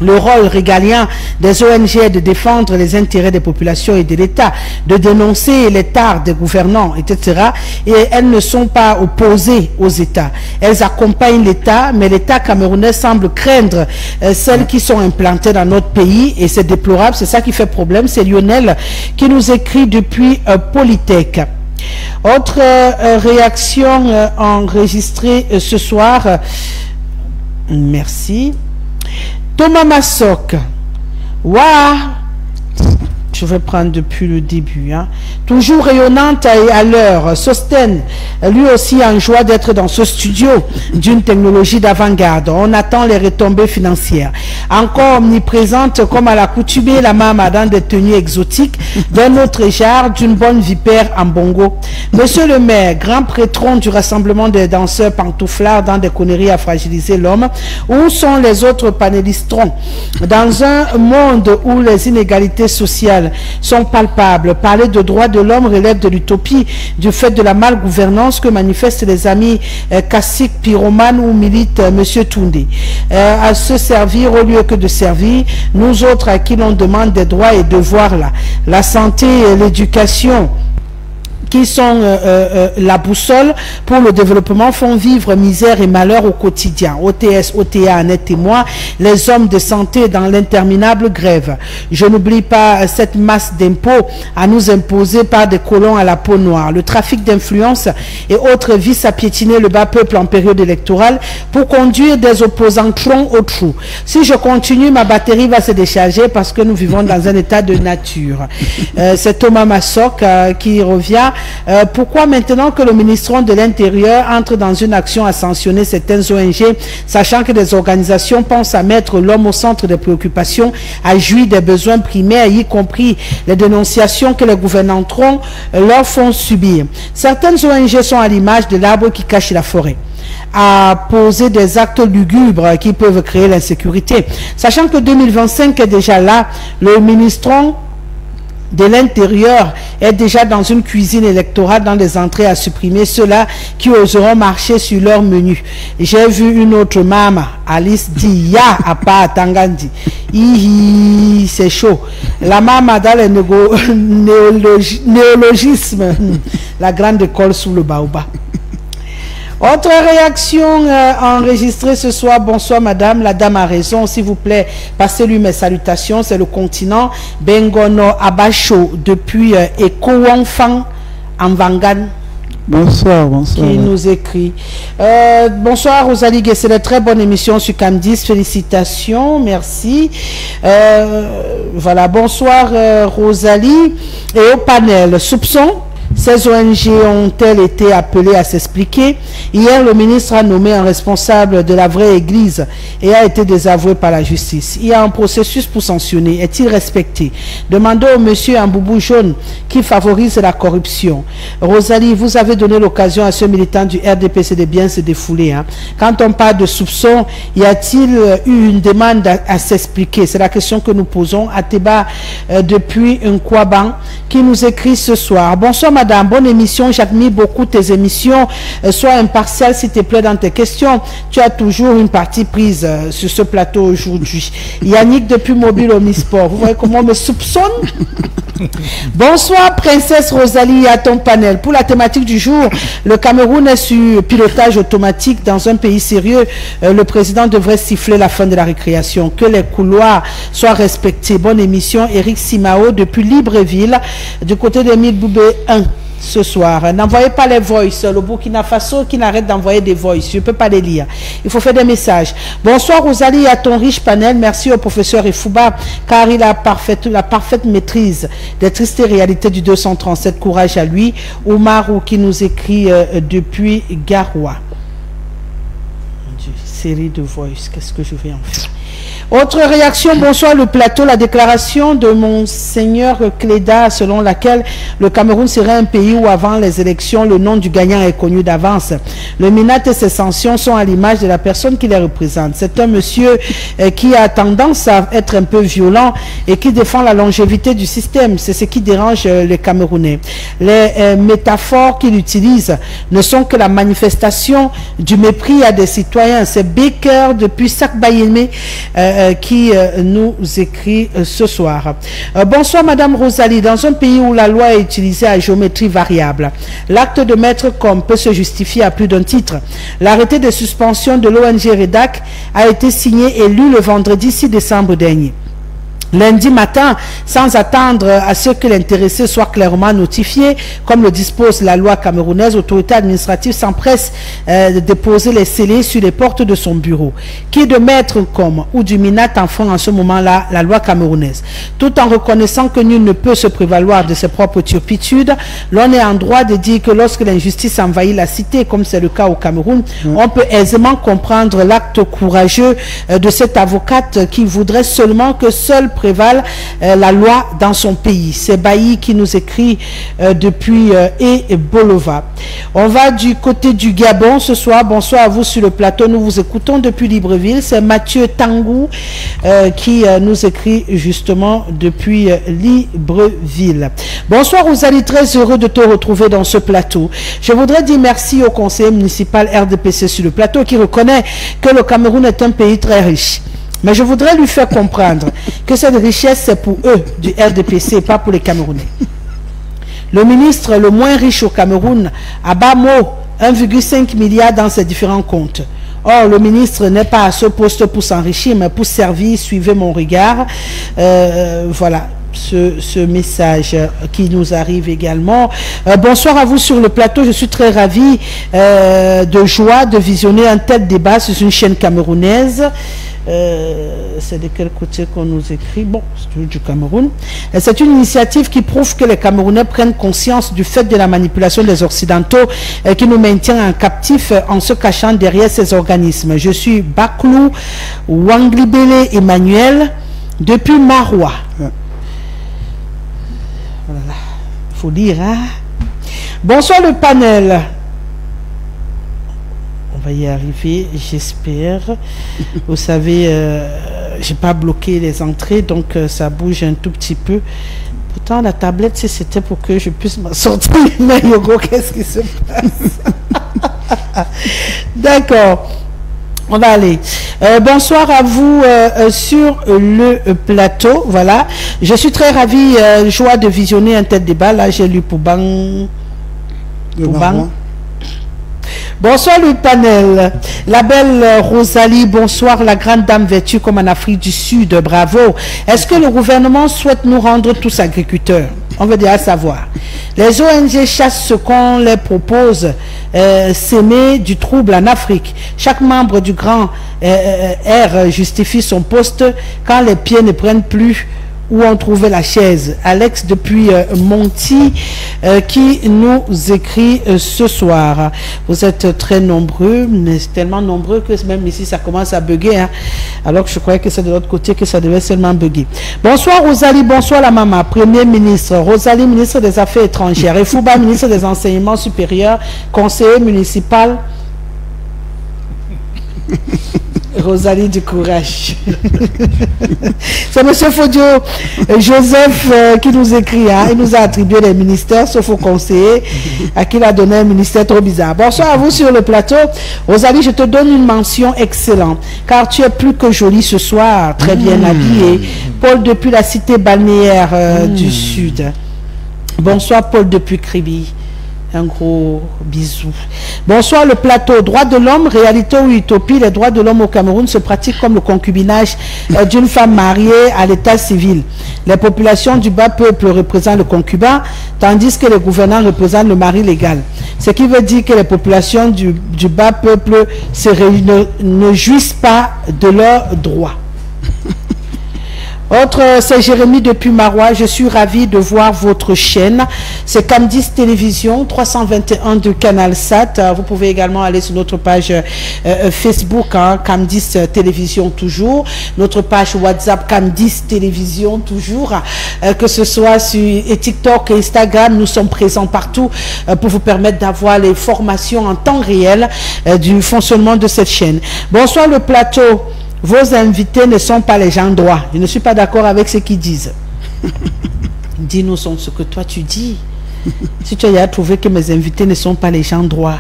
Le rôle régalien des ONG est de défendre les intérêts des populations et de l'État, de dénoncer les tares des gouvernants, etc. Et elles ne sont pas opposées aux États. Elles accompagnent l'État, mais l'État camerounais semble craindre celles qui sont implantées dans notre pays, et c'est déplorable, c'est ça qui fait problème. C'est Lionel qui nous écrit depuis Polytech. Autre réaction enregistrée ce soir. Merci. Thomas Massoc. Waouh! Je vais prendre depuis le début. Hein. Toujours rayonnante et à l'heure. Sosten, lui aussi en joie d'être dans ce studio d'une technologie d'avant-garde. On attend les retombées financières. Encore omniprésente comme à l'accoutumée, la mama dans des tenues exotiques, d'un autre genre, d'une bonne vipère en bongo. Monsieur le maire, grand prêtron du rassemblement des danseurs pantouflards dans des conneries à fragiliser l'homme, où sont les autres panélistrons? Dans un monde où les inégalités sociales sont palpables, parler de droits de l'homme relève de l'utopie du fait de la malgouvernance que manifestent les amis caciques, pyromanes ou militent M. Toundé. À se servir au lieu que de servir, nous autres à qui l'on demande des droits et devoirs là. La santé et l'éducation qui sont la boussole pour le développement, font vivre misère et malheur au quotidien. OTS, OTA en est témoin, les hommes de santé dans l'interminable grève. Je n'oublie pas cette masse d'impôts à nous imposer par des colons à la peau noire. Le trafic d'influence et autres vices à piétiner le bas peuple en période électorale pour conduire des opposants tronc au trou. Si je continue, ma batterie va se décharger parce que nous vivons dans un état de nature. C'est Thomas Massok qui revient. Pourquoi maintenant que le ministre de l'Intérieur entre dans une action à sanctionner certaines ONG, sachant que des organisations pensent à mettre l'homme au centre des préoccupations, à jouir des besoins primaires, y compris les dénonciations que les gouvernants leur font subir. Certaines ONG sont à l'image de l'arbre qui cache la forêt, à poser des actes lugubres qui peuvent créer l'insécurité. Sachant que 2025 est déjà là, le ministre de l'Intérieur est déjà dans une cuisine électorale dans les entrées à supprimer ceux-là qui oseront marcher sur leur menu. J'ai vu une autre mama, Alice dit ya à pas Tangandi. C'est chaud. La mama dans les néologismes, la grande école sous le baobab. Autre réaction enregistrée ce soir. Bonsoir madame, la dame a raison, s'il vous plaît, passez-lui mes salutations. C'est le continent Bengono Abacho depuis Ekouanfang en Vangan. Bonsoir, bonsoir. Qui nous écrit. Bonsoir Rosalie Gué, c'est une très bonne émission sur Cam10, félicitations, merci. Voilà, bonsoir Rosalie. Et au panel, soupçon. Ces ONG ont-elles été appelées à s'expliquer? Hier, le ministre a nommé un responsable de la vraie église et a été désavoué par la justice. Il y a un processus pour sanctionner. Est-il respecté? Demandons au monsieur un boubou jaune qui favorise la corruption. Rosalie, vous avez donné l'occasion à ce militant du RDPC de bien se défouler. Hein. Quand on parle de soupçons, y a-t-il eu une demande à s'expliquer? C'est la question que nous posons à Teba depuis Nkwaban qui nous écrit ce soir. Bonsoir madame, bonne émission, j'admire beaucoup tes émissions, sois impartial s'il te plaît dans tes questions, tu as toujours une partie prise sur ce plateau aujourd'hui. Yannick depuis Mobile Omnisport, vous voyez comment on me soupçonne? Bonsoir princesse Rosalie à ton panel. Pour la thématique du jour, le Cameroun est sur pilotage automatique dans un pays sérieux. Le président devrait siffler la fin de la récréation, que les couloirs soient respectés. Bonne émission, Eric Simao depuis Libreville du côté de Boubé 1 ce soir. N'envoyez pas les voices. Le Burkina Faso qui n'arrête d'envoyer des voices. Je ne peux pas les lire. Il faut faire des messages. Bonsoir Rosalie à ton riche panel. Merci au professeur Efouba car il a la parfaite maîtrise des tristes réalités du 237. Courage à lui. Oumarou qui nous écrit depuis Garoua. Série de voices. Qu'est-ce que je vais en faire? Autre réaction, bonsoir le plateau, la déclaration de Monseigneur Cléda selon laquelle le Cameroun serait un pays où avant les élections, le nom du gagnant est connu d'avance. Le MINAT et ses sanctions sont à l'image de la personne qui les représente. C'est un monsieur qui a tendance à être un peu violent et qui défend la longévité du système. C'est ce qui dérange les Camerounais. Les métaphores qu'il utilise ne sont que la manifestation du mépris à des citoyens. C'est Baker depuis Sac-Bayémé qui nous écrit ce soir. Bonsoir Madame Rosalie. Dans un pays où la loi est utilisée à géométrie variable, l'acte de maître com peut se justifier à plus d'un titre. L'arrêté de suspension de l'ONG REDAC a été signé et lu le vendredi 6 décembre dernier. Lundi matin, sans attendre à ce que l'intéressé soit clairement notifié, comme le dispose la loi camerounaise, l'autorité administrative s'empresse de déposer les scellés sur les portes de son bureau. Qui de maître comme ou du MINAT enfreint en ce moment-là la loi camerounaise. Tout en reconnaissant que nul ne peut se prévaloir de ses propres turpitudes, l'on est en droit de dire que lorsque l'injustice envahit la cité, comme c'est le cas au Cameroun, on peut aisément comprendre l'acte courageux de cette avocate qui voudrait seulement que seul prévale la loi dans son pays. C'est Bailly qui nous écrit depuis Bolova. On va du côté du Gabon ce soir. Bonsoir à vous sur le plateau. Nous vous écoutons depuis Libreville. C'est Mathieu Tangou qui nous écrit justement depuis Libreville. Bonsoir Rosalie, très heureux de te retrouver dans ce plateau. Je voudrais dire merci au conseiller municipal RDPC sur le plateau qui reconnaît que le Cameroun est un pays très riche. Mais je voudrais lui faire comprendre que cette richesse, c'est pour eux du RDPC et pas pour les Camerounais. Le ministre le moins riche au Cameroun, à bas mot, 1,5 milliard dans ses différents comptes. Or, le ministre n'est pas à ce poste pour s'enrichir, mais pour servir. Suivez mon regard. Voilà ce message qui nous arrive également. Bonsoir à vous sur le plateau. Je suis très ravi de joie de visionner un tel débat sur une chaîne camerounaise. C'est de quel côté qu'on nous écrit? Bon, c'est du Cameroun. C'est une initiative qui prouve que les Camerounais prennent conscience du fait de la manipulation des Occidentaux qui nous maintient en captif en se cachant derrière ces organismes. Je suis Baklou Wanglibele Emmanuel depuis Marois. Voilà, il faut lire, hein? Bonsoir le panel. On va y arriver, j'espère. Vous savez, j'ai pas bloqué les entrées, donc ça bouge un tout petit peu. Pourtant, la tablette, si c'était pour que je puisse m'en sortir, mais Yogo, qu'est-ce qui se passe? D'accord. On va aller. Bonsoir à vous sur le plateau. Voilà. Je suis très ravi, joie de visionner un tel débat. Là, j'ai lu Poubang. Bonsoir le panel. La belle Rosalie, bonsoir la grande dame vêtue comme en Afrique du Sud, bravo. Est-ce que le gouvernement souhaite nous rendre tous agriculteurs? On veut dire à savoir. Les ONG chassent ce qu'on les propose, s'aimer du trouble en Afrique. Chaque membre du grand R justifie son poste quand les pieds ne prennent plus où on trouvait la chaise. Alex depuis Monty qui nous écrit ce soir. Vous êtes très nombreux, mais tellement nombreux que même ici ça commence à bugger, hein, alors que je croyais que c'est de l'autre côté que ça devait seulement bugger. Bonsoir Rosalie, bonsoir la maman, Premier ministre. Rosalie, ministre des Affaires étrangères. Et Fouba, ministre des Enseignements supérieurs, conseiller municipal. Rosalie du courage. C'est M. Fodio Joseph qui nous écrit, hein. Il nous a attribué les ministères, sauf au conseiller, à qui il a donné un ministère trop bizarre. Bonsoir à vous sur le plateau. Rosalie, je te donne une mention excellente, car tu es plus que jolie ce soir, très bien habillée. Paul depuis la cité balnéaire du Sud. Bonsoir Paul depuis Kribi. Un gros bisou. Bonsoir le plateau. Droits de l'homme, réalité ou utopie? Les droits de l'homme au Cameroun se pratiquent comme le concubinage d'une femme mariée à l'état civil. Les populations du bas peuple représentent le concubin, tandis que les gouvernants représentent le mari légal. Ce qui veut dire que les populations du bas peuple ne jouissent pas de leurs droits. Autre, c'est Jérémy depuis Marois. Je suis ravi de voir votre chaîne. C'est Cam10 Télévision, 321 de Canal Sat. Vous pouvez également aller sur notre page Facebook, hein, Cam10 Télévision toujours. Notre page WhatsApp, Cam10 Télévision toujours. Que ce soit sur TikTok et Instagram, nous sommes présents partout pour vous permettre d'avoir les formations en temps réel du fonctionnement de cette chaîne. Bonsoir le plateau. Vos invités ne sont pas les gens droits. Je ne suis pas d'accord avec ce qu'ils disent. Dis-nous ce que toi tu dis. Si tu as trouvé que mes invités ne sont pas les gens droits,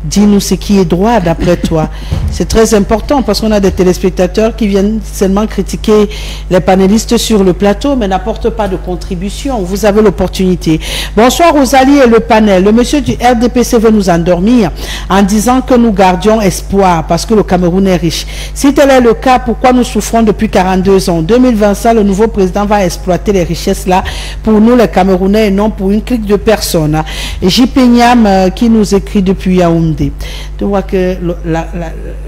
dis-nous ce qui est droit d'après toi. C'est très important parce qu'on a des téléspectateurs qui viennent seulement critiquer les panélistes sur le plateau mais n'apportent pas de contribution. Vous avez l'opportunité. Bonsoir Rosalie et le panel. Le monsieur du RDPC veut nous endormir en disant que nous gardions espoir parce que le Cameroun est riche. Si tel est le cas, pourquoi nous souffrons depuis 42 ans? 2025, le nouveau président va exploiter les richesses là pour nous les Camerounais et non pour une clique de personnes. JP Niam qui nous écrit depuis Yaoundé. Tu vois que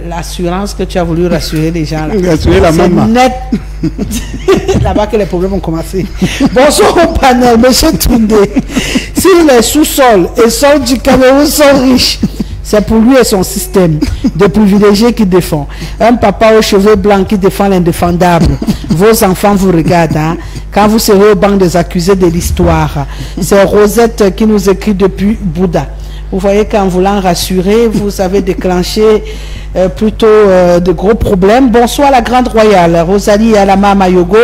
l'assurance que tu as voulu rassurer les gens là, c'est net. Là-bas que les problèmes ont commencé. Bonsoir au panel, monsieur Toundé. Si les sous-sols et sols du Cameroun sont riches, c'est pour lui et son système de privilégiés qui défend. Un papa aux cheveux blancs qui défend l'indéfendable. Vos enfants vous regardent, hein, quand vous serez au banc des accusés de l'histoire. C'est Rosette qui nous écrit depuis Bouddha. Vous voyez qu'en voulant rassurer, vous avez déclenché plutôt de gros problèmes. Bonsoir la Grande Royale, Rosalie Alama Mayogo.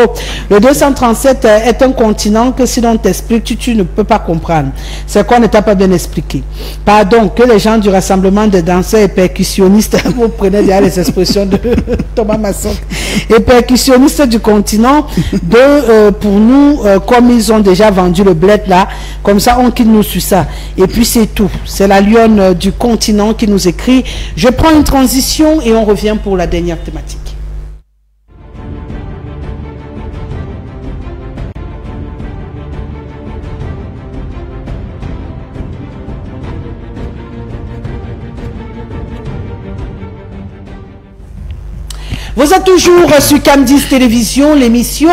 Le 237 est un continent que si l'on t'explique, tu ne peux pas comprendre. C'est qu'on ne t'a pas bien expliqué. Pardon, que les gens du rassemblement des danseurs et percussionnistes, vous prenez déjà les expressions de Thomas Masson, et percussionnistes du continent, pour nous, comme ils ont déjà vendu le bled là, comme ça on quitte nous sur ça. Et puis c'est tout. C'est la lionne du continent qui nous écrit. Je prends une transition et on revient pour la dernière thématique. Vous êtes toujours sur Cam10 Télévision, l'émission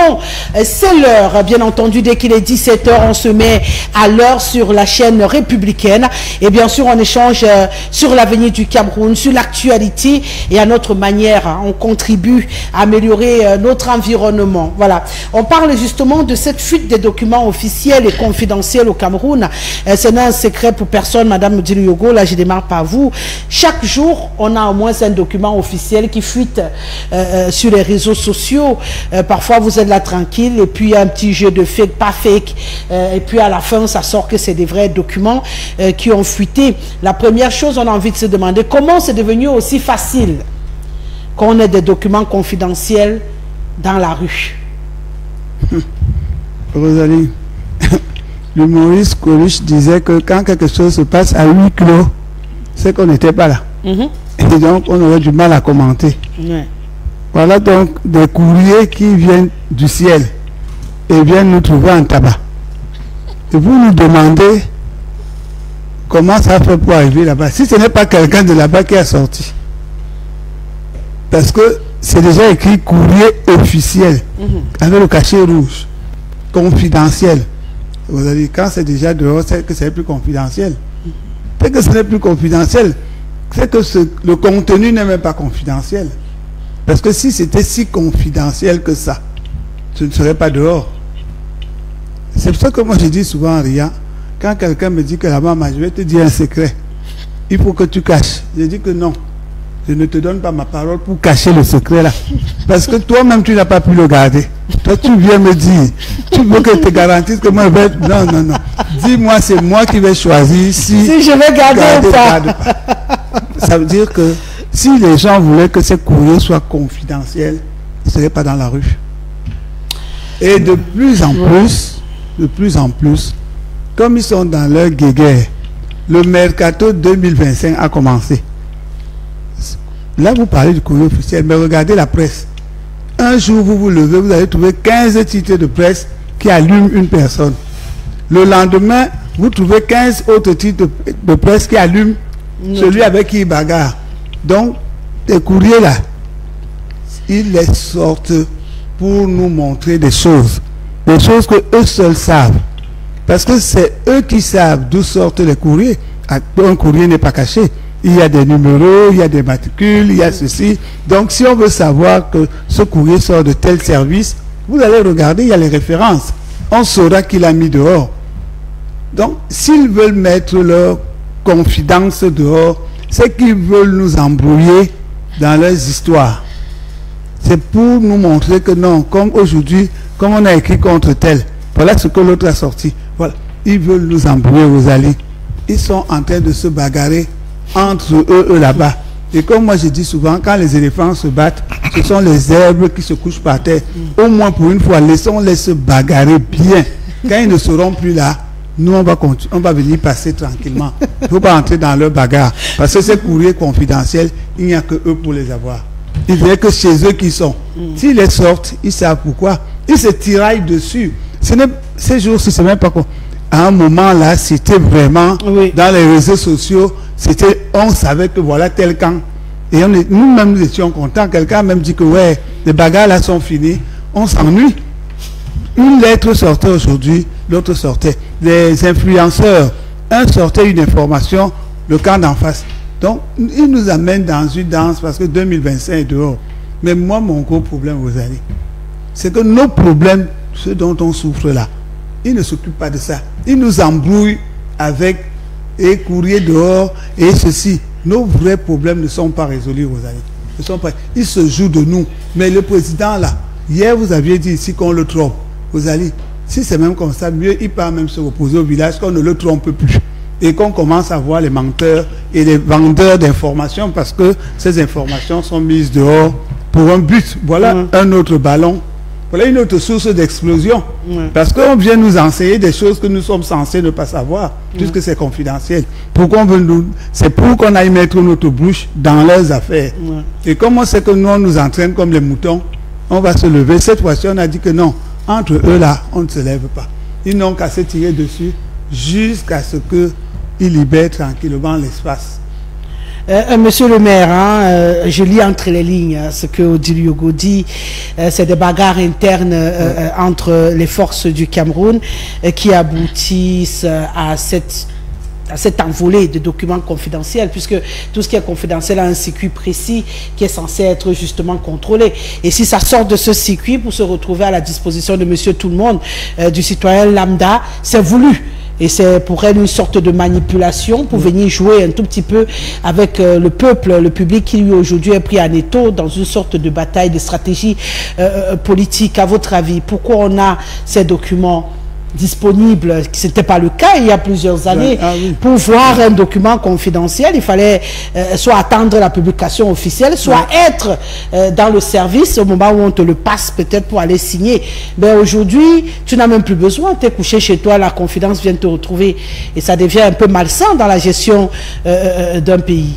c'est l'heure, bien entendu, dès qu'il est 17h, on se met à l'heure sur la chaîne républicaine et bien sûr on échange sur l'avenir du Cameroun, sur l'actualité et à notre manière, hein, on contribue à améliorer notre environnement. Voilà, on parle justement de cette fuite des documents officiels et confidentiels au Cameroun. Ce n'est un secret pour personne, Madame Odile Yogo, là je démarre par vous. Chaque jour, on a au moins un document officiel qui fuite sur les réseaux sociaux. Parfois vous êtes là tranquille et puis un petit jeu de fake, pas fake, et puis à la fin ça sort que c'est des vrais documents qui ont fuité. La première chose, on a envie de se demander comment c'est devenu aussi facile qu'on ait des documents confidentiels dans la rue. Rosalie, l'humoriste Coluche disait que quand quelque chose se passe à huis clos, c'est qu'on n'était pas là. Et donc on aurait du mal à commenter. Voilà donc des courriers qui viennent du ciel et viennent nous trouver en tabac. Et vous nous demandez comment ça fait pour arriver là-bas. Si ce n'est pas quelqu'un de là-bas qui a sorti. Parce que c'est déjà écrit courrier officiel avec le cachet rouge, confidentiel. Vous avez dit, quand c'est déjà dehors, c'est que c'est plus confidentiel. Dès que ce n'est plus confidentiel, c'est que le contenu n'est même pas confidentiel. Parce que si c'était si confidentiel que ça, ce ne serait pas dehors. C'est pour ça que moi je dis souvent à Ria, quand quelqu'un me dit que la maman, je vais te dire un secret, il faut que tu caches. Je dis que non, je ne te donne pas ma parole pour cacher le secret là. Parce que toi-même tu n'as pas pu le garder. Toi tu viens me dire, tu veux que je te garantisse que moi je vais... Non, non, non. Dis-moi, c'est moi qui vais choisir si je vais garder ou pas. Ça veut dire que si les gens voulaient que ces courriers soient confidentiels, ils ne seraient pas dans la rue. Et de plus en plus, comme ils sont dans leur guéguerre, le mercato 2025 a commencé. Là, vous parlez du courrier officiel, mais regardez la presse. Un jour, vous vous levez, vous allez trouver 15 titres de presse qui allument une personne. Le lendemain, vous trouvez 15 autres titres de presse qui allument celui avec qui il bagarre. Donc, les courriers là, ils les sortent pour nous montrer des choses que eux seuls savent. Parce que c'est eux qui savent d'où sortent les courriers. Un courrier n'est pas caché. Il y a des numéros, il y a des matricules, il y a ceci. Donc, si on veut savoir que ce courrier sort de tel service, vous allez regarder, il y a les références. On saura qui l'a mis dehors. Donc, s'ils veulent mettre leur confidence dehors, c'est qu'ils veulent nous embrouiller dans leurs histoires. C'est pour nous montrer que non, comme aujourd'hui, comme on a écrit contre tel, voilà ce que l'autre a sorti. Voilà. Ils veulent nous embrouiller, Rosalie. Ils sont en train de se bagarrer entre eux là-bas. Et comme moi je dis souvent, quand les éléphants se battent, ce sont les herbes qui se couchent par terre. Au moins pour une fois, laissons-les se bagarrer bien. Quand ils ne seront plus là, nous on va venir passer tranquillement. Il ne faut pas entrer dans leur bagarre. Parce que ces courriers confidentiels, il n'y a que eux pour les avoir. Il n'y a que chez eux qui sont. S'ils les sortent, ils savent pourquoi. Ils se tiraillent dessus. Ces jours-ci, c'est même pas quoi. À un moment là, c'était vraiment dans les réseaux sociaux, on savait que voilà tel camp. Et nous-mêmes, nous étions contents. Quelqu'un a même dit que ouais, les bagarres là sont finis. On s'ennuie. Une lettre sortait aujourd'hui, l'autre sortait. Les influenceurs, un sortait une information, le camp d'en face. Donc, ils nous amènent dans une danse parce que 2025 est dehors. Mais moi, mon gros problème, Rosalie, c'est que nos problèmes, ceux dont on souffre là, ils ne s'occupent pas de ça. Ils nous embrouillent avec et courrier dehors et ceci. nos vrais problèmes ne sont pas résolus, Rosalie. Ils se jouent de nous. Mais le président, là, hier, vous aviez dit ici qu'on le trompe. Rosalie, si c'est même comme ça, mieux, il peut même se reposer au village, qu'on ne le trompe plus. Et qu'on commence à voir les menteurs et les vendeurs d'informations, parce que ces informations sont mises dehors pour un but. Voilà un autre ballon. Voilà une autre source d'explosion. Parce qu'on vient nous enseigner des choses que nous sommes censés ne pas savoir, puisque c'est confidentiel. Pourquoi on veut nous... C'est pour qu'on aille mettre notre bouche dans leurs affaires. Et comme on sait que nous, on nous entraîne comme les moutons, on va se lever. Cette fois-ci, on a dit que non, entre eux là, on ne se lève pas. Ils n'ont qu'à se tirer dessus jusqu'à ce qu'ils libèrent tranquillement l'espace. Monsieur le maire, je lis entre les lignes ce que Odile Yogo dit, c'est des bagarres internes entre les forces du Cameroun qui aboutissent à cette envolée de documents confidentiels, puisque tout ce qui est confidentiel a un circuit précis qui est censé être justement contrôlé. Et si ça sort de ce circuit pour se retrouver à la disposition de monsieur tout le monde, du citoyen lambda, c'est voulu. Et c'est pour elle une sorte de manipulation pour venir jouer un tout petit peu avec le peuple, le public qui lui aujourd'hui est pris en étau dans une sorte de bataille, de stratégie politique. À votre avis, pourquoi on a ces documents disponibles? Ce n'était pas le cas il y a plusieurs années. Pour voir un document confidentiel, il fallait soit attendre la publication officielle, soit être dans le service au moment où on te le passe peut-être pour aller signer. Mais aujourd'hui, tu n'as même plus besoin, tu es couché chez toi, la confidence vient te retrouver et ça devient un peu malsain dans la gestion d'un pays.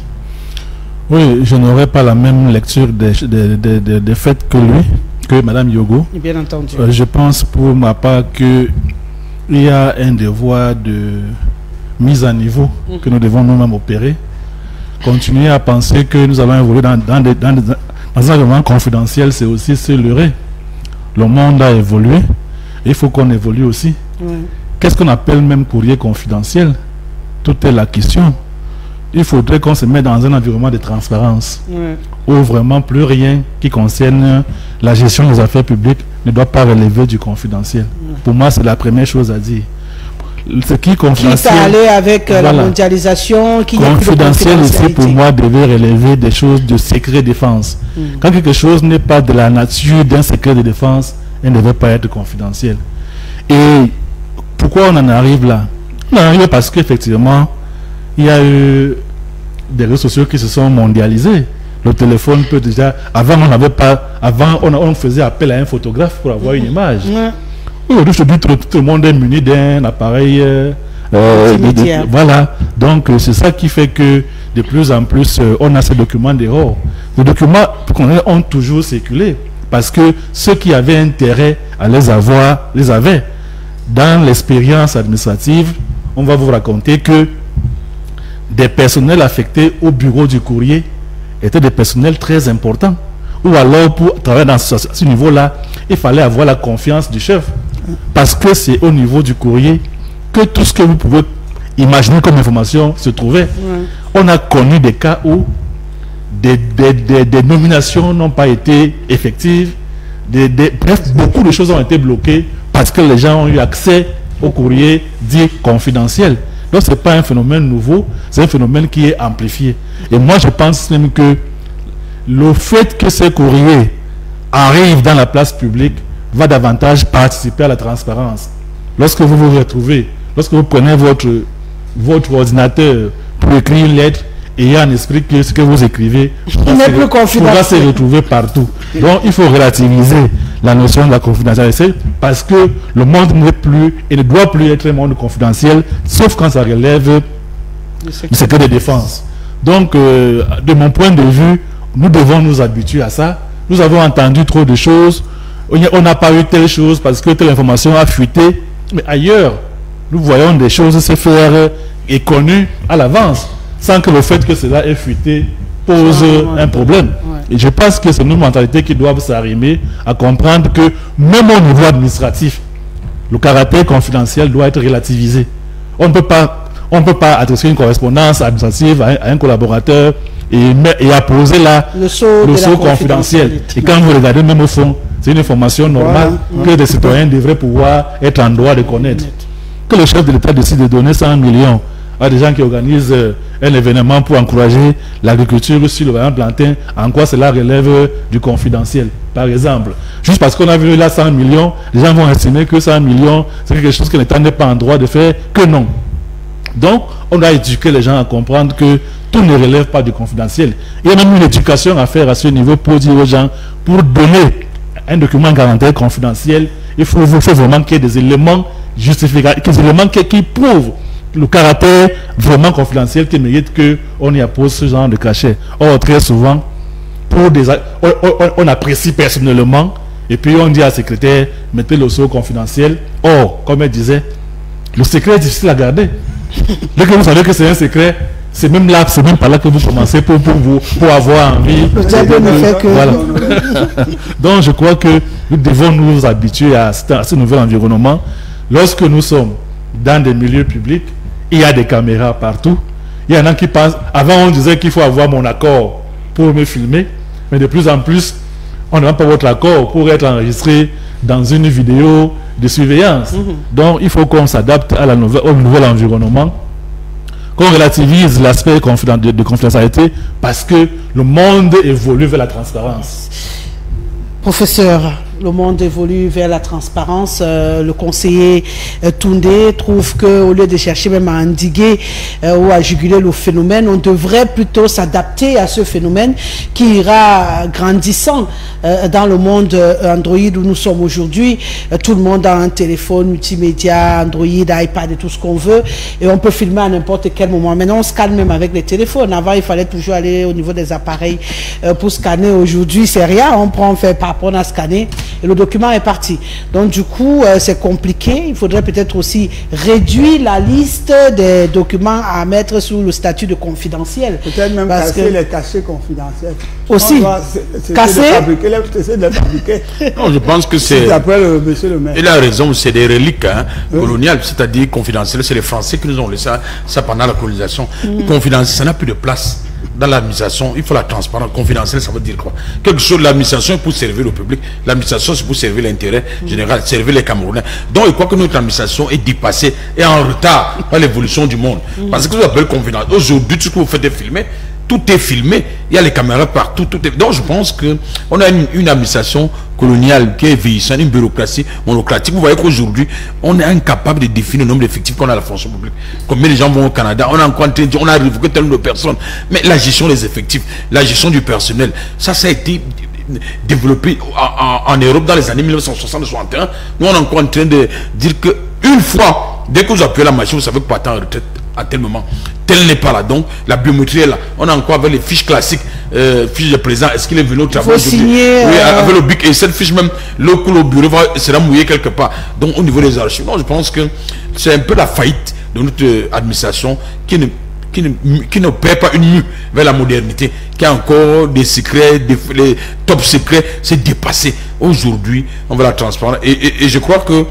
Oui, je n'aurais pas la même lecture des faits que lui, que Mme Yogo. Bien entendu. Je pense pour ma part que il y a un devoir de mise à niveau que nous devons nous-mêmes opérer. Continuer à penser que nous allons évoluer dans un environnement confidentiel, c'est aussi se leurrer. Le monde a évolué, et il faut qu'on évolue aussi. Qu'est-ce qu'on appelle même courrier confidentiel? Tout est la question. Il faudrait qu'on se mette dans un environnement de transparence où vraiment plus rien qui concerne la gestion des affaires publiques ne doit pas relever du confidentiel. Pour moi, c'est la première chose à dire. Ce qui est confidentiel, quitte à aller avec la mondialisation, qui confidentiel ici pour moi devait relever des choses de secret défense. Quand quelque chose n'est pas de la nature d'un secret de défense, elle ne devait pas être confidentiel. Et pourquoi on en arrive là? On en arrive parce qu'effectivement, il y a eu des réseaux sociaux qui se sont mondialisés. Le téléphone peut déjà... Avant, on n'avait pas... Avant, on faisait appel à un photographe pour avoir une image. Aujourd'hui, je te dis, tout le monde est muni d'un appareil... voilà. Donc, c'est ça qui fait que de plus en plus, on a ces documents dehors. Les documents ont toujours circulé parce que ceux qui avaient intérêt à les avoir, les avaient. Dans l'expérience administrative, on va vous raconter que des personnels affectés au bureau du courrier étaient des personnels très importants. Ou alors, pour travailler dans ce niveau-là, il fallait avoir la confiance du chef. Parce que c'est au niveau du courrier que tout ce que vous pouvez imaginer comme information se trouvait. On a connu des cas où des nominations n'ont pas été effectives. Bref, beaucoup de choses ont été bloquées parce que les gens ont eu accès au courrier dit confidentiel. Donc, ce n'est pas un phénomène nouveau, c'est un phénomène qui est amplifié. Et moi, je pense même que le fait que ces courriers arrivent dans la place publique va davantage participer à la transparence. Lorsque vous vous retrouvez, lorsque vous prenez votre ordinateur pour écrire une lettre, ayez en esprit que ce que vous écrivez pourra se retrouver partout. Donc, il faut relativiser la notion de la confidentialité parce que le monde n'est plus et ne doit plus être un monde confidentiel, sauf quand ça relève du secret de défense. Donc, de mon point de vue, nous devons nous habituer à ça. Nous avons entendu trop de choses. On n'a pas eu telle chose parce que telle information a fuité. Mais ailleurs, nous voyons des choses se faire et connues à l'avance, sans que le fait que cela ait fuité pose un problème. Et je pense que c'est nos mentalités qui doivent s'arrimer à comprendre que même au niveau administratif, le caractère confidentiel doit être relativisé. On ne peut pas adresser une correspondance administrative à un collaborateur et apposer là le sceau confidentiel. Et quand vous regardez même au fond, c'est une information normale que les citoyens devraient pouvoir être en droit de connaître. Que le chef de l'État décide de donner 100 millions à des gens qui organisent un événement pour encourager l'agriculture sur le variant plantain, en quoi cela relève du confidentiel, par exemple. Juste parce qu'on a vu là 100 millions, les gens vont estimer que 100 millions, c'est quelque chose que l'État n'est pas en droit de faire, que non. Donc, on doit éduquer les gens à comprendre que tout ne relève pas du confidentiel. Il y a même une éducation à faire à ce niveau pour dire aux gens, pour donner un document garanti confidentiel, il faut vraiment qu'il y ait des éléments justificatifs, des éléments qui prouvent le caractère vraiment confidentiel qui mérite qu'on y appose ce genre de cachet. Or, très souvent, on apprécie personnellement et puis on dit à la secrétaire, mettez le sceau confidentiel. Or, comme elle disait, le secret est difficile à garder. Dès que vous savez que c'est un secret, c'est même par là que vous commencez pour avoir envie. Voilà. Donc je crois que nous devons nous habituer à ce nouvel environnement. Lorsque nous sommes dans des milieux publics, il y a des caméras partout. Il y en a qui pensent, avant on disait qu'il faut avoir mon accord pour me filmer, mais de plus en plus, on n'a pas votre accord pour être enregistré dans une vidéo de surveillance. Donc il faut qu'on s'adapte au nouvel environnement, qu'on relativise l'aspect de confidentialité parce que le monde évolue vers la transparence. Professeur, le monde évolue vers la transparence. Le conseiller Toundé trouve qu'au lieu de chercher même à endiguer ou à juguler le phénomène, on devrait plutôt s'adapter à ce phénomène qui ira grandissant dans le monde Android où nous sommes aujourd'hui. Tout le monde a un téléphone multimédia, Android, iPad et tout ce qu'on veut. Et on peut filmer à n'importe quel moment. Maintenant, on scanne même avec les téléphones. Avant, il fallait toujours aller au niveau des appareils pour scanner. Aujourd'hui, c'est rien. On fait par rapport à scanner. Et le document est parti. Donc du coup, c'est compliqué. Il faudrait peut-être aussi réduire la liste des documents à mettre sous le statut de confidentiel. Peut-être même casser les cachets confidentiels. Aussi. Casser. De les fabriquer. Non, je pense que c'est... D'après monsieur le maire. Il a raison, c'est des reliques coloniales, c'est-à-dire confidentielles. C'est les Français qui nous ont laissé ça pendant la colonisation. Confidentiel, ça n'a plus de place. Dans l'administration, il faut la transparence. Confidentielle, ça veut dire quoi? Quelque chose, l'administration est pour servir le public. L'administration, c'est pour servir l'intérêt général, servir les Camerounais. Donc, je crois que notre administration est dépassée et en retard par l'évolution du monde. Parce que vous appelez confidentiel. Aujourd'hui, tout ce que vous faites est filmé. Tout est filmé. Il y a les caméras partout. Tout est... Donc, je pense qu'on a une administration coloniale qui est vieillissante, une bureaucratie monocratique. Vous voyez qu'aujourd'hui, on est incapable de définir le nombre d'effectifs qu'on a à la fonction publique. Combien de gens vont au Canada? On a encore en train de dire, on a révoqué tel nombre de personnes. Mais la gestion des effectifs, la gestion du personnel, ça a été développé en Europe dans les années 1960-61. Nous, on est encore en train de dire que une fois, dès que vous appuyez la machine, vous savez que vous partez en retraite à tel moment. Tel n'est pas là. Donc, la biométrie est là. On a encore avec les fiches classiques, fiches de présent. Est-ce qu'il est venu au travail? Il faut signer. Oui, avec le bic. Et cette fiche même, le bureau sera mouillé quelque part. Donc, au niveau des archives, non, je pense que c'est un peu la faillite de notre administration qui ne perd pas une mue vers la modernité, qui a encore des secrets, les top secrets, c'est dépassé. Aujourd'hui, on va la transparence. Et je crois que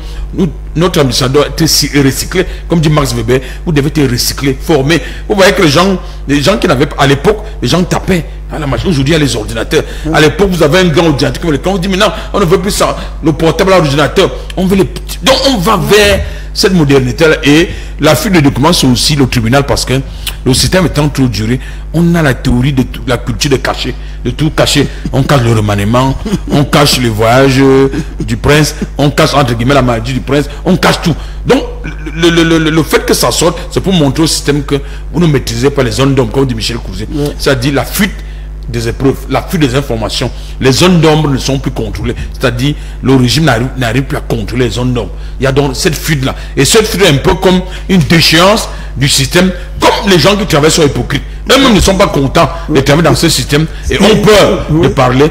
notre administration doit être recyclée. Comme dit Max Weber, vous devez être recyclé, formé. Vous voyez que les gens qui n'avaient pas, à l'époque, les gens tapaient à la machine. Aujourd'hui, il y a les ordinateurs. À l'époque, vous avez un grand ordinateur. Quand on dit maintenant, on ne veut plus ça, le portable à l'ordinateur. On veut les petits. Donc, on va vers cette modernité-là. Et la fuite de documents, c'est aussi le tribunal parce que le système étant trop duré, on a la théorie de la culture de cacher, de tout cacher. On cache le remaniement, on cache le voyage du prince, on cache entre guillemets la maladie du prince, on cache tout. Donc, le fait que ça sorte, c'est pour montrer au système que vous ne maîtrisez pas les zones d'ombre, comme dit Michel Couzet. C'est-à-dire la fuite des épreuves, la fuite des informations. Les zones d'ombre ne sont plus contrôlées. C'est-à-dire, le régime n'arrive plus à contrôler les zones d'ombre. Il y a donc cette fuite-là. Et cette fuite est un peu comme une déchéance du système, comme les gens qui travaillent sont hypocrites. Eux-mêmes ne sont pas contents de travailler dans ce système et ont peur de parler.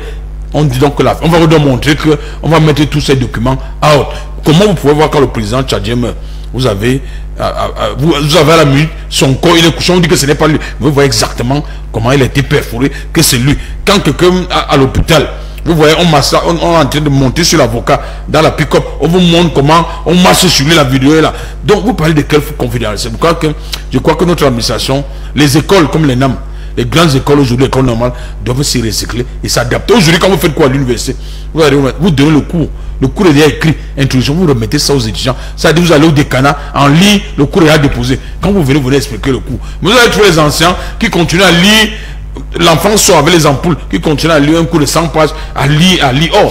On dit donc que là, on va vous montrer qu'on va mettre tous ces documents out. Comment vous pouvez voir quand le président tchadien meurt? Vous avez à la minute son corps, il est couché, on dit que ce n'est pas lui. Vous voyez exactement comment il a été perforé, que c'est lui. Quand quelqu'un à l'hôpital, vous voyez, on est en train de monter sur l'avocat dans la pick-up, on vous montre comment on marche sur lui, la vidéo est là. Donc vous parlez de quelle confidentialité? Je crois que notre administration, les écoles comme les NAM, Les grandes écoles aujourd'hui, l'école normale, doivent se recycler et s'adapter. Aujourd'hui, quand vous faites quoi à l'université, vous donnez le cours est déjà écrit, introduction, vous remettez ça aux étudiants. Ça dit, vous allez au décanat, en ligne, le cours est déjà déposé. Quand vous venez expliquer le cours. Vous allez trouver les anciens qui continuent à lire, l'enfant sort avec les ampoules, qui continuent à lire un cours de 100 pages, à lire. Oh,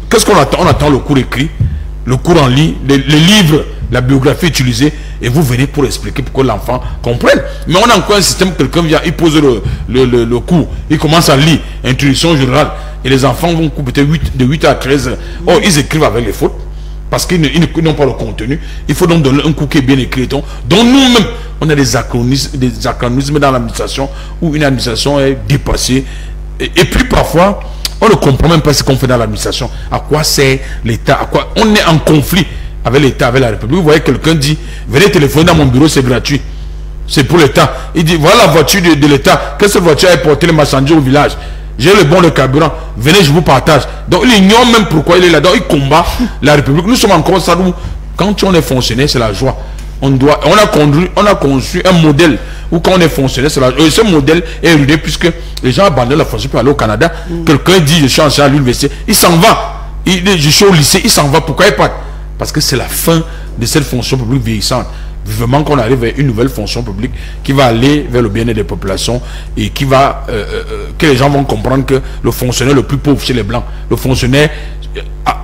qu'est-ce qu'on attend? On attend le cours écrit, le cours en ligne, les livres, la biographie utilisée, et vous venez pour expliquer pour que l'enfant comprenne. Mais on a encore un système, quelqu'un vient, il pose le cours, il commence à lire, introduction générale, et les enfants vont couper de 8 à 13 heures. Oh, ils écrivent avec les fautes, parce qu'ils n'ont pas le contenu. Il faut donc donner un cours qui est bien écrit. Donc nous-mêmes, on a des anachronismes dans l'administration, où une administration est dépassée, et puis parfois, on ne comprend même pas ce qu'on fait dans l'administration. À quoi sert l'État? À quoi on est en conflit avec l'État, avec la République. Vous voyez, quelqu'un dit, venez téléphoner dans mon bureau, c'est gratuit. C'est pour l'État. Il dit, voilà la voiture de l'État. Qu'est-ce que cette voiture a porté les marchandises au village? J'ai le bon, le carburant. Venez, je vous partage. Donc, il ignore même pourquoi il est là. Donc, il combat la République. Nous sommes encore ça. Nous, quand on est fonctionnaire, c'est la joie. On a conçu un modèle où quand on est fonctionnaire, c'est la joie. Et ce modèle est ruiné puisque les gens abandonnent la fonction pour aller au Canada. Quelqu'un dit, je suis en charge à l'université. Il s'en va. Je suis au lycée, il s'en va. Pourquoi il part? Parce que c'est la fin de cette fonction publique vieillissante. Vivement qu'on arrive vers une nouvelle fonction publique qui va aller vers le bien-être des populations et qui va que les gens vont comprendre que le fonctionnaire le plus pauvre chez les Blancs, le fonctionnaire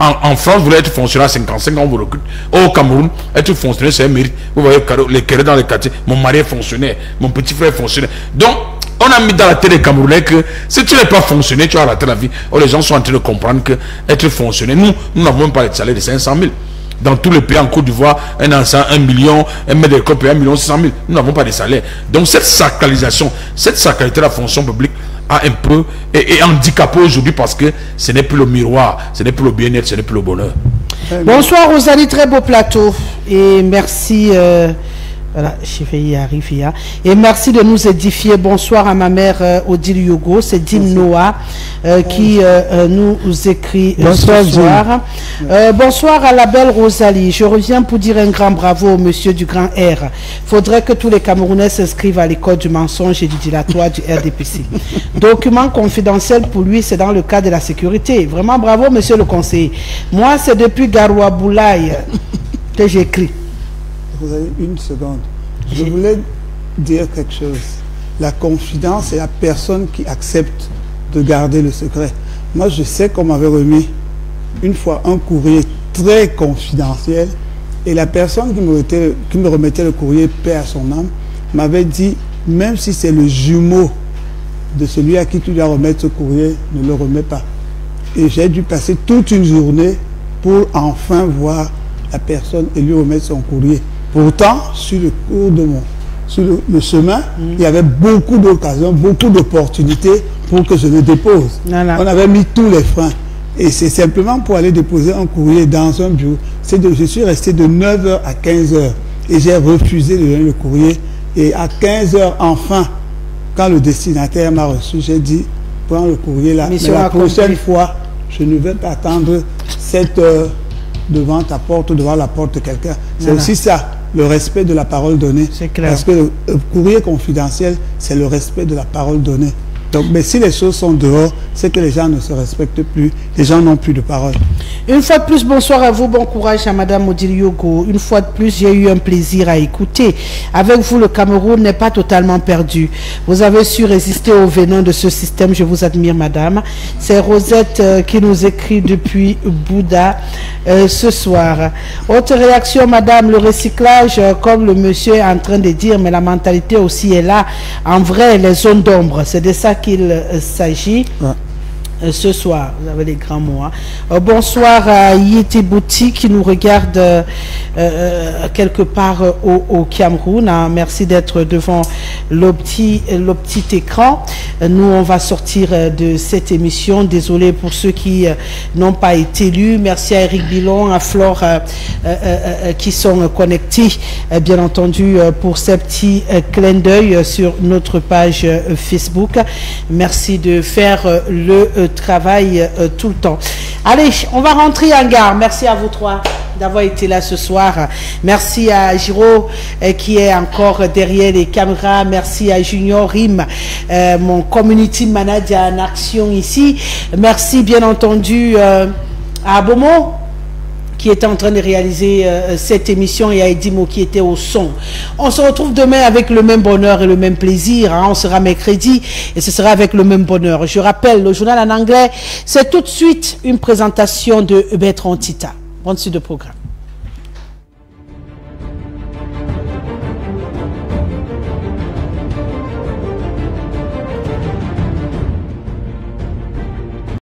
en France, vous voulez être fonctionnaire à 55 ans, on vous recrute. Au Cameroun, être fonctionnaire, c'est un mérite. Vous voyez les querelles dans les quartiers. Mon mari est fonctionnaire, mon petit frère est fonctionnaire. Donc, on a mis dans la tête des Camerounais que si tu n'es pas fonctionnaire, tu vas rater la vie. Oh, les gens sont en train de comprendre que être fonctionnaire, nous n'avons même pas de salaire de 500 000. Dans tous les pays, en Côte d'Ivoire, un enseignant 1 million, un maître d'école paye 1 600 000. Nous n'avons pas de salaire. Donc cette sacralisation, cette sacralité de la fonction publique a un peu est handicapé aujourd'hui parce que ce n'est plus le miroir, ce n'est plus le bien-être, ce n'est plus le bonheur. Bonsoir Rosalie, très beau plateau et merci. Voilà, y arrive. Et merci de nous édifier. Bonsoir à ma mère Odile Yogo, c'est Dine Noah qui nous écrit bonsoir, ce soir. Bonsoir à la belle Rosalie. Je reviens pour dire un grand bravo au monsieur du grand R. Faudrait que tous les Camerounais s'inscrivent à l'école du mensonge et du dilatoire du RDPC. Document confidentiel pour lui, c'est dans le cadre de la sécurité. Vraiment bravo monsieur le conseiller. Moi, c'est depuis Garoua Boulaye que j'écris. Vous avez une seconde. Je voulais dire quelque chose. La confidence, c'est la personne qui accepte de garder le secret. Moi, je sais qu'on m'avait remis une fois un courrier très confidentiel et la personne qui me remettait le courrier, paix à son âme, m'avait dit, même si c'est le jumeau de celui à qui tu dois remettre ce courrier, ne le remets pas. Et j'ai dû passer toute une journée pour enfin voir la personne et lui remettre son courrier. Pourtant, sur le cours de sur le chemin, il y avait beaucoup d'occasions, beaucoup d'opportunités pour que je le dépose. Voilà. On avait mis tous les freins. Et c'est simplement pour aller déposer un courrier dans un bureau. Je suis resté de 9h à 15h. Et j'ai refusé de donner le courrier. Et à 15h, enfin, quand le destinataire m'a reçu, j'ai dit, prends le courrier là. Mais la prochaine fois, je ne vais pas attendre 7 heures devant ta porte ou devant la porte de quelqu'un. C'est aussi ça, le respect de la parole donnée. C'est clair. Parce que le courrier confidentiel, c'est le respect de la parole donnée. Donc, mais si les choses sont dehors, c'est que les gens ne se respectent plus, les gens n'ont plus de parole. Une fois de plus, bonsoir à vous, bon courage à Madame Odile Yogo. Une fois de plus, j'ai eu un plaisir à écouter. Avec vous, le Cameroun n'est pas totalement perdu. Vous avez su résister au venin de ce système. Je vous admire, Madame. C'est Rosette qui nous écrit depuis Bouddha ce soir. Autre réaction, Madame, le recyclage, comme le monsieur est en train de dire, mais la mentalité aussi est là. En vrai, les zones d'ombre, c'est de ça qu'il s'agit. Ouais. Ce soir, vous avez les grands mots. Hein. Bonsoir à Yeti Bouti qui nous regarde quelque part au Cameroun. Hein. Merci d'être devant le petit écran. Nous, on va sortir de cette émission. Désolé pour ceux qui n'ont pas été lus. Merci à Eric Bilon, à Flore qui sont connectés, bien entendu, pour ces petits clins d'œil sur notre page Facebook. Merci de faire le travail tout le temps. Allez, on va rentrer en gare. Merci à vous trois. d'avoir été là ce soir. Merci à Giro qui est encore derrière les caméras. Merci à Junior Rim, mon community manager en action ici. Merci bien entendu à Abomo qui était en train de réaliser cette émission, et à Edimo qui était au son. On se retrouve demain avec le même bonheur et le même plaisir. Hein. On sera mercredi et ce sera avec le même bonheur. Je rappelle, le journal en anglais, c'est tout de suite une présentation de Bertrand Tita. Bonne suite de programme.